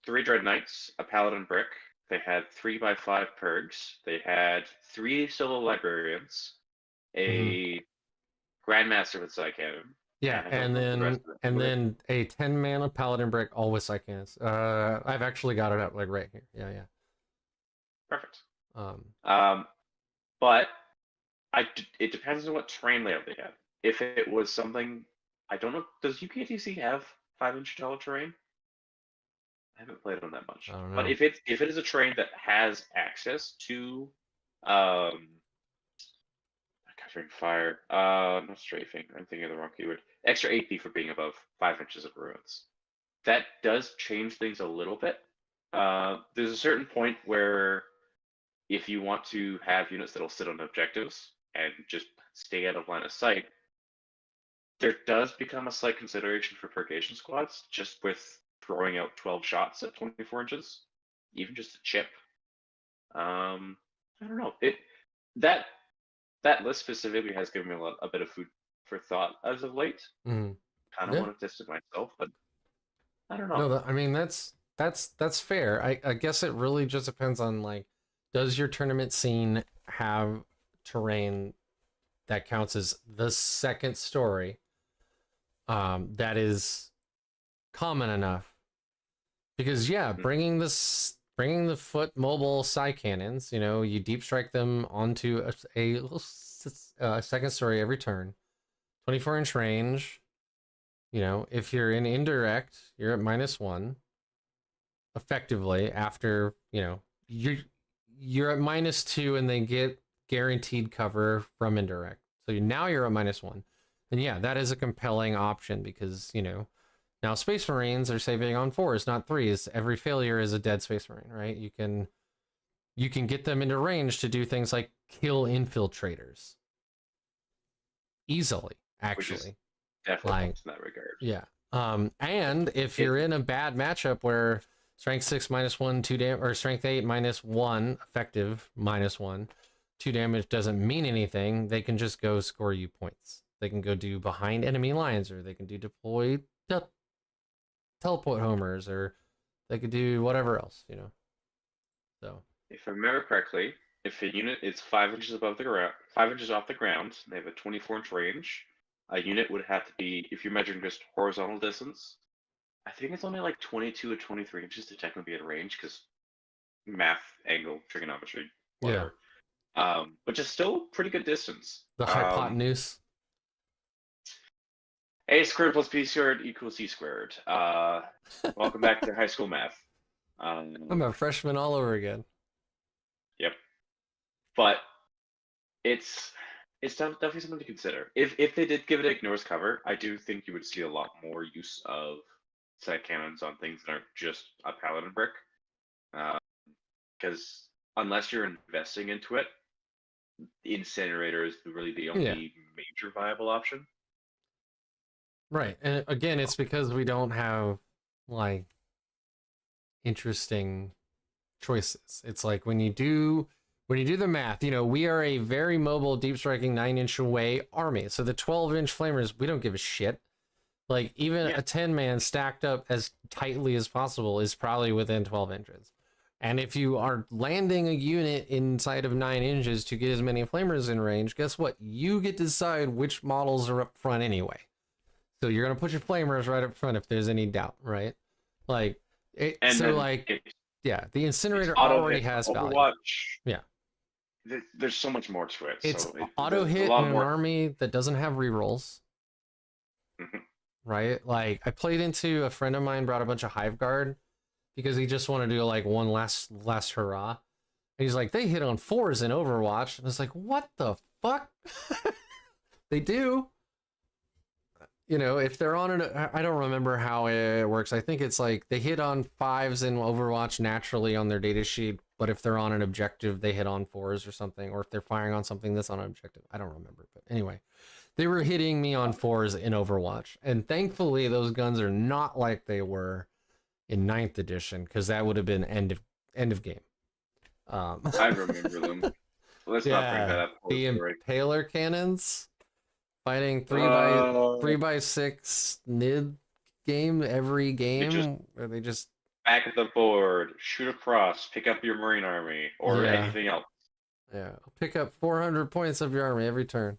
3 Dread Knights, a Paladin brick. They had 3x5 pergs. They had 3 solo librarians, a Grandmaster with Psy Cannon. Yeah, and then a 10-mana Paladin brick, all with Psy Cannons. I've actually got it up like right here. Yeah. Perfect. But it depends on what terrain layout they have. If it was something, I don't know. Does UKTC have 5-inch tall terrain? I haven't played on that much. But if it is a terrain that has access to covering fire, not strafing, I'm thinking of the wrong keyword. Extra AP for being above 5 inches of ruins. That does change things a little bit. There's a certain point where if you want to have units that'll sit on objectives and just stay out of line of sight, there does become a slight consideration for purgation squads, just with throwing out 12 shots at 24 inches, even just a chip. I don't know. That list specifically has given me a bit of food for thought as of late. kind of Yeah. want to test it myself, but I don't know. No, I mean that's fair. I guess it really just depends on like, does your tournament scene have terrain that counts as the second story, that is common enough? Because yeah, Mhm. bringing the foot mobile side cannons, you know, you deep strike them onto a second story every turn, 24-inch range. You know, if you're in indirect, you're at -1 effectively after, you know, you're at -2 and they get guaranteed cover from indirect. So now you're at -1. And yeah, that is a compelling option because, you know, now Space Marines are saving on 4s, not 3s. Every failure is a dead Space Marine, right? You can get them into range to do things like kill infiltrators easily, Which is actually. definitely Like, helps in that regard. yeah. And if It you're in a bad matchup where strength 6 -1, 2 damage, or strength 8 -1, effective -1, 2 damage doesn't mean anything, they can just go score you points. They can go do behind enemy lines, or they can do deploy teleport homers, or they could do whatever else, you know. So If I remember correctly, if a unit is 5 inches above the ground, 5 inches off the ground, and they have a 24-inch range, a unit would have to be, if you're measuring just horizontal distance, I think it's only like 22 or 23 inches to technically be at range because math, angle, trigonometry, yeah, whatever. But just still pretty good distance. the hypotenuse. A squared plus b squared equals c squared. Welcome back to high school math. I'm a freshman all over again. Yep. But it's definitely something to consider. If they did give it ignores cover, I do think you would see a lot more use of set cannons on things that aren't just a paladin brick. Because unless you're investing into it, the incinerator is really the Yeah, only major viable option. right. And again, it's because we don't have like interesting choices. It's like when you do the math, you know, we are a very mobile, deep striking 9-inch away army. So the 12-inch flamers, we don't give a shit. Like even Yeah. a 10-man stacked up as tightly as possible is probably within 12 inches. And if you are landing a unit inside of 9 inches to get as many flamers in range, guess what? You get to decide which models are up front anyway. So you're gonna put your flamers right up front if there's any doubt, right? Like And so then like it's yeah, the it's incinerator auto already hit has value. Overwatch. Yeah. There's so much more to it. It's So auto there's a hit in lot an more. army that doesn't have rerolls, Mhm. right? Like I played into a friend of mine brought a bunch of Hive Guard because he just wanted to do like one last hurrah. And he's like, they hit on 4s in Overwatch. And it's like, what the fuck? They do. You know, if they're on an, I don't remember how it works. I think it's like they hit on 5s in Overwatch naturally on their data sheet, but if they're on an objective, they hit on 4s or something, or if they're firing on something that's on an objective. I don't remember, but anyway, they were hitting me on 4s in Overwatch, and thankfully those guns are not like they were in 9th edition, because that would have been end of game. I remember them. Let's not bring that Yeah, up. Poor the story. Impaler cannons fighting Uh, 3x6 mid game every they just game where they just back at the board, shoot across, pick up your Marine army or yeah anything else. yeah pick up 400 points of your army every turn.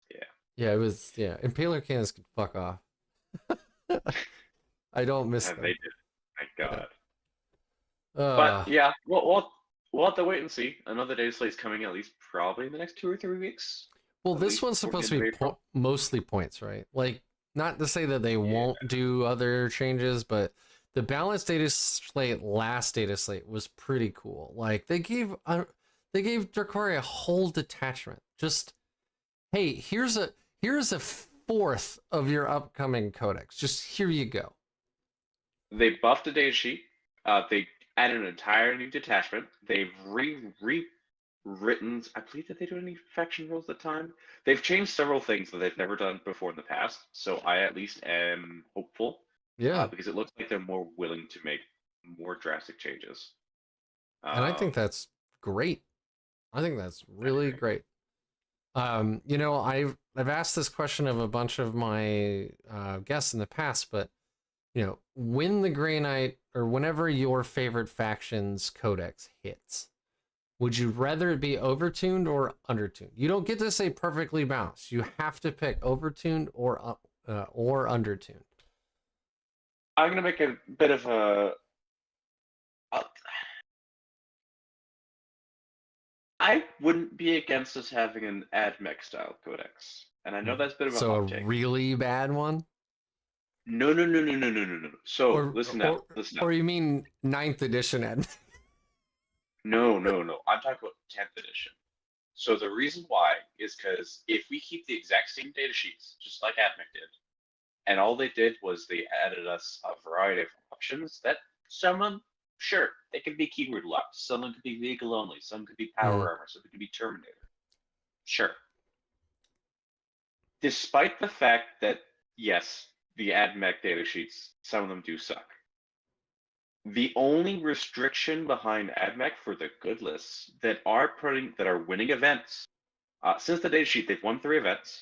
Yeah. Yeah, it was yeah. Impaler cannons could fuck off. I don't miss And they them. did. Thank Yeah. God. But Uh yeah, we'll have to wait and see. Another day slate's coming at least probably in the next 2 or 3 weeks. well, At this least one's before the supposed end to of be April. mostly points, right? Like, not to say that they Yeah. won't do other changes, but the balanced data slate last data slate was pretty cool. Like they gave Dracoria a whole detachment. Just hey, here's a fourth of your upcoming codex. Just here you go. They buffed the data sheet. They added an entire new detachment. They've rewritten. I believe that they do any faction rules at the time. They've changed several things that they've never done before in the past. So I at least am hopeful Yeah, because it looks like they're more willing to make more drastic changes. and I think Um, that's great. I think that's I really agree. great. You know, I've asked this question of a bunch of my guests in the past, but you know, when the Grey Knight or whenever your favorite faction's codex hits, would you rather it be overtuned or undertuned? You don't get to say perfectly balanced. You have to pick overtuned or undertuned. I'm gonna make a bit of a. I wouldn't be against us having an AdMech style codex, and I know that's a bit of a So a hot take. really bad one, No, no, no, no, no, no, no, no. So or listen up, or listen up. or you mean ninth edition ad? No, no, no. I'm talking about 10th edition. So the reason why is because if we keep the exact same data sheets, just like AdMech did, and all they did was they added us a variety of options that some of them, sure, they could be keyword locked. Some of them could be vehicle only. Some could be power Mm, armor. Some could be Terminator. Sure. Despite the fact that, yes, the AdMech data sheets, some of them do suck. The only restriction behind AdMech for the good lists that are winning events, since the data sheet, they've won 3 events,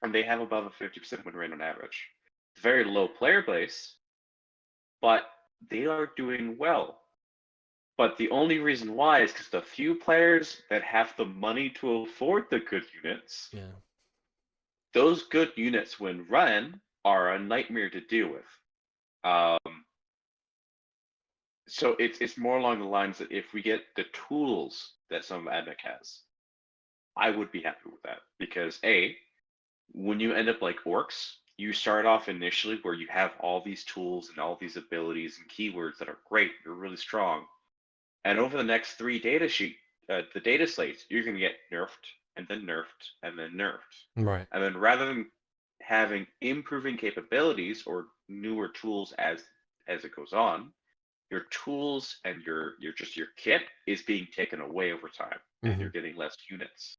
and they have above a 50% win rate on average. Very low player base, but they are doing well. But the only reason why is because the few players that have the money to afford the good units, yeah. those good units, when run, are a nightmare to deal with. Um, so it's more along the lines that if we get the tools that some AdMech has, I would be happy with that because when you end up like orcs, you start off initially where you have all these tools and all these abilities and keywords that are great, you're really strong, and over the next 3 the data slates, you're going to get nerfed and then nerfed and then nerfed, Right. and then rather than having improving capabilities or newer tools as it goes on, your tools and your kit is being taken away over time, and Hmm. you're getting less units.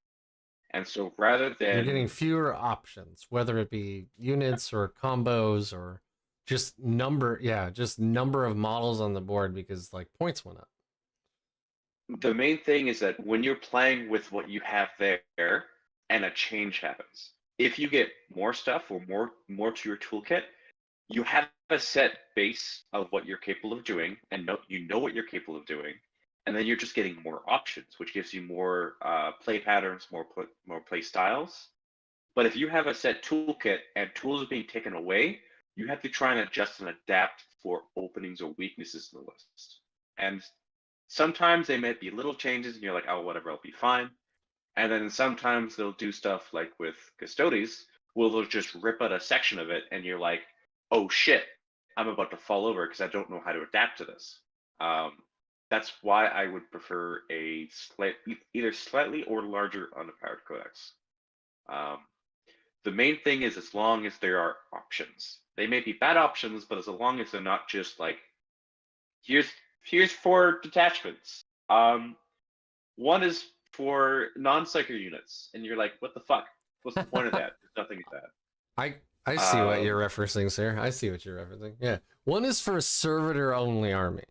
And so rather You're getting than fewer options, whether it be units or combos or just number, yeah, just number of models on the board because like points went up. the main thing is that when you're playing with what you have there and a change happens, if you get more stuff or more to your toolkit, you have a set base of what you're capable of doing, and you know what you're capable of doing, and then you're just getting more options, which gives you more play patterns, more play styles. But if you have a set toolkit and tools are being taken away, you have to try and adjust and adapt for openings or weaknesses in the list. And sometimes they might be little changes, and you're like, oh, whatever, I'll be fine. And then sometimes they'll do stuff like with Custodes, where they'll just rip out a section of it, and you're like, oh shit, I'm about to fall over because I don't know how to adapt to this. Um, that's why I would prefer either slightly or larger underpowered codex. Um, the main thing is as long as there are options. They may be bad options, but as long as they're not just like, here's here's 4 detachments. One is for non-psyker units, and you're like, what the fuck? What's the point of that? There's nothing in that. I I see what you're Um, referencing, sir. I see what you're referencing. Yeah, one is for servitor only army.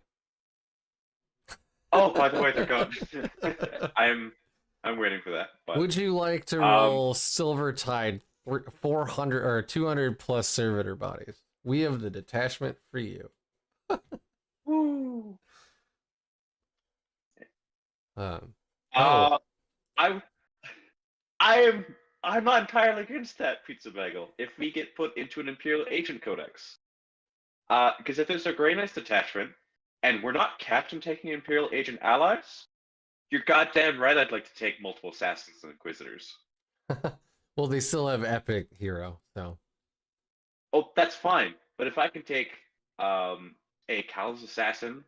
oh, by the way, they're gone. I'm I'm waiting for that, but Would you like to um, roll Silver Tide 400 or 200 plus servitor bodies? We have the detachment for you. woo. Um, oh, uh, I I am I'm not entirely against that pizza bagel if we get put into an Imperial Agent Codex. Because if there's a Grey Knights detachment and we're not captain taking Imperial Agent allies, you're goddamn right I'd like to take multiple Assassins and Inquisitors. well, they still have epic hero, so Oh, that's fine. But if I can take um, a Callous Assassin,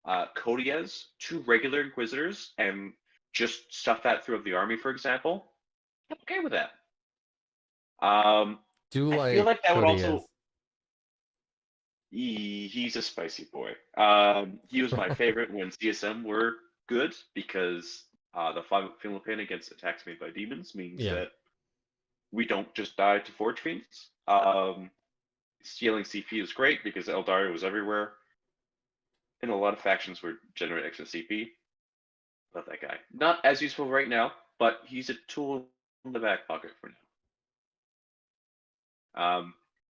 Codiez, 2 regular Inquisitors, and just stuff that throughout the army, for example, I'm okay with that. do I feel like like that would Cody is. also. He's a spicy boy. He was my favorite when CSM were good because the Philippine against attacks made by demons means Yeah. that we don't just die to Forge Fiends. Stealing CP is great because Eldario was everywhere, and a lot of factions would generate extra CP. Love that guy. Not as useful right now, but he's a tool in the back pocket for now.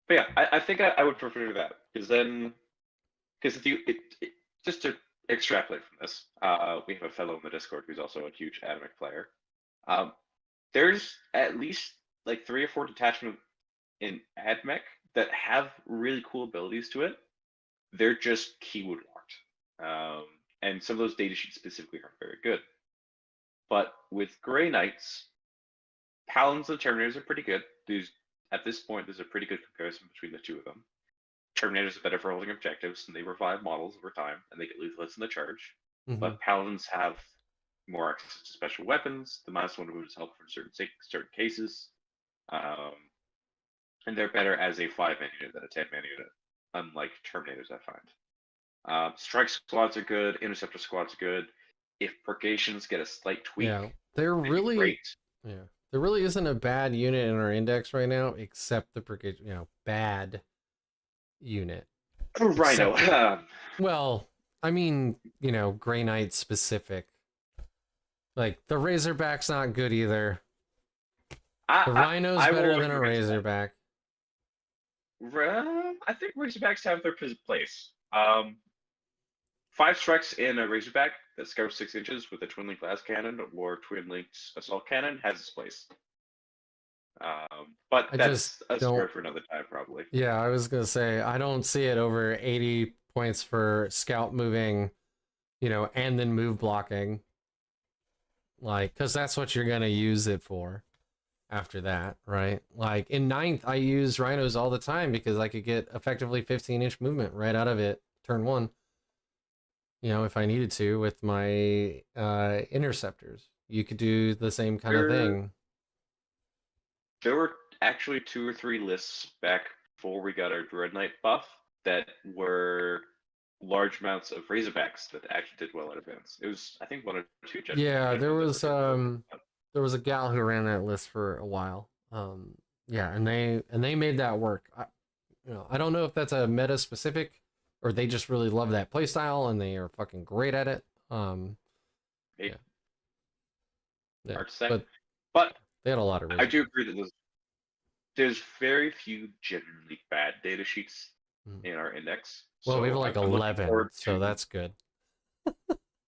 But yeah, I think I would prefer that because if you just to extrapolate from this, we have a fellow in the Discord who's also a huge anime player. There's at least like 3 or 4 detachments in AdMech that have really cool abilities to it. They're just keyword locked. And some of those datasheets specifically aren't very good. But with Grey Knights, Paladins and Terminators are pretty good. At this point, there's a pretty good comparison between the two of them. Terminators are better for holding objectives, and they revive models over time, and they get lethalness in the charge. Mm-hmm. But Paladins have more access to special weapons. The -1 moves help for certain cases. And they're better as a 5-man unit than a 10-man unit, unlike Terminators, I find. Strike squads are good. Interceptor squads are good. If purgations get a slight tweak, yeah, they're really great. Yeah, there really isn't a bad unit in our index right now, except the purgation. Bad unit. Rhino. Well, I mean, Grey Knight specific. Like the Razorback's not good either. The Rhino's better than a Razorback. I think Razorbacks have their place. 5 strikes in a Razorback that scouts 6 inches with a twin-linked las cannon or twin-linked assault cannon has its place. But that's a story for another time, probably. Yeah, I was gonna say I don't see it over 80 points for scout moving, and then move blocking. Like, because that's what you're gonna use it for after that, right? Like in 9th, I use Rhinos all the time because I could get effectively 15-inch movement right out of it turn 1. If I needed to with my interceptors, you could do the same kind of thing. There were actually 2 or 3 lists back before we got our Dread Knight buff that were large amounts of Razorbacks that actually did well at events. It was, I think, 1 or 2. Yeah, there was a gal who ran that list for a while. Yeah, and they made that work. I don't know if that's a meta specific or they just really love that playstyle and they are fucking great at it. Yeah. Hard to say. But they had a lot of reasons. I do agree that there's very few genuinely bad data sheets in our index. Well, so we have like 11, so that's good.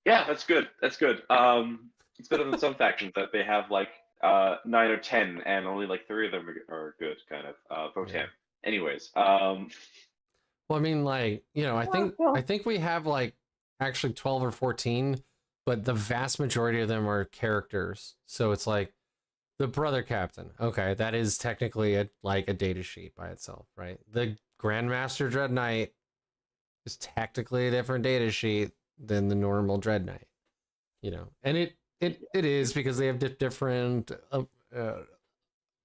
Yeah, that's good. That's good. It's better than some factions that they have like 9 or 10 and only like 3 of them are good, kind of. Vote him. Anyways. Well, I mean, like, I think we have like actually 12 or 14, but the vast majority of them are characters. So it's like the Brother Captain. Okay, that is technically a data sheet by itself, right? The Grandmaster Dread Knight is technically a different data sheet than the normal Dread Knight, and it is because they have different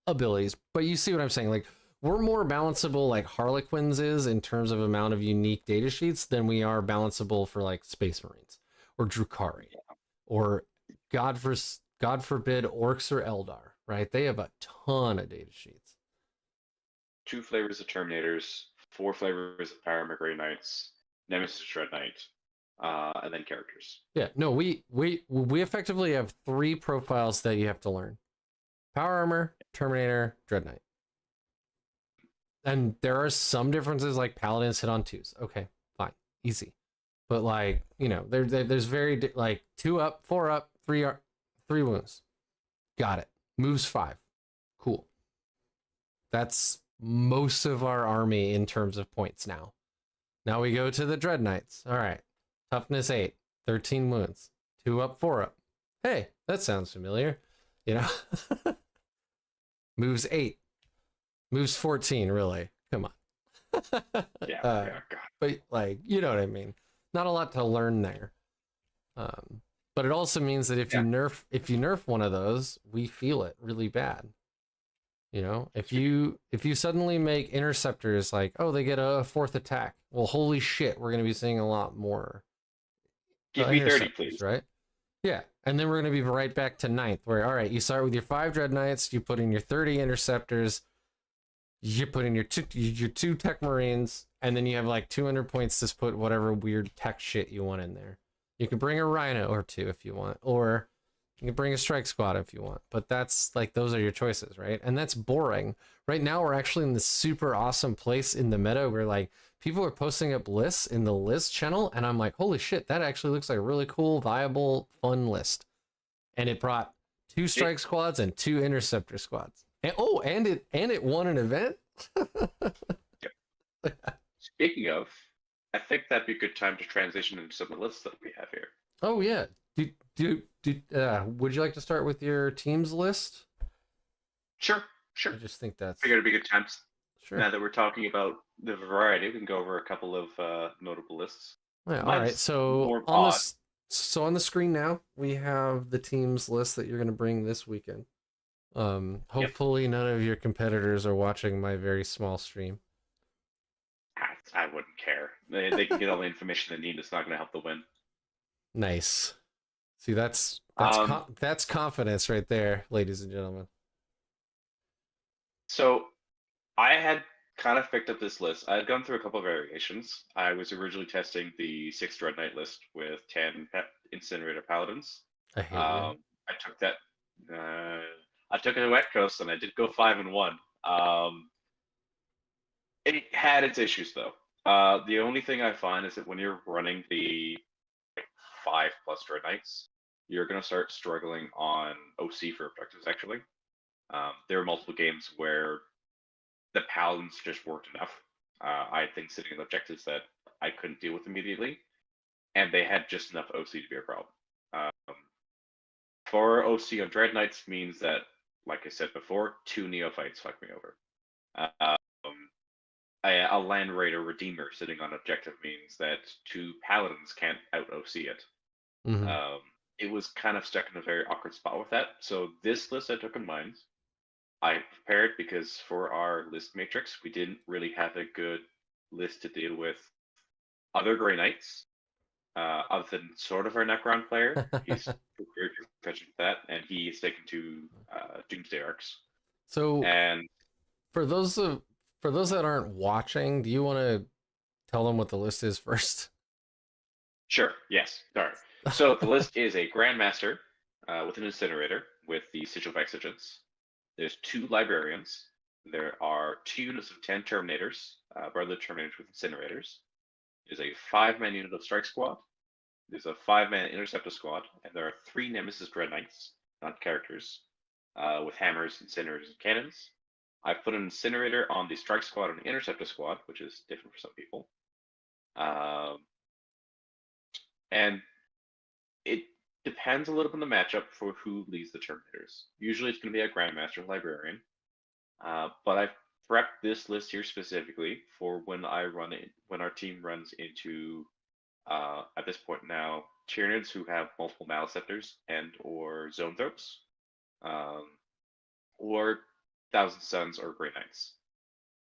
abilities. But you see what I'm saying? Like, we're more balanceable like Harlequins is in terms of amount of unique data sheets than we are balanceable for like Space Marines or Drukhari or God forbid Orcs or Eldar, right? They have a ton of data sheets. 2 flavors of Terminators, 4 flavors of Power Armor Grey Knights, Nemesis Dread Knight, and then characters. Yeah, no, we effectively have 3 profiles that you have to learn: Power Armor, Terminator, Dread Knight. And there are some differences, like Paladins hit on 2s. Okay, fine, easy. But like, there's very like 2 up, 4 up, 3 wounds. Got it. Moves 5. Cool. That's most of our army in terms of points now. Now we go to the Dread Knights. All right. Toughness 8, 13 wounds. 2 up, 4 up. Hey, that sounds familiar. Moves 8. Moves 14, really. Come on. Yeah, God. But like, you know what I mean. Not a lot to learn there. But it also means that if you nerf one of those, we feel it really bad. If you suddenly make interceptors like, oh, they get a 4th attack. Well, holy shit, we're gonna be seeing a lot more. Give me 30, please. Right? Yeah. And then we're gonna be right back to 9th, where all right, you start with your 5 Dread Knights, you put in your 30 interceptors. You put in your two Tech Marines, and then you have like 200 points to put whatever weird tech shit you want in there. You can bring a Rhino or 2 if you want, or You can bring a strike squad if you want, but that's like those are your choices, right? And that's boring. Right now, we're actually in this super awesome place in the meta where like people are posting up lists in the list channel, and I'm like, holy shit, that actually looks like a really cool, viable, fun list. And it brought 2 It, strike squads and 2 interceptor squads. And oh, and it won an event. Speaking of, I think that'd be a good time to transition into some of the lists that we have here. Oh yeah. Would you like to start with your teams list? Sure, sure. I just think that's Figured it'd be a good time. sure. Now that we're talking about the variety, we can go over a couple of notable lists. Yeah, all right. Mine's So more odd. on the screen now we have the teams list that you're going to bring this weekend. Yep. Hopefully none of your competitors are watching my very small stream. I wouldn't care. They can get all the information they need. It's not going to help the win. Nice. See, Um, that's confidence right there, ladies and gentlemen. so I had kind of picked up this list. I had gone through a couple of variations. I was originally testing the 6 Dread Knight list with 10 Incinerator Paladins. I hate you. I took that. I took it to Wet Coast and I did go 5-1. It had its issues though. The only thing I find is that when you're running the 5+ Dread Knights, you're going to start struggling on OC for objectives actually. There were multiple games where the Paladins just weren't enough. I had things sitting in objectives that I couldn't deal with immediately, and they had just enough OC to be a problem. For OC on Dread Knights means that, like I said before, 2 Neophytes fuck me over. A Land Raider Redeemer sitting on objective means that 2 Paladins can't out OC it. Mm-hmm. It was kind of stuck in a very awkward spot with that. So this list I took in mind. I prepared because for our list matrix, we didn't really have a good list to deal with other Grey Knights, other than sort of our Necron player. He's very proficient with that, and he is taken to Doomsday Arcs. So And for those of for those that aren't watching, do you want to tell them what the list is first? sure, yes, sorry. So the list is a Grandmaster with an Incinerator with the Sigil of Exigence. There's 2 Librarians. There are 2 units of 10 Terminators, Brotherly Terminators with Incinerators. There's a 5-man unit of Strike Squad. There's a 5-man Interceptor Squad, and there are 3 Nemesis Dread Knights, not characters, with hammers, incinerators, and cannons. I put an Incinerator on the Strike Squad and Interceptor Squad, which is different for some people. And it depends a little bit on the matchup for who leads the Terminators. Usually it's going to be a Grandmaster Librarian, but I've prepped this list here specifically for when when our team runs into, at this point now, Tyranids who have multiple Maleceptors and or Zone Throats, or Thousand Suns or Grey Knights.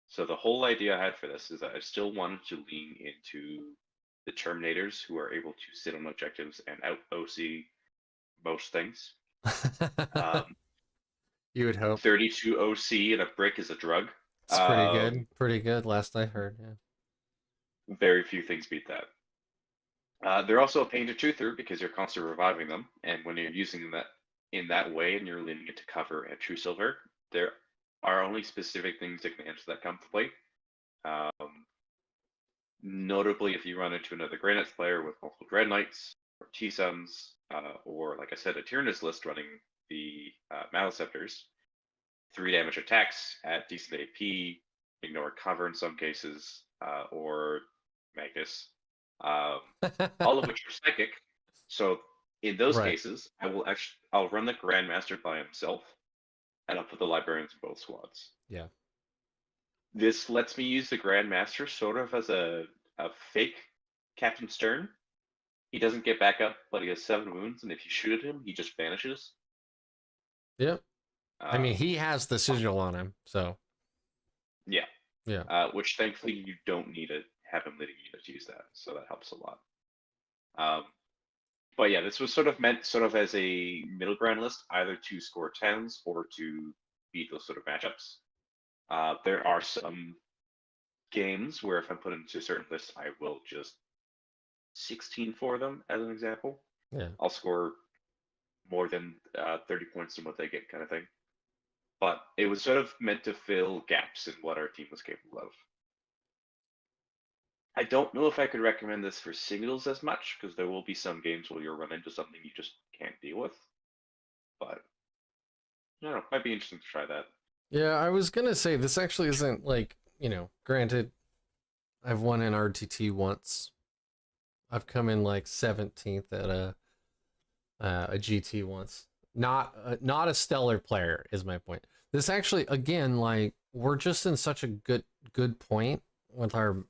So the whole idea I had for this is that I still wanted to lean into the Terminators who are able to sit on objectives and out OC most things. You would hope. 32 OC and a brick is a drug. It's pretty good. Pretty good. Last I heard, yeah. Very few things beat that. They're also a pain to chew through because you're constantly reviving them, and when you're using that in that way and you're leaning it to cover and true silver, there are only specific things that can answer that come to play. Notably, if you run into another Grey Knights player with multiple Dread Knights or T-Suns, or like I said, a Tyrannus list running the Maleceptors, 3 damage attacks at decent AP, ignore cover in some cases, or Magus, all of which are psychic. So in those Right. cases, I'll run the Grandmaster by himself, and I'll put the Librarians in both squads. Yeah. This lets me use the Grandmaster sort of as a fake Captain Stern. He doesn't get back up, but he has 7 wounds, and if you shoot at him, he just vanishes. Yep. I mean, he has the sigil on him, so. Yeah. Yeah. Which thankfully you don't need to have him leading you to use that, so that helps a lot. But yeah, this was sort of meant sort of as a middle ground list, either to score 10s or to beat those sort of matchups. There are some games where if I'm put into a certain list, I will just 16 for them as an example. Yeah. I'll score more than 30 points than what they get, kind of thing. But it was sort of meant to fill gaps in what our team was capable of. I don't know if I could recommend this for singles as much, because there will be some games where you'll run into something you just can't deal with. But I don't know, might be interesting to try that. Yeah, I was gonna say this actually isn't like, granted, I've won an RTT once. I've come in like 17th at a GT once. Not a stellar player is my point. This actually, again, like we're just in such a good point with our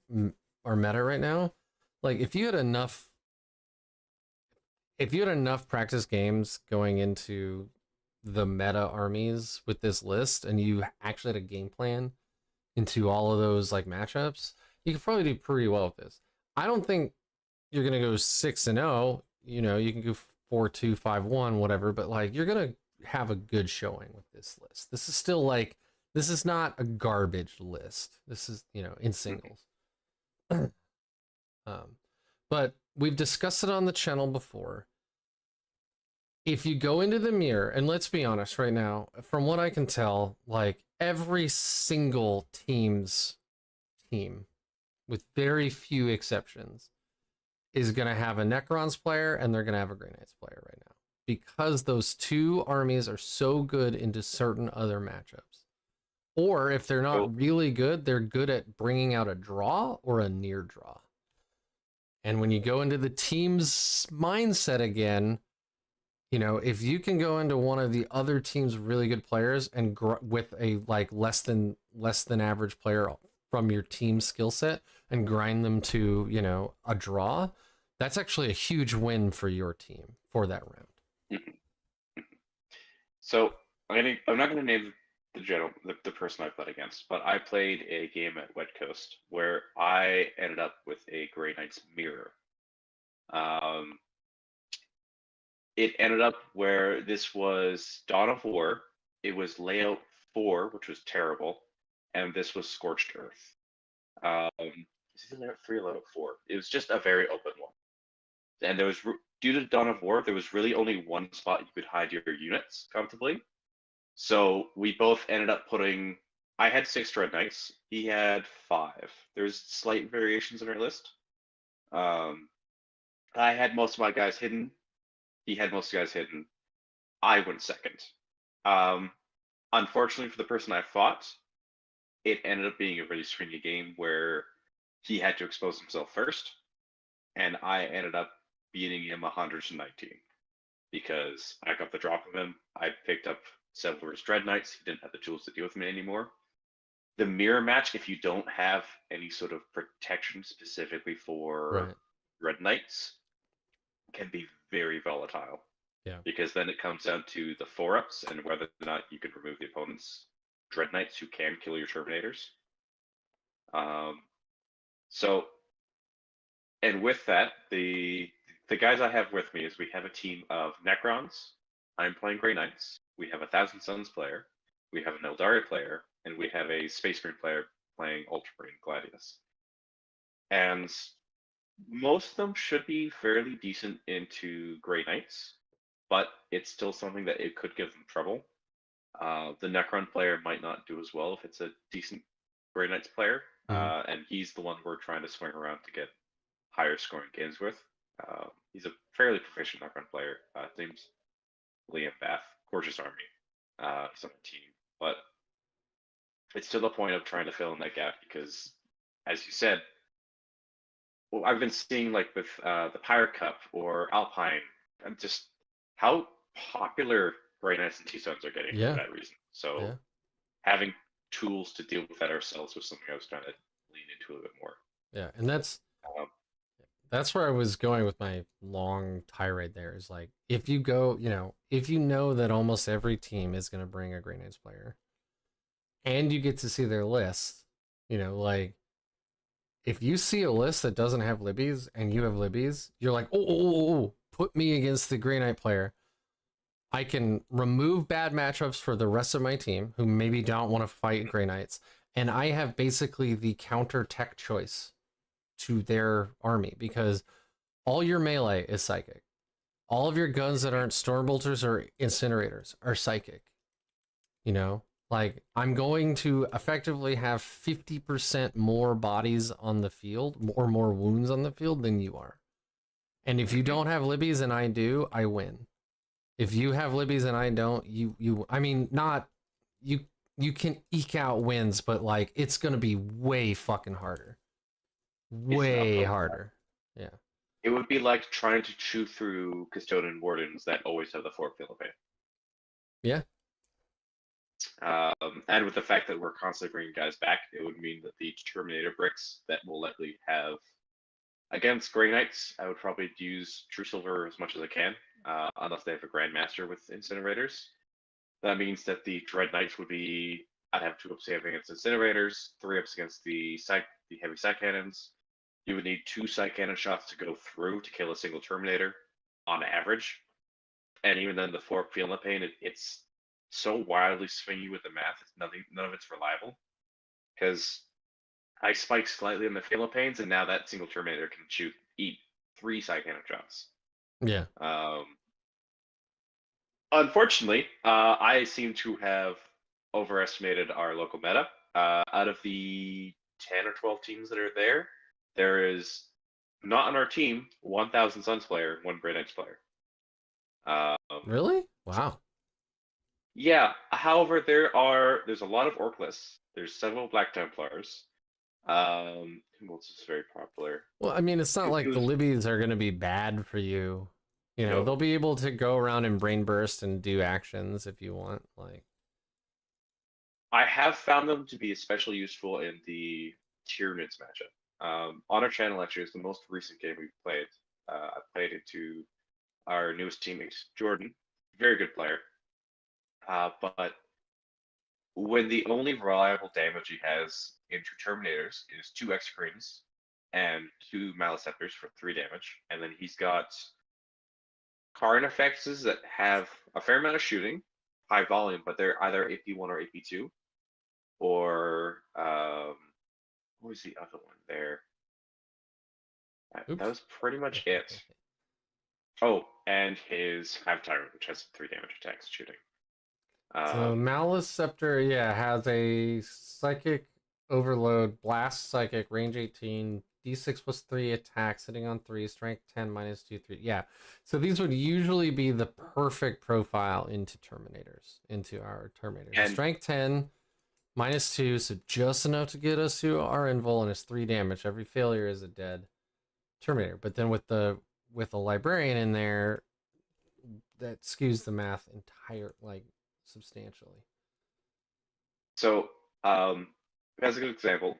meta right now. Like if you had enough practice games going into the meta armies with this list, and you actually had a game plan into all of those like matchups, you could probably do pretty well with this. I don't think you're gonna go 6-0. You can go 4-2, 5-1, whatever, but like you're gonna have a good showing with this list. This is still like, this is not a garbage list. This is, in singles. But we've discussed it on the channel before. If you go into the mirror, and let's be honest right now, from what I can tell, like every single team, with very few exceptions, is going to have a Necrons player and they're going to have a Grey Knights player right now. Because those two armies are so good into certain other matchups. Or if they're not really good, they're good at bringing out a draw or a near draw. And when you go into the team's mindset again, if you can go into one of the other team's really good players and with a like less than average player from your team skill set and grind them to, a draw, that's actually a huge win for your team for that round. So I'm not going to name the person I played against, but I played a game at Wet Coast where I ended up with a Grey Knights mirror. It ended up where this was Dawn of War. It was layout 4, which was terrible, and this was Scorched Earth. Is it layout 3 or layout 4? It was just a very open one. And there was, due to Dawn of War, there was really only one spot you could hide your units comfortably. So we both ended up putting, I had 6 Dread Knights, he had 5. There's slight variations in our list. I had most of my guys hidden. He had most guys hidden. I went second. Unfortunately for the person I fought, it ended up being a really stringy game where he had to expose himself first, and I ended up beating him 119 because I got the drop of him. I picked up several of his Dread Knights. He didn't have the tools to deal with me anymore. The mirror match, if you don't have any sort of protection specifically for Red Knights, can be very volatile. Yeah. Because then it comes down to the 4-ups and whether or not you can remove the opponent's Dread Knights who can kill your Terminators. And with that, the guys I have with me is we have a team of Necrons. I'm playing Grey Knights. We have a Thousand Suns player. We have an Eldari player, and we have a Space Marine player playing Ultramarine Gladius. And most of them should be fairly decent into Grey Knights, but it's still something that it could give them trouble. The Necron player might not do as well if it's a decent Grey Knights player, and he's the one we're trying to swing around to get higher scoring games with. He's a fairly proficient Necron player. His name's Liam Bath, Gorgeous Army. He's on the team, but it's to the point of trying to fill in that gap because, as you said, well, I've been seeing like with the Pirate Cup or Alpine, and just how popular Grey Knights and T-Stones are getting for that reason. So having tools to deal with that ourselves was something I was trying to lean into a little bit more. Yeah, and that's where I was going with my long tirade there, is like, if you go, if you know that almost every team is going to bring a Grey Knights player and you get to see their list, like, if you see a list that doesn't have Libbies and you have Libbies, you're like, oh, put me against the Grey Knight player. I can remove bad matchups for the rest of my team who maybe don't want to fight Grey Knights. And I have basically the counter tech choice to their army because all your melee is psychic. all of your guns that aren't storm bolters or incinerators are psychic. You know, like I'm going to effectively have 50% more bodies on the field or more wounds on the field than you are. And if you don't have libbies and I do, I win. If you have libbies and I don't, I mean, not you. You can eke out wins, but like it's gonna be way fucking harder. It's an Way uphill battle. harder. Yeah. It would be like trying to chew through custodian wardens that always have the fork Philippine. Yeah. And with the fact that we're constantly bringing guys back, it would mean that the Terminator bricks that will likely have against Grey Knights, I would probably use True Silver as much as I can, unless they have a Grandmaster with incinerators. That means that the Dread Knights would be, I'd have 2 ups against incinerators, 3 ups against the heavy side cannons. You would need 2 side cannon shots to go through to kill a single Terminator on average. And even then, the 4 Feel No Pain, it's so wildly swingy with the math. None of it's reliable. Because I spike slightly on the Feel No Pains, and now that single Terminator can eat 3 side cannon shots. Yeah. Unfortunately, I seem to have overestimated our local meta. Out of the 10 or 12 teams that are there, there is not on our team 1,000 Suns player, 1 Grey Knights player. Really? Wow. Yeah. However, there's a lot of Orc lists. There's several Black Templars. Who else is very popular? Well, I mean, it's not like the Who's- libbies are gonna be bad for you. You know, Nope. they'll be able to go around and brain burst and do actions if you want. Like, I have found them to be especially useful in the Tyranids matchup. On our channel, actually, is the most recent game we've played. I played into our newest teammate, Jordan. Very good player. But when the only reliable damage he has into Terminators is 2 Execrators and 2 Maliceptors for 3 damage, and then he's got Karn effects that have a fair amount of shooting, high volume, but they're either AP1 or AP2, or what was the other one there? That oops. was pretty much it. Oh, and his Hive Tyrant, which has 3 damage attacks shooting. So Maliceptor, yeah, has a psychic overload, blast psychic, range 18, d6 plus 3 attack, sitting on 3, strength 10, minus 2, 3. Yeah. So these would usually be the perfect profile into Terminators, into our Terminators. And Strength 10, minus 2, so just enough to get us to our invul, and it's 3 damage. Every failure is a dead Terminator. But then with a librarian in there, that skews the math substantially. so, as a good example,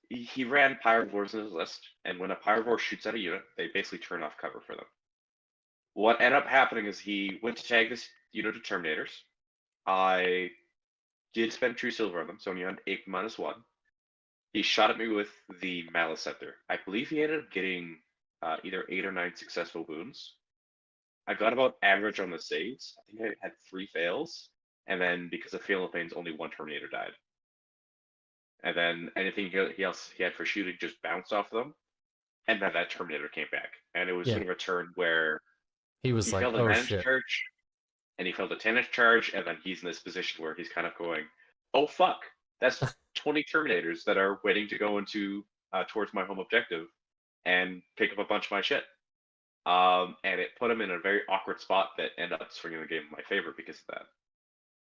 he ran Pyrovores in his list, and when a Pyrovore shoots at a unit, they basically turn off cover for them. What ended up happening is he went to tag this unit of Terminators. I did spend True Silver on them, so only on 8 minus 1. He shot at me with the Maliceptor. I believe he ended up getting either 8 or 9 successful wounds. I got about average on the saves. I think I had 3 fails, and then because of Fail No Pains, only 1 Terminator died. And then anything he had for shooting just bounced off them, and then that Terminator came back. And it was sort of a turn where he was he like, failed a "Oh managed shit!" charge, and he failed a 10-inch charge, and then he's in this position where he's kind of going, "Oh fuck, that's 20 Terminators that are waiting to go into towards my home objective and pick up a bunch of my shit." And it put him in a very awkward spot that ended up swinging the game in my favor because of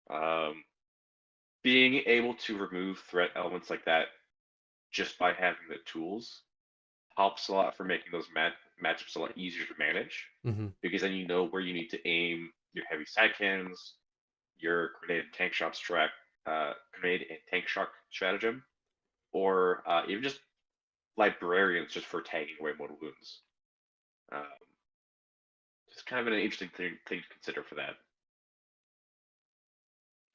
that. Being able to remove threat elements like that just by having the tools helps a lot for making those matchups a lot easier to manage, because then you know where you need to aim your heavy side cannons, your grenade and tank shock stratagem, or even just librarians just for tagging away mortal wounds. Just kind of an interesting thing to consider for that.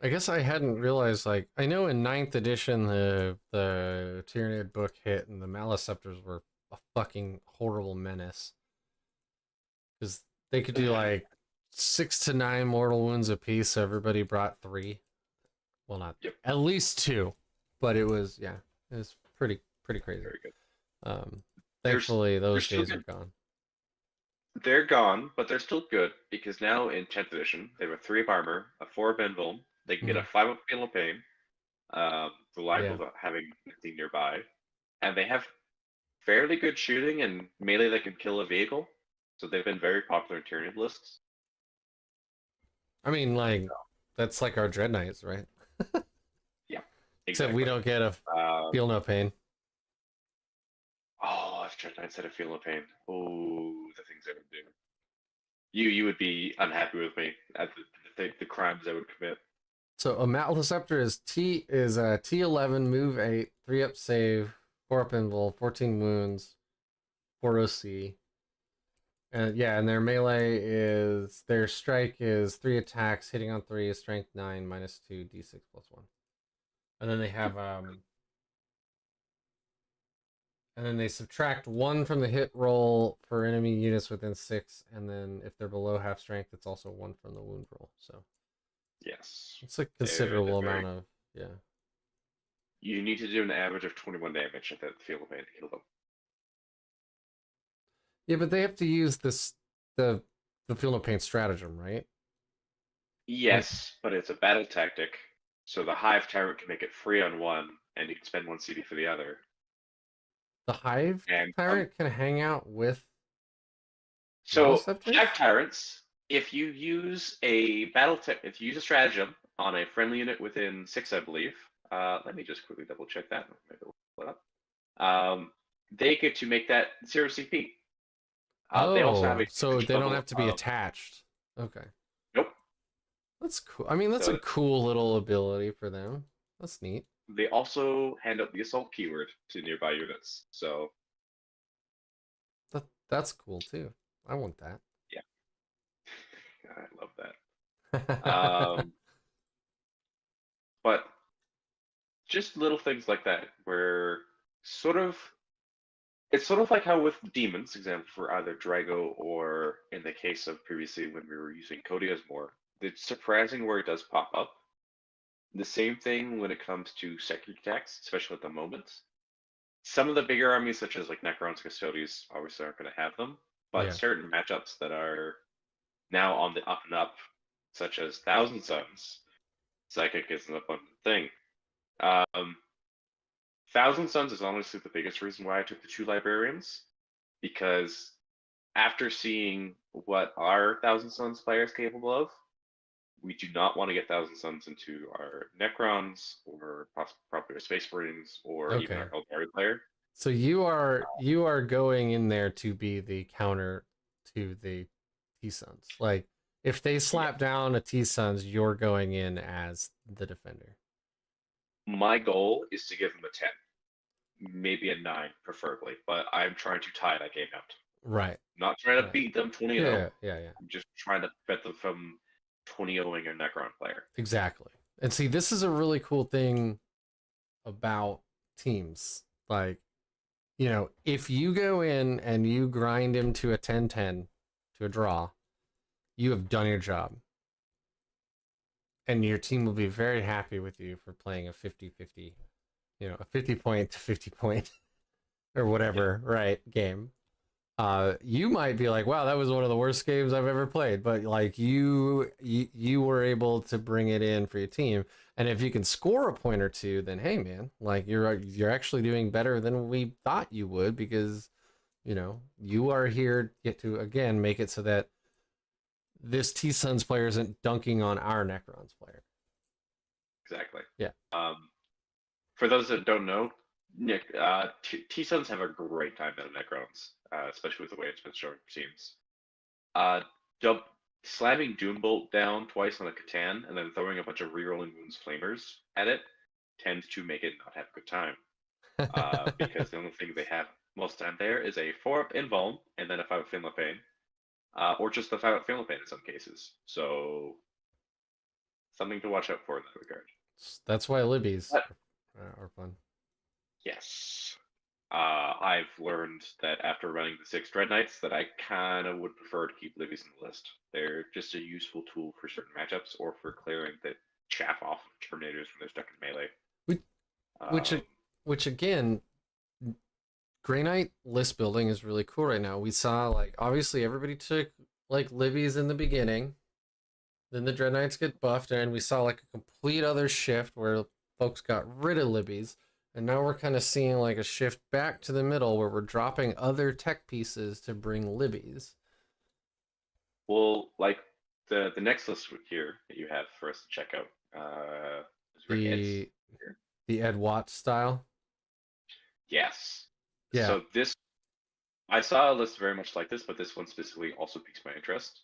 I guess I hadn't realized, like, I know in 9th edition the Tyranid book hit and the Maliceptors were a fucking horrible menace. Because they could do like 6 to 9 mortal wounds apiece, so everybody brought 3. Well, not at least 2. But it was pretty crazy. Very good. Thankfully those days are gone. They're gone, but they're still good because now in 10th edition, they have a 3 of armor, a 4 of invuln. They can get a Mhm. 5 of fatal pain, reliable Yeah. to having anything nearby, and they have fairly good shooting and melee that can kill a vehicle. So they've been very popular in Tyranid lists. I mean, like, that's like our Dread Knights, right? Yeah, Except we exactly. don't get a Um, feel no pain. oh, if Dread Knights had a feel no pain. Oh, the things I would do. You would be unhappy with me at the crimes I would commit. So a Malreceptor is a T11, move 8, 3 up save, 4 up invul, 14 wounds, 4 OC. And yeah, and their melee is their strike is 3 attacks, hitting on 3 is strength 9, -2, d6 +1. And then they have and then they subtract 1 from the hit roll for enemy units within 6, and then if they're below half strength, it's also 1 from the wound roll. So Yes, it's a they're considerable very. amount of yeah. You need to do an average of 21 damage at that feel of pain to kill them. Yeah, but they have to use the the feel no pain stratagem, right? Like Yes, but it's a battle tactic, so the Hive Tyrant can make it free on one, and you can spend 1 CD for the other. the Hive And Tyrant can hang out with so Maleceptors? Hive Tyrants, if you use a if you use a stratagem on a friendly unit within 6, I believe. Let me just quickly double check that. Maybe we'll pull it up. They get to make that 0 CP. They also have Oh, a so damage they don't level have to be of attached. Okay. nope. That's cool. I mean, that's a So cool little ability for them. That's neat. they also hand out the assault keyword to nearby units. So That's cool too. I want that. yeah, I love that. But just little things like that, where sort of it's sort of like how with demons, example for either Drago or in the case of previously when we were using Kodias more, it's surprising where it does pop up. The same thing when it comes to second attacks, especially at the moment. Some of the bigger armies, such as like Necrons, Custodians, obviously aren't going to have them, but Yeah. certain matchups that are now on the up and up, such as Thousand Suns, Psychic is an abundant thing. Um, Thousand Suns is honestly the biggest reason why I took the 2 librarians, because after seeing what our Thousand Suns player is capable of, we do not want to get Thousand Suns into our Necrons or probably our Space Marines or even Okay. our Eldari player. So you are going in there to be the counter to the T Suns. Like if they Yeah. slap down a T Suns, you're going in as the defender. My goal is to give them a 10, maybe a 9, preferably, but I'm trying to tie that game out. Right. Not trying to Right. beat them 20-0. Yeah, yeah, yeah. I'm just trying to bet them from 20-0ing a Necron player. Exactly. And see, this is a really cool thing about teams. Like, you know, if you go in and you grind him to a 10-10 to a draw, you have done your job. And your team will be very happy with you for playing a 50-50, you know, a 50 point to 50 point or Yeah, whatever, right, game. You might be like, wow, that was one of the worst games I've ever played, but like you were able to bring it in for your team. And if you can score a point or two, then hey man, like you're actually doing better than we thought you would, because you know you are here to get to again make it so that this T Suns player isn't dunking on our Necrons player. exactly. Yeah. Um, for those that don't know, Nick, T-Suns have a great time out of Necrons, especially with the way it's been shown for teams. Uh, dub, Slamming Doombolt down twice on a Catan and then throwing a bunch of rerolling wounds flamers at it tends to make it not have a good time. Because the only thing they have most of the time there is a 4-up invuln and then a 5-up Finla Pain, or just the 5-up Finla Pain in some cases. So something to watch out for in that regard. That's why Libby's But are fun. yes, I've learned that after running the 6 Dread Knights that I kind of would prefer to keep Livy's in the list. They're just a useful tool for certain matchups or for clearing the chaff off of Terminators when they're stuck in melee. Which which Um, which again Grey Knight list building is really cool right now. We saw like obviously everybody took like Libby's in the beginning, then the Dread Knights get buffed, and we saw like a complete other shift where folks got rid of Libby's, and now we're kind of seeing like a shift back to the middle where we're dropping other tech pieces to bring Libby's. Well, like the next list here that you have for us to check out, is Rick Ed's The here. the Ed Watts style. Yes. Yeah. So this, I saw a list very much like this, but this one specifically also piques my interest.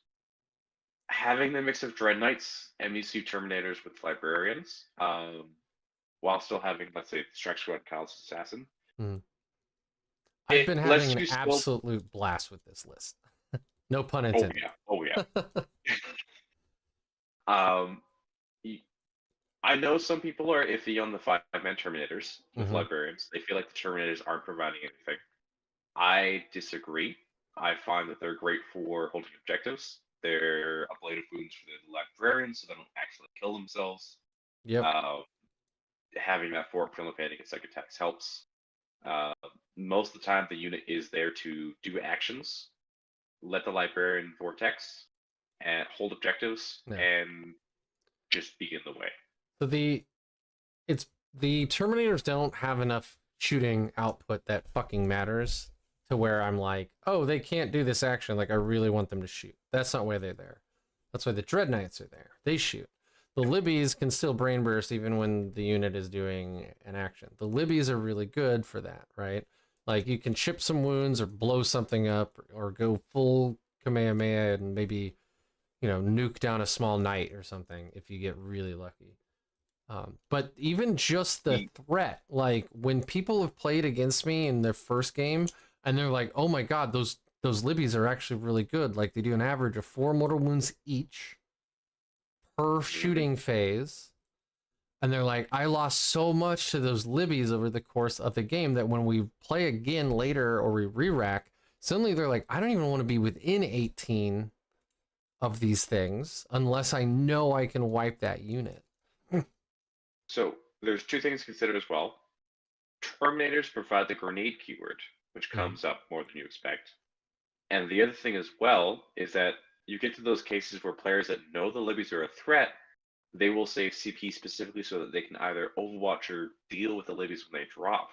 Having the mix of Dread Knights, MUC Terminators with Librarians, while still having, let's say, Strike Squad, Kyle's Assassin. I've It been lets having an you still. absolute blast with this list. No pun Oh intended. yeah, oh yeah. I know some people are iffy on the 5-man Terminators with Librarians. They feel like the Terminators aren't providing anything. I disagree. I find that they're great for holding objectives. They're ablative wounds for the Librarians, so they don't actually kill themselves. Yep. Having that forward penalty panic and second attacks helps. Most of the time, the unit is there to do actions, let the Librarian vortex, and hold objectives, and just be in the way. So the Terminators don't have enough shooting output that fucking matters to where I'm like, oh, they can't do this action. Like I really want them to shoot. That's not why they're there. That's why the Dread Knights are there. They shoot. The Libbies can still brain burst even when the unit is doing an action. The Libbies are really good for that, right? Like you can chip some wounds or blow something up or go full Kamehameha and maybe, you know, nuke down a small knight or something if you get really lucky. But even just the threat, like when people have played against me in their first game and they're like, oh my god, those Libbies are actually really good. Like they do an average of 4 mortal wounds each per shooting phase. And they're like, I lost so much to those Libbies over the course of the game that when we play again later or we re-rack, suddenly they're like, I don't even want to be within 18 of these things unless I know I can wipe that unit. So there's 2 things to consider as well. Terminators provide the grenade keyword, which comes up more than you expect. And the other thing as well is that you get to those cases where players that know the Libbies are a threat, they will save CP specifically so that they can either overwatch or deal with the Libbies when they drop.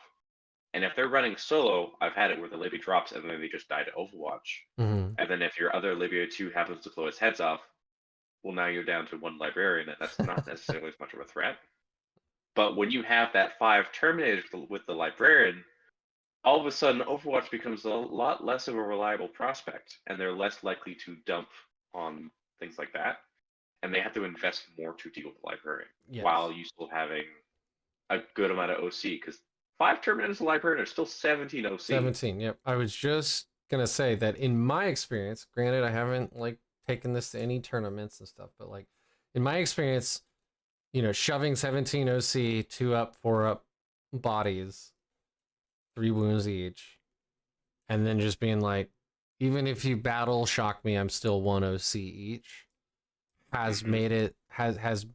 And if they're running solo, I've had it where the Libby drops and then they just die to Overwatch. And then if your other Libby 2 happens to blow his heads off, well, now you're down to 1 Librarian, and that's not necessarily as much of a threat. But when you have that 5 Terminators with the Librarian, all of a sudden Overwatch becomes a lot less of a reliable prospect, and they're less likely to dump on things like that. And they have to invest more to deal with the Librarian, while you still having a good amount of OC, because 5 Terminators of the Librarian are still 17 OC. 17, yep. I was just gonna say that in my experience, granted I haven't like taken this to any tournaments and stuff, but like in my experience, you know, shoving 17 OC, 2 up, 4 up bodies, 3 wounds each, and then just being like, even if you battle shock me, I'm still 1 OC each, has made it, has,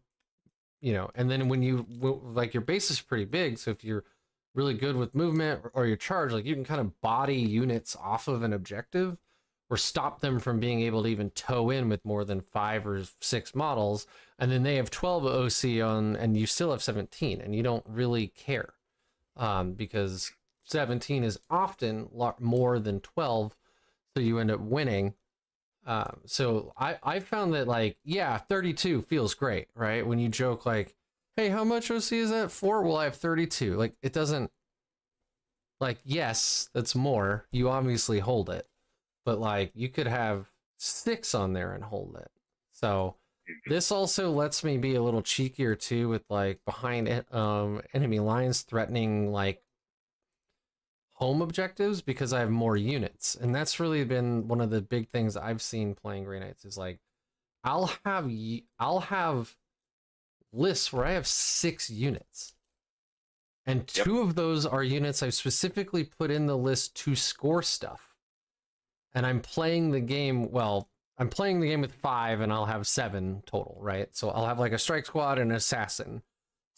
you know, and then when you, like your base is pretty big, so if you're really good with movement or your charge, like you can kind of body units off of an objective or stop them from being able to even tow in with more than 5 or 6 models, and then they have 12 OC on and you still have 17 and you don't really care, because 17 is often a lot more than 12, so you end up winning. So I found that, like, yeah, 32 feels great, right? When you joke like, hey, how much OC is that? 4? Well, I have 32. Like, it doesn't, like, yes, that's more. You obviously hold it. But, like, you could have 6 on there and hold it. So this also lets me be a little cheekier, too, with, like, behind enemy lines threatening, like, home objectives because I have more units. And that's really been one of the big things I've seen playing Grey Knights is, like, I'll have lists where I have 6 units. And 2 of those are units I've specifically put in the list to score stuff. And I'm playing the game, well, I'm playing the game with 5 and I'll have 7 total, right? So I'll have like a strike squad and an assassin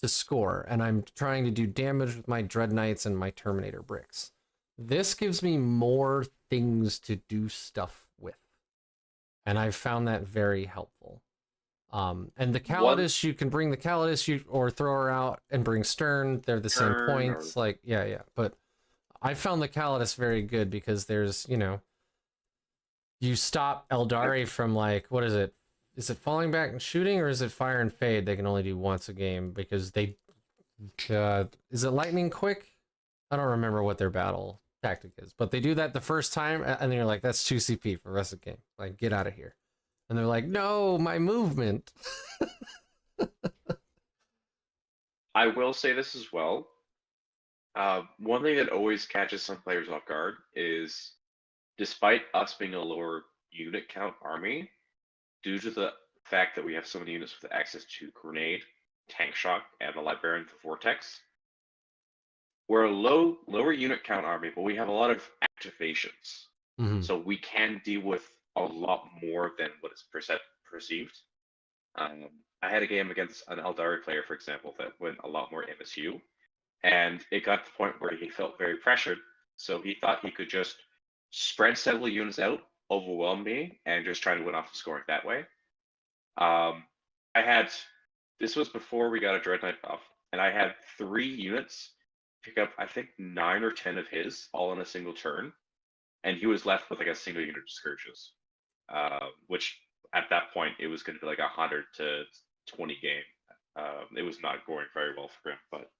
to score. And I'm trying to do damage with my Dread Knights and my Terminator bricks. This gives me more things to do stuff with, and I've found that very helpful. And the One Calidus, you can bring the Calidus, or throw her out and bring Stern. They're the same turn or points. Like, yeah. But I found the Calidus very good because there's, you stop Eldari from, like, what is it? Is it falling back and shooting, or is it fire and fade? They can only do once a game because they. Is it lightning quick? I don't remember what their battle tactic is, but they do that the first time, and then you're like, that's 2 CP for the rest of the game. Like, get out of here. And they're like, no, my movement. I will say this as well. One thing that always catches some players off guard is, despite us being a lower unit count army, due to the fact that we have so many units with access to grenade, tank shock, and the librarian for vortex, we're a lower unit count army, but we have a lot of activations. Mm-hmm. So we can deal with a lot more than what is perceived. I had a game against an Eldari player, for example, that went a lot more MSU, and it got to the point where he felt very pressured. So he thought he could just spread several units out, overwhelm me, and just try to win off the scoring that way. This was before we got a Dread Knight buff, and I had 3 units pick up, I think, 9 or 10 of his, all in a single turn, and he was left with like a single unit of Scourges, which at that point it was going to be like 100 to 20 game. It was not going very well for him, but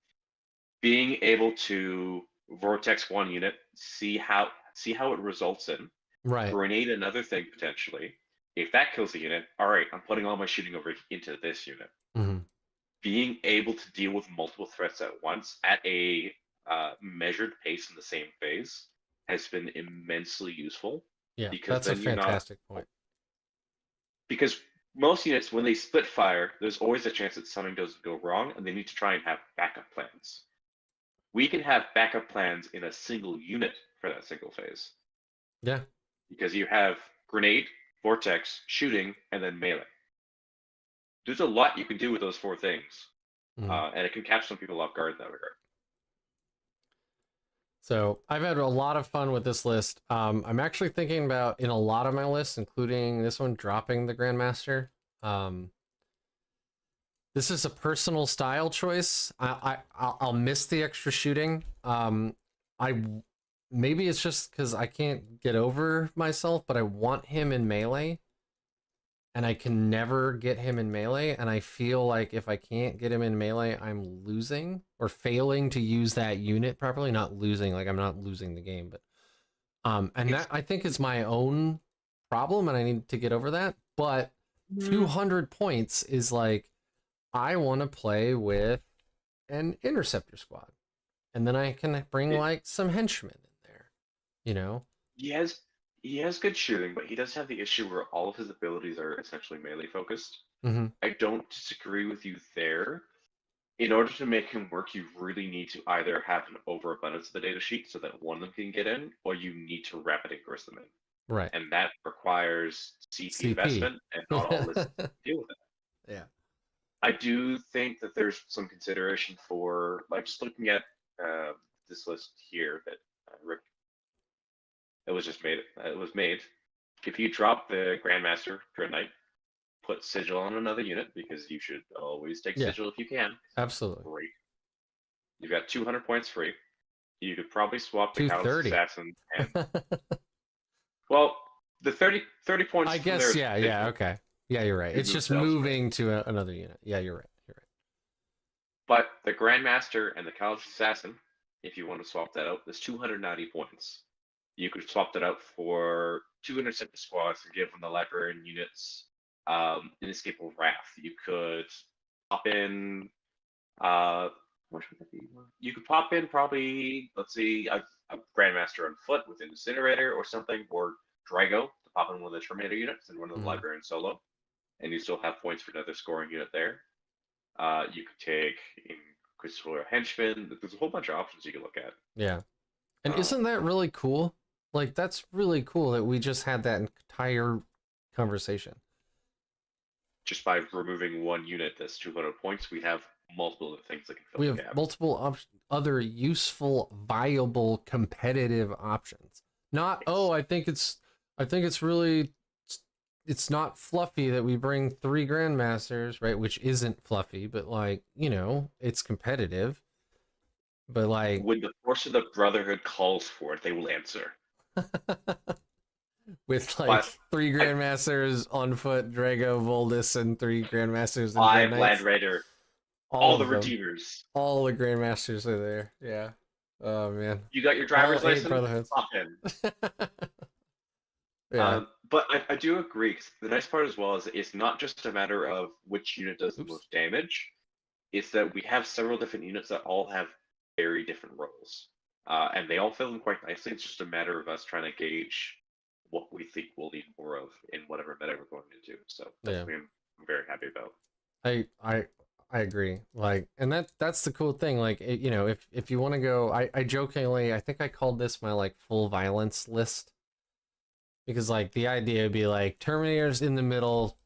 being able to vortex one unit, see how it results in, Right. grenade another thing potentially. If that kills the unit, all right, I'm putting all my shooting over into this unit. Mm-hmm. Being able to deal with multiple threats at once at a measured pace in the same phase has been immensely useful. Yeah, Because that's a then you're not, fantastic point. because most units, when they split fire, there's always a chance that something doesn't go wrong, and they need to try and have backup plans. We can have backup plans in a single unit for that single phase. Yeah. Because you have grenade, vortex, shooting, and then melee. There's a lot you can do with those 4 things, and it can catch some people off guard in that regard. So I've had a lot of fun with this list. I'm actually thinking about, in a lot of my lists, including this one, dropping the Grandmaster. This is a personal style choice. I'll miss the extra shooting. Maybe it's just because I can't get over myself, but I want him in melee, and I can never get him in melee. And I feel like if I can't get him in melee, I'm losing or failing to use that unit properly. Not losing, like I'm not losing the game, but and that I think is my own problem, and I need to get over that. But 200 points is like, I want to play with an interceptor squad, and then I can bring like some henchmen in there, He has good shooting, but he does have the issue where all of his abilities are essentially melee focused. Mm-hmm. I don't disagree with you there. In order to make him work, you really need to either have an overabundance of the data sheet so that one of them can get in, or you need to rapid ingress them in. Right. And that requires CP investment, and not all lists deal with it. Yeah. I do think that there's some consideration for, like, just looking at this list here that Rick, it was just made. It was made. If you drop the Grandmaster Dread Knight, put Sigil on another unit, because you should always take Sigil if you can. Absolutely. Great. You've got 200 points free. You could probably swap the Callous Assassin. And, well, the 30 points. I guess. Yeah. Okay. Yeah, you're right. It's just moving to another unit. Yeah, you're right. But the Grandmaster and the Callous Assassin, if you want to swap that out, there's 290 points. You could swap that out for 200 separate squads and give them the librarian units, Inescapable Wrath. You could pop in. What should that be? You could pop in probably, let's see, a Grandmaster on foot with Incinerator or something, or Drago to pop in one of the Terminator units and one of the Librarian solo, and you still have points for another scoring unit there. You could take Inquisitorial Henchman. There's a whole bunch of options you can look at. Yeah. And isn't that really cool? Like, that's really cool that we just had that entire conversation. Just by removing one unit that's 200 points, we have multiple other things that can fill We the have gap. multiple other useful, viable, competitive options. Not, oh, Yes. I think it's really, it's not fluffy that we bring 3 grandmasters, right? Which isn't fluffy, but like, you know, it's competitive. But like, When the force of the Brotherhood calls for it, they will answer. with like But 3 grandmasters on foot, Drago, Voldus, and 3 grandmasters and Dread 5 Land Knights, Raider, all all the of them, Redeemers. all the grandmasters are there. Yeah. Oh man, You got your all driver's 8 license? brotherhoods. Hop in. Yeah. But I do agree. 'Cause the nice part as well is it's not just a matter of which unit does the Oops. most damage. It's that we have several different units that all have very different roles, and they all fill in quite nicely. It's just a matter of us trying to gauge what we think we'll need more of in whatever meta we're going into. So that's Yeah. something I'm very happy about. I I I agree. Like, and that's the cool thing. Like, you know, if you want to go, I jokingly, I think I called this my like full violence list, because like the idea would be like Terminators in the middle,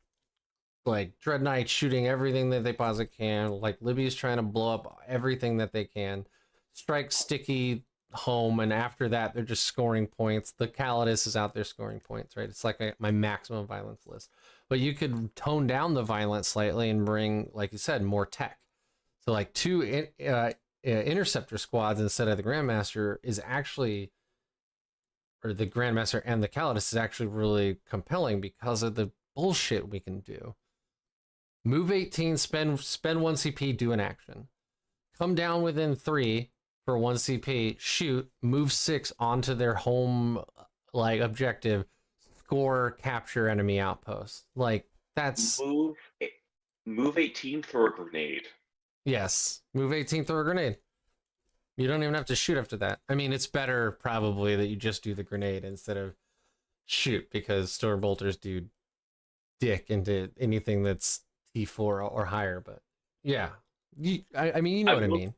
like Dread Knight shooting everything that they possibly can, like Libby's trying to blow up everything that they can, strike sticky home, and after that they're just scoring points. The Calidus is out there scoring points, right? It's like my maximum violence list. But you could tone down the violence slightly and bring, like you said, more tech. So like 2 interceptor squads instead of the Grandmaster is actually, or the Grandmaster and the Calidus is actually really compelling because of the bullshit we can do. Move 18, spend 1 CP, do an action. Come down within 3 for 1 CP, shoot, move 6 onto their home like objective, score, capture enemy outpost. Like that's, Move move 18 for a grenade. yes. Move 18, throw a grenade. You don't even have to shoot after that. I mean, it's better probably that you just do the grenade instead of shoot, because store bolters do dick into anything that's T4 or higher. But yeah, I mean, you know I what I will mean.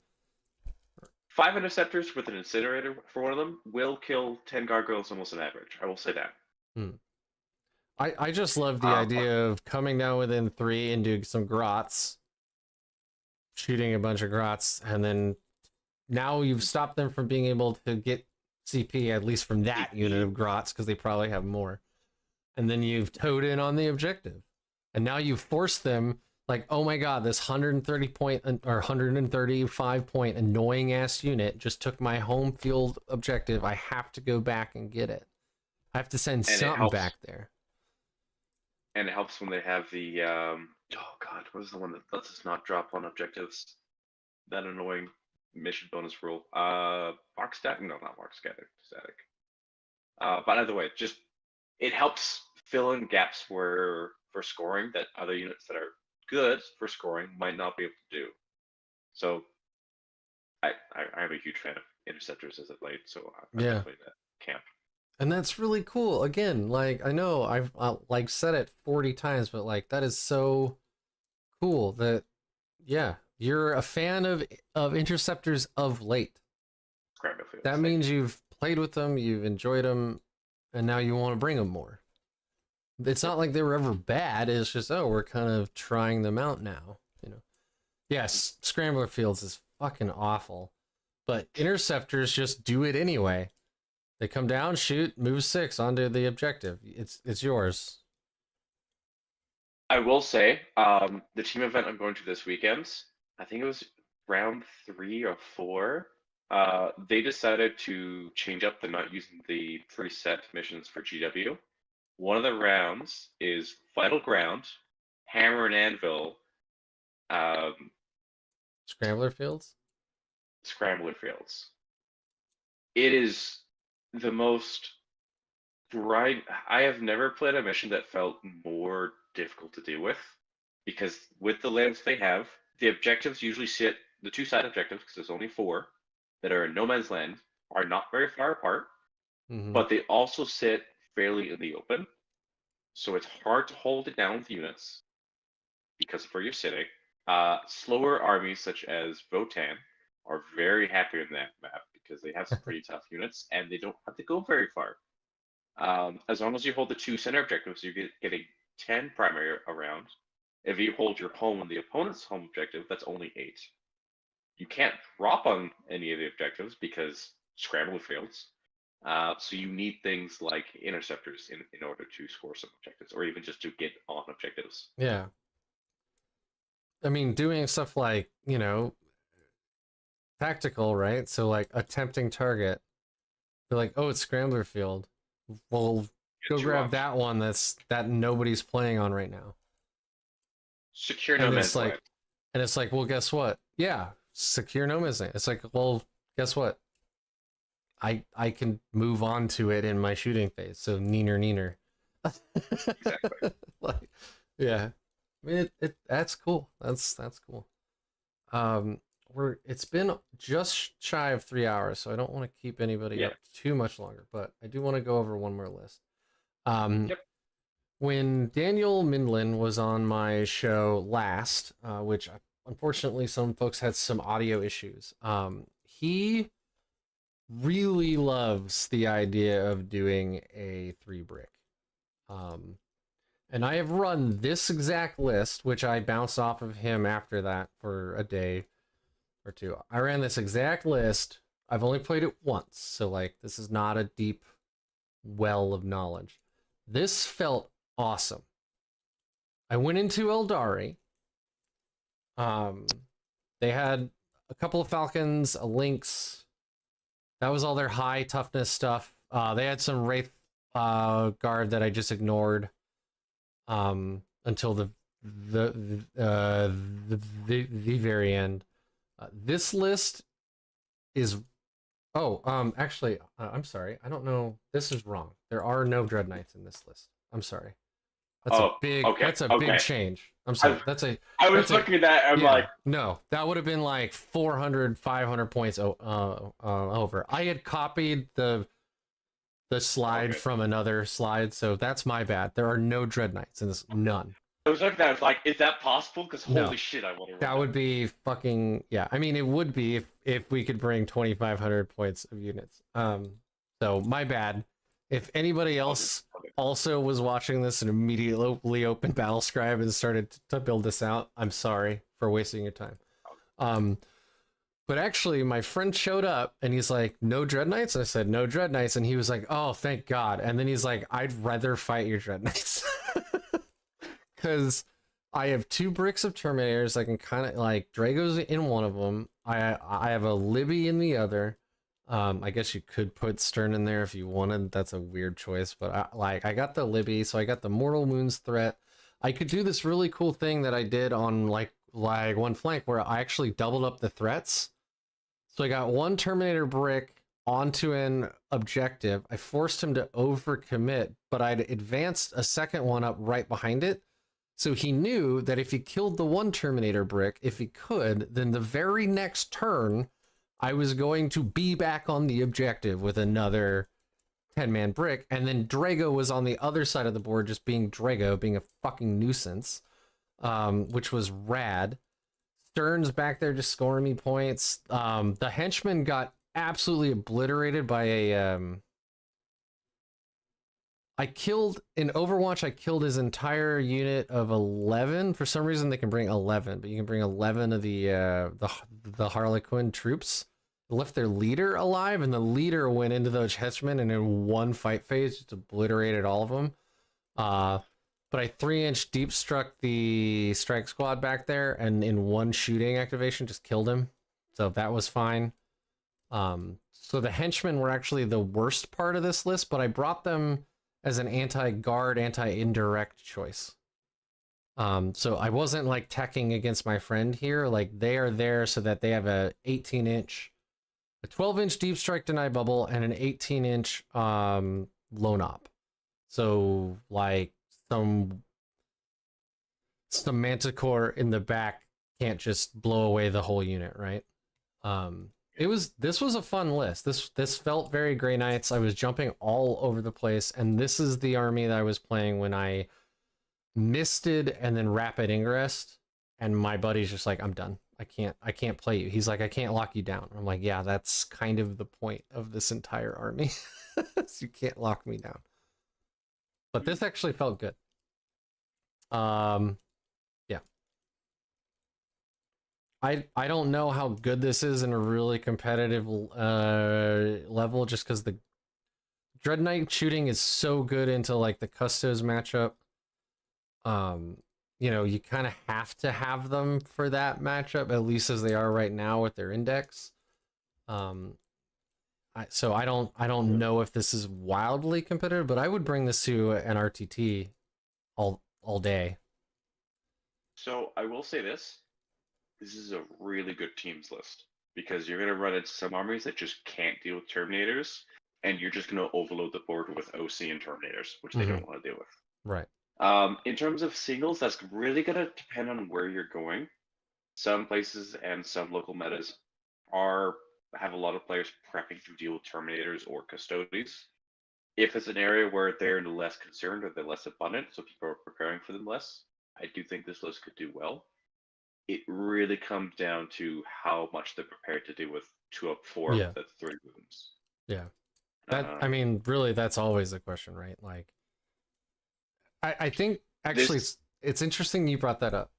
5 interceptors with an incinerator for one of them will kill 10 gargoyles almost on average. I will say that. Hmm. I just love the Uh, idea of coming down within 3 and doing some grots, shooting a bunch of grots, and then now you've stopped them from being able to get CP, at least from that unit of grots, because they probably have more. And then you've towed in on the objective. And now you've forced them, like, oh my god, this 130 point or 135 point annoying ass unit just took my home field objective. I have to go back and get it. I have to send and it something helps back there. and it helps when they have the oh god, what is the one that lets us not drop on objectives? That annoying mission bonus rule. Mark static? No, not mark static. Static. But either way, just it helps fill in gaps where for scoring that other units that are good for scoring might not be able to do. So I'm a huge fan of interceptors as of late, so I'm Yeah. definitely in that camp. And that's really cool. Again, like, I know I've like said it 40 times, but like that is so cool that, yeah, you're a fan of interceptors of late. Scramble field, That same. means you've played with them, you've enjoyed them, and now you want to bring them more. It's Yep. not like they were ever bad. It's just, oh, we're kind of trying them out now. You know. Yes, scrambler fields is fucking awful, but interceptors just do it anyway. They come down, shoot, move 6 onto the objective. It's yours. I will say, the team event I'm going to this weekend, I think it was round 3 or 4. They decided to change up the not using the preset missions for GW. One of the rounds is Vital Ground, Hammer and Anvil, um, Scrambler fields. Scrambler Fields. It is the most grind. I have never played a mission that felt more difficult to deal with because with the lands they have, the objectives usually sit the two side objectives because there's only 4 that are in no man's land are not very far apart, Mm-hmm. but they also sit fairly in the open. So it's hard to hold it down with units because of where you're sitting. Slower armies such as Votan are very happy in that map because they have some pretty tough units and they don't have to go very far. As long as you hold the 2 center objectives, you're getting 10 primary around, If you hold your home on the opponent's home objective, that's only 8. You can't drop on any of the objectives because scramble fails. So you need things like interceptors in order to score some objectives, or even just to get on objectives. Yeah. I mean, doing stuff like, you know, tactical, right? So like attempting target. They're like, oh, it's scrambler field. Well, Get go 2 grab off. that one that nobody's playing on right now. Secure no And man's it's like, land. and it's like, well, guess what? Yeah, secure no man's land. It's like, well, guess what? I can move on to it in my shooting phase. So neener. Exactly. Like, yeah. I mean, that's cool. That's cool. It's been just shy of 3 hours, so I don't want to keep anybody up too much longer, but I do want to go over one more list. Yep. When Daniel Mindlin was on my show last, which unfortunately some folks had some audio issues, he really loves the idea of doing a 3-brick. And I have run this exact list, which I bounced off of him after that for a day or two. I ran this exact list. I've only played it once, so like this is not a deep well of knowledge. This felt awesome. I went into Eldari. They had a couple of falcons, a lynx. That was all their high toughness stuff. They had some wraith guard that I just ignored until the very end. This list is actually I'm sorry, I don't know, this is wrong. There are no Dread Knights in this list. I'm sorry. That's a big change. I'm sorry. I was looking at that. I'm like, no, that would have been like 400, 500 points over. I had copied the slide from another slide, so that's my bad. There are no Dread Knights in this. None. I was looking at that. I was like, is that possible? Because holy shit, I want to. That would be fucking I mean, it would be if we could bring 2,500 points of units. So my bad. If anybody else also was watching this and immediately opened Battlescribe and started to build this out, I'm sorry for wasting your time. But actually, my friend showed up and he's like, no Dread Knights? I said, no Dread Knights. And he was like, oh, thank God. And then he's like, I'd rather fight your Dread Knights. Because I have 2 bricks of Terminators. I can kind of like, Drago's in one of them. I have a Libby in the other. I guess you could put Stern in there if you wanted. That's a weird choice, but I got the Libby, so I got the Mortal Wounds threat. I could do this really cool thing that I did on like one flank where I actually doubled up the threats. So I got 1 Terminator brick onto an objective. I forced him to overcommit, but I'd advanced a second one up right behind it. So he knew that if he killed the 1 Terminator brick, if he could, then the very next turn, I was going to be back on the objective with another 10-man brick, and then Drago was on the other side of the board just being Drago, being a fucking nuisance, which was rad. Stern's back there just scoring me points. The henchman got absolutely obliterated by a... in Overwatch, I killed his entire unit of 11. For some reason, they can bring 11, but you can bring 11 of the Harlequin troops. Left their leader alive, and the leader went into those henchmen and in one fight phase just obliterated all of them. But I 3-inch deep struck the strike squad back there, and in one shooting activation just killed him. So that was fine. So the henchmen were actually the worst part of this list, but I brought them as an anti-guard, anti-indirect choice. So I wasn't like teching against my friend here. Like they are there so that they have a 18-inch, a 12-inch deep strike deny bubble, and an 18-inch lone op. So like some manticore in the back can't just blow away the whole unit, right? This was a fun list. This felt very Grey Knights. I was jumping all over the place, and this is the army that I was playing when I misted and then rapid ingressed, and my buddy's just like, I'm done. I can't play you. He's like, I can't lock you down. I'm like, yeah, that's kind of the point of this entire army. So you can't lock me down. But this actually felt good. Yeah. I don't know how good this is in a really competitive level, just because the Dread Knight shooting is so good into like the Custos matchup. You know, you kind of have to have them for that matchup, at least as they are right now with their index. Um, so I don't know if this is wildly competitive, but I would bring this to an RTT all day. So I will say this: this is a really good teams list because you're going to run into some armies that just can't deal with Terminators, and you're just going to overload the board with OC and Terminators, which they Mm-hmm. don't want to deal with. Right. In terms of singles, that's really going to depend on where you're going. Some places and some local metas are have a lot of players prepping to deal with Terminators or Custodies. If it's an area where they're less concerned or they're less abundant, so people are preparing for them less, I do think this list could do well. It really comes down to how much they're prepared to deal with 2 up 4 Yeah. with the 3 wounds. Yeah. I Um, mean, really, that's always the question, right? Like, I think actually this it's interesting you brought that up,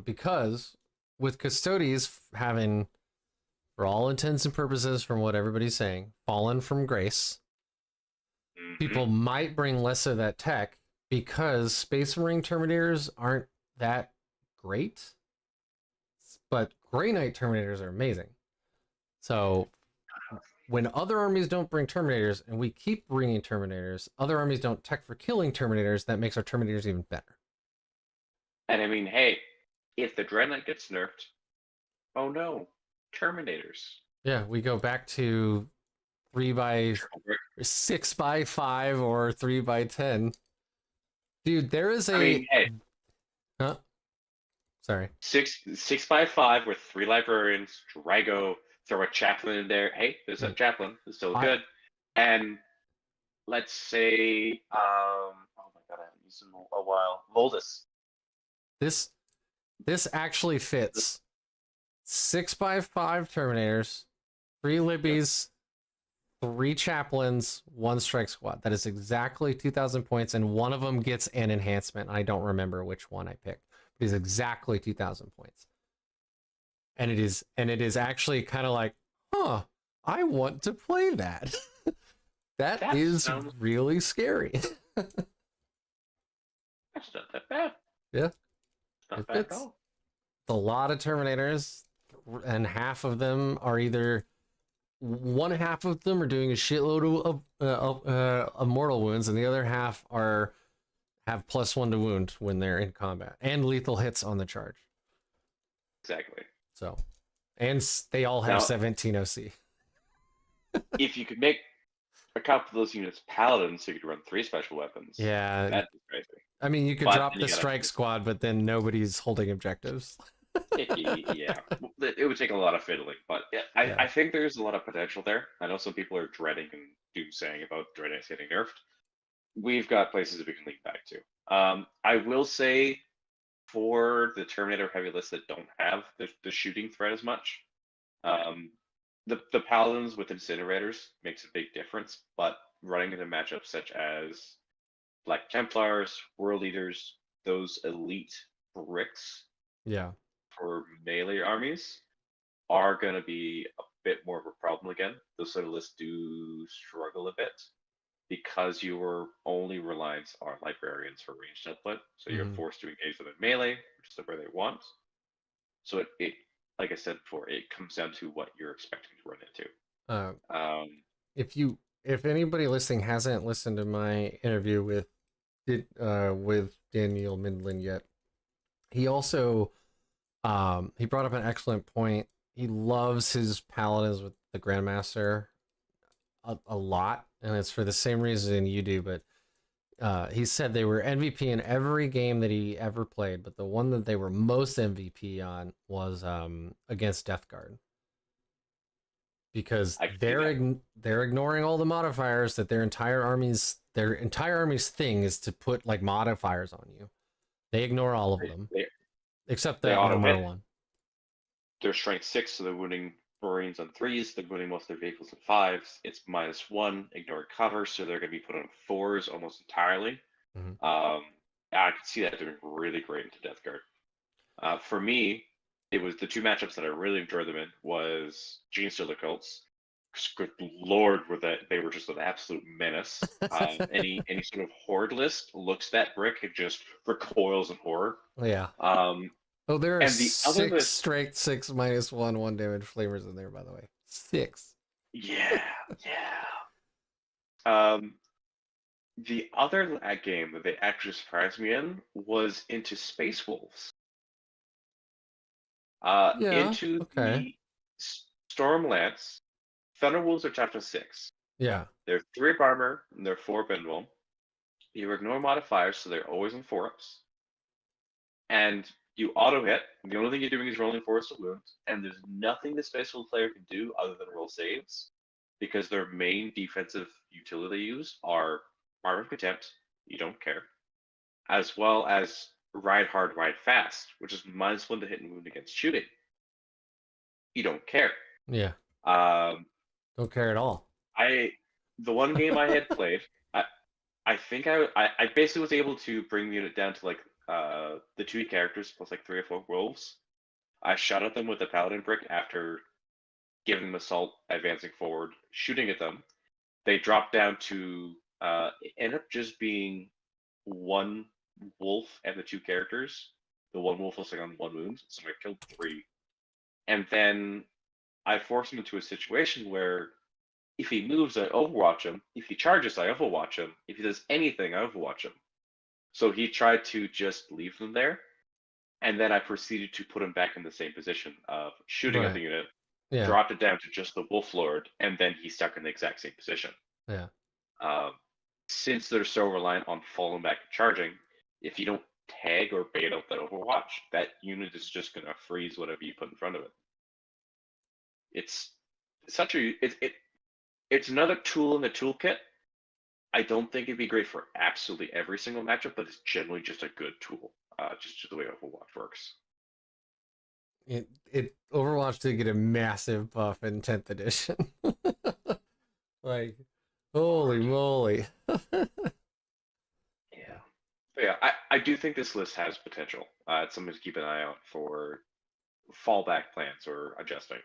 because with Custodes having, for all intents and purposes, from what everybody's saying, fallen from grace, mhm, people might bring less of that tech because Space Marine Terminators aren't that great, but Grey Knight Terminators are amazing. So when other armies don't bring Terminators and we keep bringing Terminators, other armies don't tech for killing Terminators, that makes our Terminators even better. and I mean, hey, if the Dread Knight gets nerfed, oh no, Terminators. Yeah, we go back to 3x6x5 or 3x10. Dude, there is I a. mean, hey, Huh? Sorry. 6x5 with 3 librarians, Drago, throw a chaplain in there. Hey, there's a Yeah. chaplain. It's still I good. And let's say, oh my god, I haven't used him in a while. Voldus. this this actually fits 6x5 Terminators, 3 Yep, Libbies, 3 Chaplains, 1 Strike Squad. That is exactly 2,000 points, and one of them gets an enhancement. I don't remember which one I picked. But it's exactly 2,000 points. And it is actually kind of like, huh, I want to play that. That that is sounds really scary. that's not that bad. Yeah, It's not it bad at fits. all. A lot of Terminators, and half of them are either one half of them are doing a shitload of mortal wounds, and the other half have +1 to wound when they're in combat and lethal hits on the charge. Exactly. So, and they all have Now, 17 OC. if you could make a couple of those units paladins, so you could run 3 special weapons, Yeah, that'd be crazy. I mean, you could But drop then the you gotta, strike squad, but then nobody's holding objectives. yeah, it would take a lot of fiddling. But yeah, Yeah. I think there's a lot of potential there. I know some people are dreading and doomsaying about Dread Knights getting nerfed. We've got places that we can link back to. I will say for the Terminator heavy lists that don't have the shooting threat as much, um, the paladins with incinerators makes a big difference. But running into matchups such as Black Templars, World Eaters, those elite bricks Yeah. for melee armies are going to be a bit more of a problem again. Those sort of lists do struggle a bit because your only reliance are librarians for ranged output. So you're Hmm. forced to engage them in melee, which is where they want. So it like I said before, it comes down to what you're expecting to run into. Uh, Um, if anybody listening hasn't listened to my interview with Daniel Mindlin yet, he also he brought up an excellent point. He loves his paladins with the Grandmaster a lot, and it's for the same reason you do. But he said they were MVP in every game that he ever played, but the one that they were most MVP on was against Death Guard, because I can see that. they're ignoring all the modifiers that their entire army's thing is to put like modifiers on you. They ignore all of They, them they, except they the auto armor hit. one. They're strength 6, so they're wounding Marines on 3s. They're wounding most of their vehicles on 5s. It's -1, ignore cover, so they're going to be put on 4s almost entirely. Hmm. I can see that doing really great into Death Guard. For me, it was the two matchups that I really enjoyed them in was Gene Stealer Cults. Good Lord, were they were just an absolute menace. Any sort of horde list looks at that brick and just recoils in horror. Yeah. Um, Oh, there are and the other 6 list, strength 6 -1 damage flavors in there, by the way. 6. yeah, yeah. The other game that they actually surprised me in was into Space Wolves. Yeah. Into Okay. the Storm Lance. Thunder Wolves are chapter 6. Yeah. They're 3 up armor and they're 4 bendable. You ignore modifiers, so they're always in 4-ups. And you auto hit. The only thing you're doing is rolling force to wound, and there's nothing the Space Wolf player can do other than roll saves, because their main defensive utility they use are Armor of Contempt, you don't care, as well as Ride Hard, Ride Fast, which is -1 to hit and wound against shooting. You don't care. Yeah. Um, Don't care at all. the one game I had played, I think I basically was able to bring the unit down to like the 2 characters plus like 3 or 4 wolves. I shot at them with the paladin brick after giving them assault, advancing forward, shooting at them. They dropped down to it ended up just being 1 wolf and the 2 characters. The 1 wolf was like on 1 wound, so I killed 3. And then I forced him into a situation where if he moves, I overwatch him. If he charges, I overwatch him. If he does anything, I overwatch him. So he tried to just leave them there, and then I proceeded to put him back in the same position of shooting at the Right. unit, Yeah. dropped it down to just the Wolf Lord, and then he's stuck in the exact same position. Yeah. Um, since they're so reliant on falling back and charging, if you don't tag or bait out that Overwatch, that unit is just going to freeze whatever you put in front of it. It's such a it's another tool in the toolkit. I don't think it'd be great for absolutely every single matchup, but it's generally just a good tool. Just the way Overwatch works. It Overwatch did get a massive buff in 10th edition. Like, holy moly. Yeah. But yeah, I do think this list has potential. It's something to keep an eye out for fallback plans or adjusting.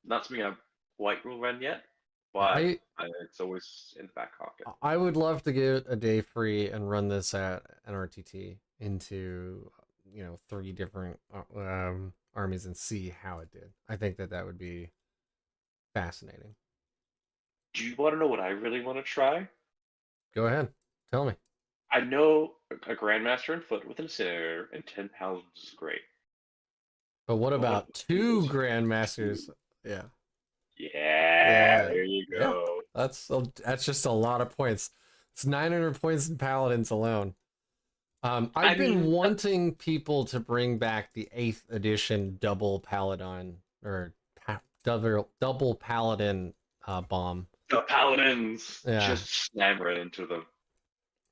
Not something I've quite will run yet, but I it's always in the back pocket. I would love to get a day free and run this at NRTT into 3 different armies and see how it did. I think that would be fascinating. Do you want to know what I really want to try? Go ahead, tell me. I know a Grandmaster in foot with an incinerator and 10 paladins is great. But what But what about if 2 it grandmasters? was Yeah, Yeah, yeah, there you yeah. go. That's just a lot of points. It's 900 points in paladins alone. I I've been mean, wanting people to bring back the 8th edition double paladin or double paladin bomb. the paladins Yeah, just slam right into them.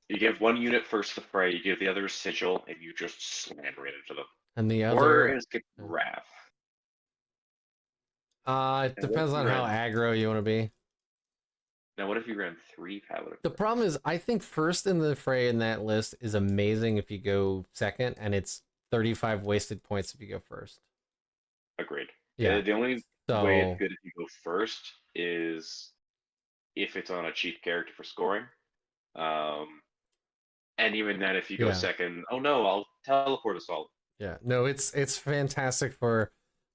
You give one unit first to fray, you give the other sigil, and you just slam right into them. and the Or other. is it Wrath? It And what if depends you on how ran? aggro you want to be. Now, what if you ran 3 paladin The problem first? is, I think first in the fray in that list is amazing if you go second, and it's 35 wasted points if you go first. Agreed. Yeah. The only way it's So good if you go first is if it's on a cheap character for scoring. Um, and even then, if you go yeah, second, oh no, I'll teleport assault. yeah. No, it's fantastic for.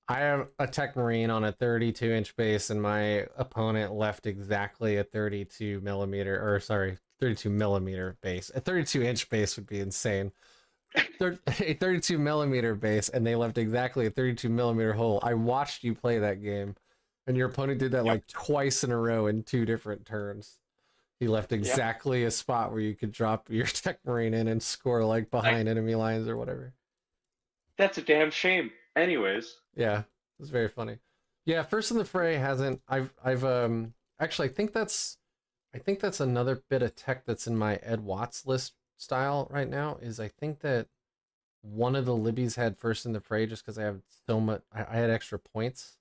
I have a Tech Marine on a 32-inch base, and my opponent left exactly a 32 millimeter, or sorry, 32 millimeter base. A 32-inch base would be insane. A 32 millimeter base, and they left exactly a 32 millimeter hole. I watched you play that game, and your opponent did that Yep. like twice in a row in 2 different turns. He left Yep. exactly a spot where you could drop your Tech Marine in and score like behind enemy lines or whatever. That's a damn shame. Anyways, Yeah, it's very funny. Yeah, First in the Fray hasn't. I've actually I think that's another bit of tech that's in my Ed Watts list style right now. Is I think that one of the Libbies had First in the Fray just because I have so much. I had extra points.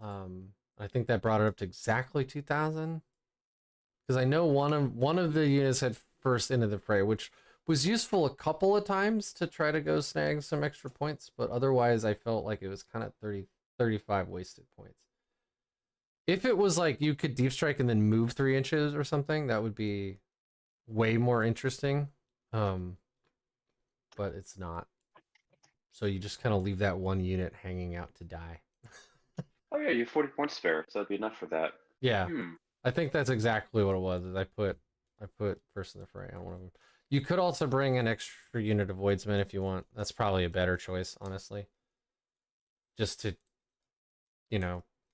I think that brought it up to exactly 2,000. Because I know one of the units had First into the Fray, which was useful a couple of times to try to go snag some extra points, but otherwise I felt like it was kind of 35 wasted points. If it was like you could deep strike and then move 3 inches or something, that would be way more interesting. But it's not. So you just kind of leave that one unit hanging out to die. Oh yeah, you have 40 points spare, so that'd be enough for that. Yeah. I think that's exactly what it was. Is I put First in the Fray on one of them. You could also bring an extra unit of Voidsman if you want. That's probably a better choice, honestly. Just to,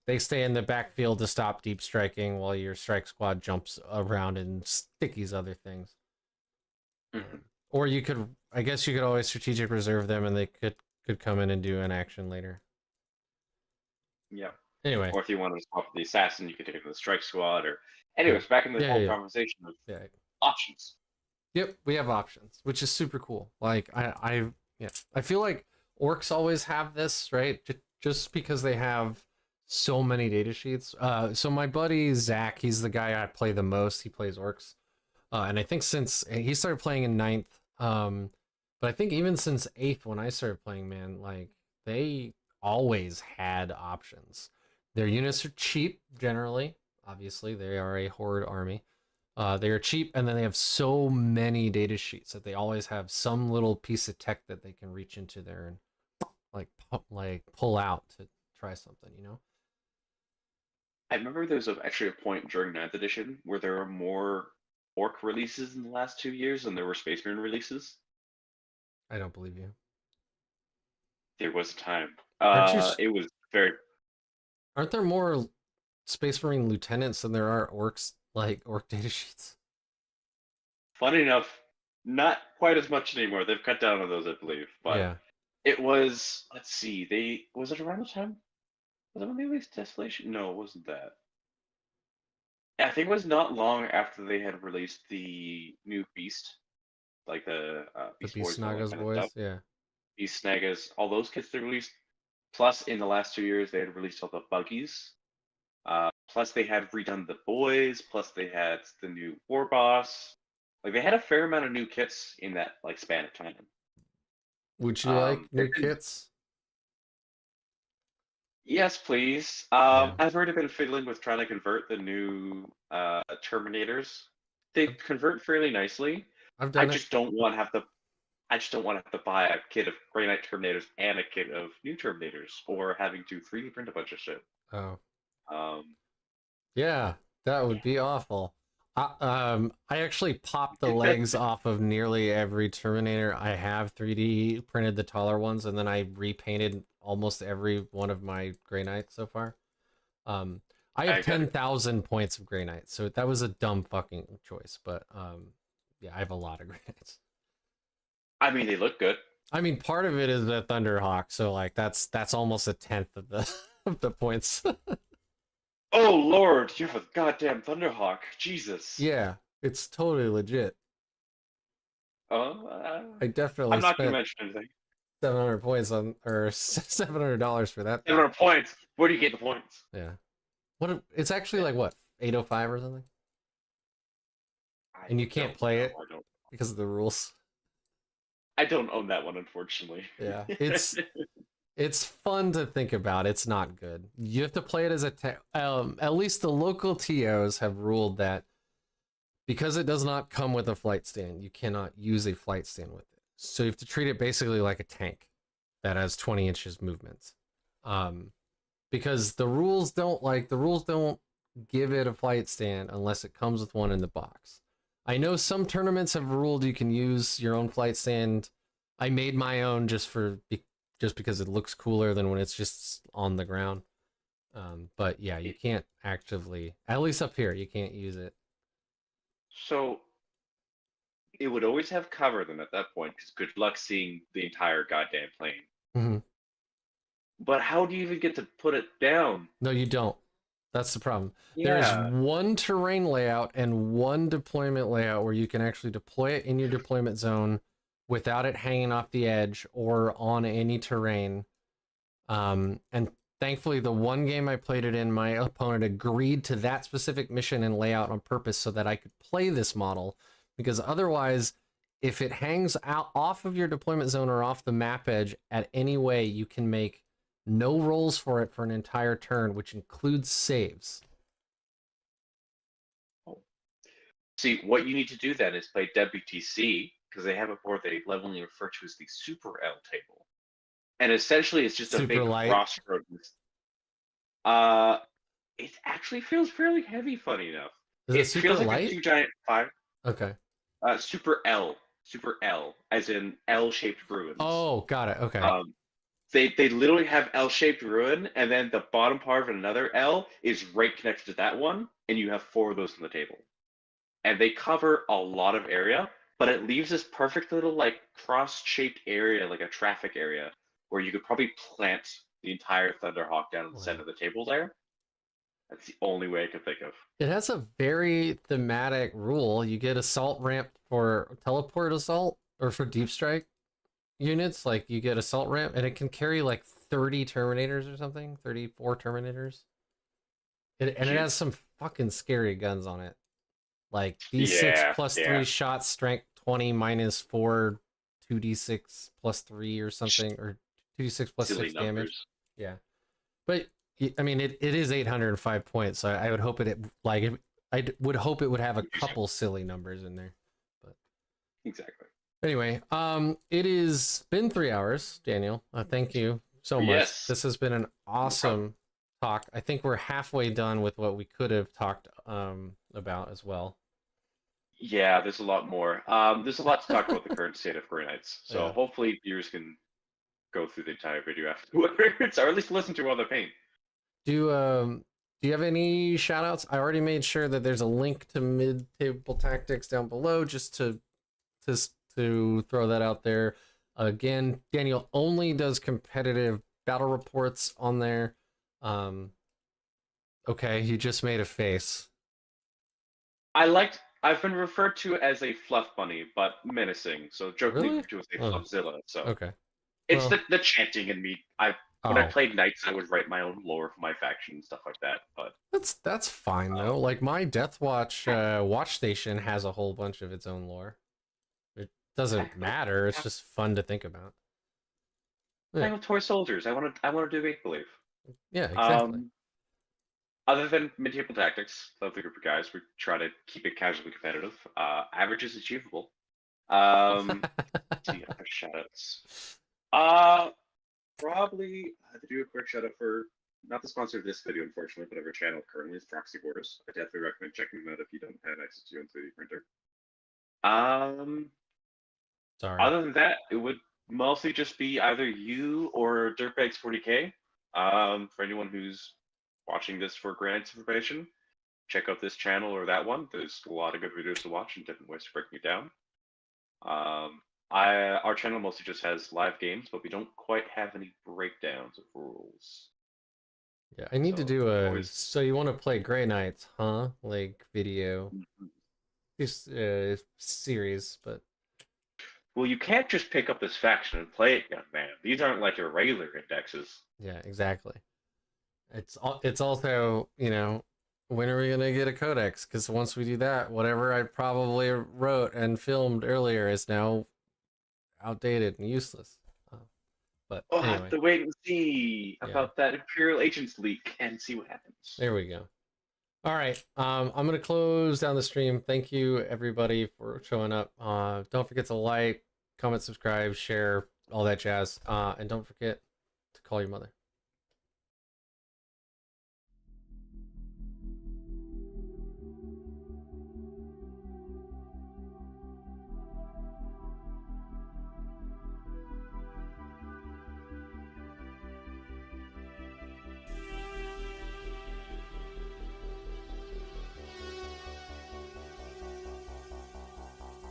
they stay in the backfield to stop deep striking while your strike squad jumps around and stickies other things. Or you could, I guess you could always strategic reserve them and they could come in and do an action later. Yeah. Anyway. Or if you wanted to swap the assassin, you could take it to the strike squad. Or anyways, back in the whole conversation of options. Yep, we have options, which is super cool. Like I feel like orcs always have this, right? Just because they have so many data sheets. So my buddy Zach, he's the guy I play the most. He plays orcs, and I think since he started playing in 9th, but I think even since 8th when I started playing, man, like they always had options. Their units are cheap generally. Obviously, they are a horde army. They are cheap, and then they have so many data sheets that they always have some little piece of tech that they can reach into there and like pull out to try something, I remember there was actually a point during 9th edition where there were more orc releases in the last 2 years than there were Space Marine releases. I don't believe you. There was a time. It was very. Aren't there more Space Marine lieutenants than there are orcs? Like orc data sheets. Funny enough, not quite as much anymore. They've cut down on those, I believe. But yeah. It was. Let's see. Was it around the time? Was it when they released Desolation? No, it wasn't that. I think it was not long after they had released the new Beast, like the Beast Beast Boys, Snagas boys. Yeah. Beast Snagas, all those kits they released. Plus, in the last 2 years, they had released all the buggies. Plus, they had redone the boys. Plus, they had the new war boss. Like, they had a fair amount of new kits in that span of time. Would you like new kits? Yes, please. I've already been fiddling with trying to convert the new Terminators. They convert fairly nicely. I just don't want to have to buy a kit of Grey Knight Terminators and a kit of new Terminators, or having to 3D print a bunch of shit. Oh. Yeah, that would be awful. I actually popped the legs off of nearly every Terminator. I have 3D printed the taller ones, and then I repainted almost every one of my Grey Knights so far. I have 10,000 points of Grey Knight, so that was a dumb fucking choice. But yeah, I have a lot of Grey Knights. I mean, they look good. I mean, part of it is the Thunderhawk, so like that's almost 1/10 of the of the points. Oh Lord, you have a goddamn Thunderhawk, Jesus. Yeah, it's totally legit. I definitely. I'm not gonna mention anything. 700 points on, or $700 for that. 700 points. Where do you get the points? Yeah. It's actually like what, 805 or something? And you can't play it because of the rules. I don't own that one, unfortunately. Yeah, it's fun to think about. It's not good. You have to play it as at least the local TOs have ruled that because it does not come with a flight stand, you cannot use a flight stand with it. So you have to treat it basically like a tank that has 20 inches movements. Because the rules don't give it a flight stand unless it comes with one in the box. I know some tournaments have ruled you can use your own flight stand. I made my own just because it looks cooler than when it's just on the ground. But yeah, you can't actively, at least up here, you can't use it. So it would always have cover then at that point, because good luck seeing the entire goddamn plane. Mm-hmm. But how do you even get to put it down? No, you don't. That's the problem. Yeah. There's one terrain layout and one deployment layout where you can actually deploy it in your deployment zone without it hanging off the edge or on any terrain. And thankfully, the one game I played it in, my opponent agreed to that specific mission and layout on purpose so that I could play this model, because otherwise if it hangs out off of your deployment zone or off the map edge at any way, you can make no rolls for it for an entire turn, which includes saves. See, what you need to do then is play WTC, because they have a board they lovingly refer to as the Super L table. And essentially, it's just a Super big light. crossroad. It actually feels fairly heavy, funny enough. Is It super feels like light? a 2 giant 5. Okay. Super L, as in L-shaped ruins. Oh, got it. Okay. They literally have L-shaped ruin, and then the bottom part of another L is right connected to that one, and you have 4 of those on the table. And they cover a lot of area, but it leaves this perfect little like cross-shaped area, like a traffic area, where you could probably plant the entire Thunderhawk down in the center of the table there. That's the only way I could think of. It has a very thematic rule. You get assault ramp for teleport assault or for deep strike units. Like you get assault ramp, and it can carry like 30 Terminators or something, 34 Terminators. It has some fucking scary guns on it. Like D6 plus 3 shots, strength 20 minus 4, 2d6 plus 3 or something, or 2d6 plus Silly 6 numbers. damage. Yeah. But I mean, it is 805 points, so I would hope I would hope it would have a couple silly numbers in there. But exactly. Anyway, it has been 3 hours, Daniel. Thank you so much. Yes. This has been an awesome talk. I think we're halfway done with what we could have talked about as well. Yeah, there's a lot more. There's a lot to talk about the current state of Grey Knights. So hopefully viewers can go through the entire video afterwards, or at least listen to while they're paying. Do you have any shout outs? I already made sure that there's a link to Midtable Tactics down below, just to throw that out there. Again, Daniel only does competitive battle reports on there. Okay, you just made a face. I've been referred to as a fluff bunny, but menacing. So jokingly referred to as a fluffzilla. So okay, it's the chanting in me. When I played knights, I would write my own lore for my faction and stuff like that. But that's fine though. Like my Death Watch watch station has a whole bunch of its own lore. It doesn't matter. It's just fun to think about. I have toy soldiers. I want to do make believe. Yeah, exactly. Other than Midtable Tactics, love the group of guys. We try to keep it casually competitive. Average is achievable. See other shoutouts. Probably to do a quick shout out for not the sponsor of this video, unfortunately, but of our channel currently is Proxy Wars. I definitely recommend checking them out if you don't have access to your own 3D printer. Sorry. Other than that, it would mostly just be either you or Dirtbags40k. For anyone who's watching this for grants information, check out this channel or that one. There's a lot of good videos to watch and different ways to break it down. Our channel mostly just has live games, but we don't quite have any breakdowns of rules. Yeah, I need to do a. So you want to play Grey Knights, huh? Like video, this series, but. Well, you can't just pick up this faction and play it, young man. These aren't like your regular indexes. Yeah, exactly. It's also, you know, when are we gonna get a codex? Because once we do that, whatever I probably wrote and filmed earlier is now outdated and useless. But we'll anyway. have to wait and see about that Imperial Agents leak and see what happens. There we go. All right, I'm gonna close down the stream. Thank you everybody for showing up. Don't forget to like, comment, subscribe, share, all that jazz, and don't forget to call your mother.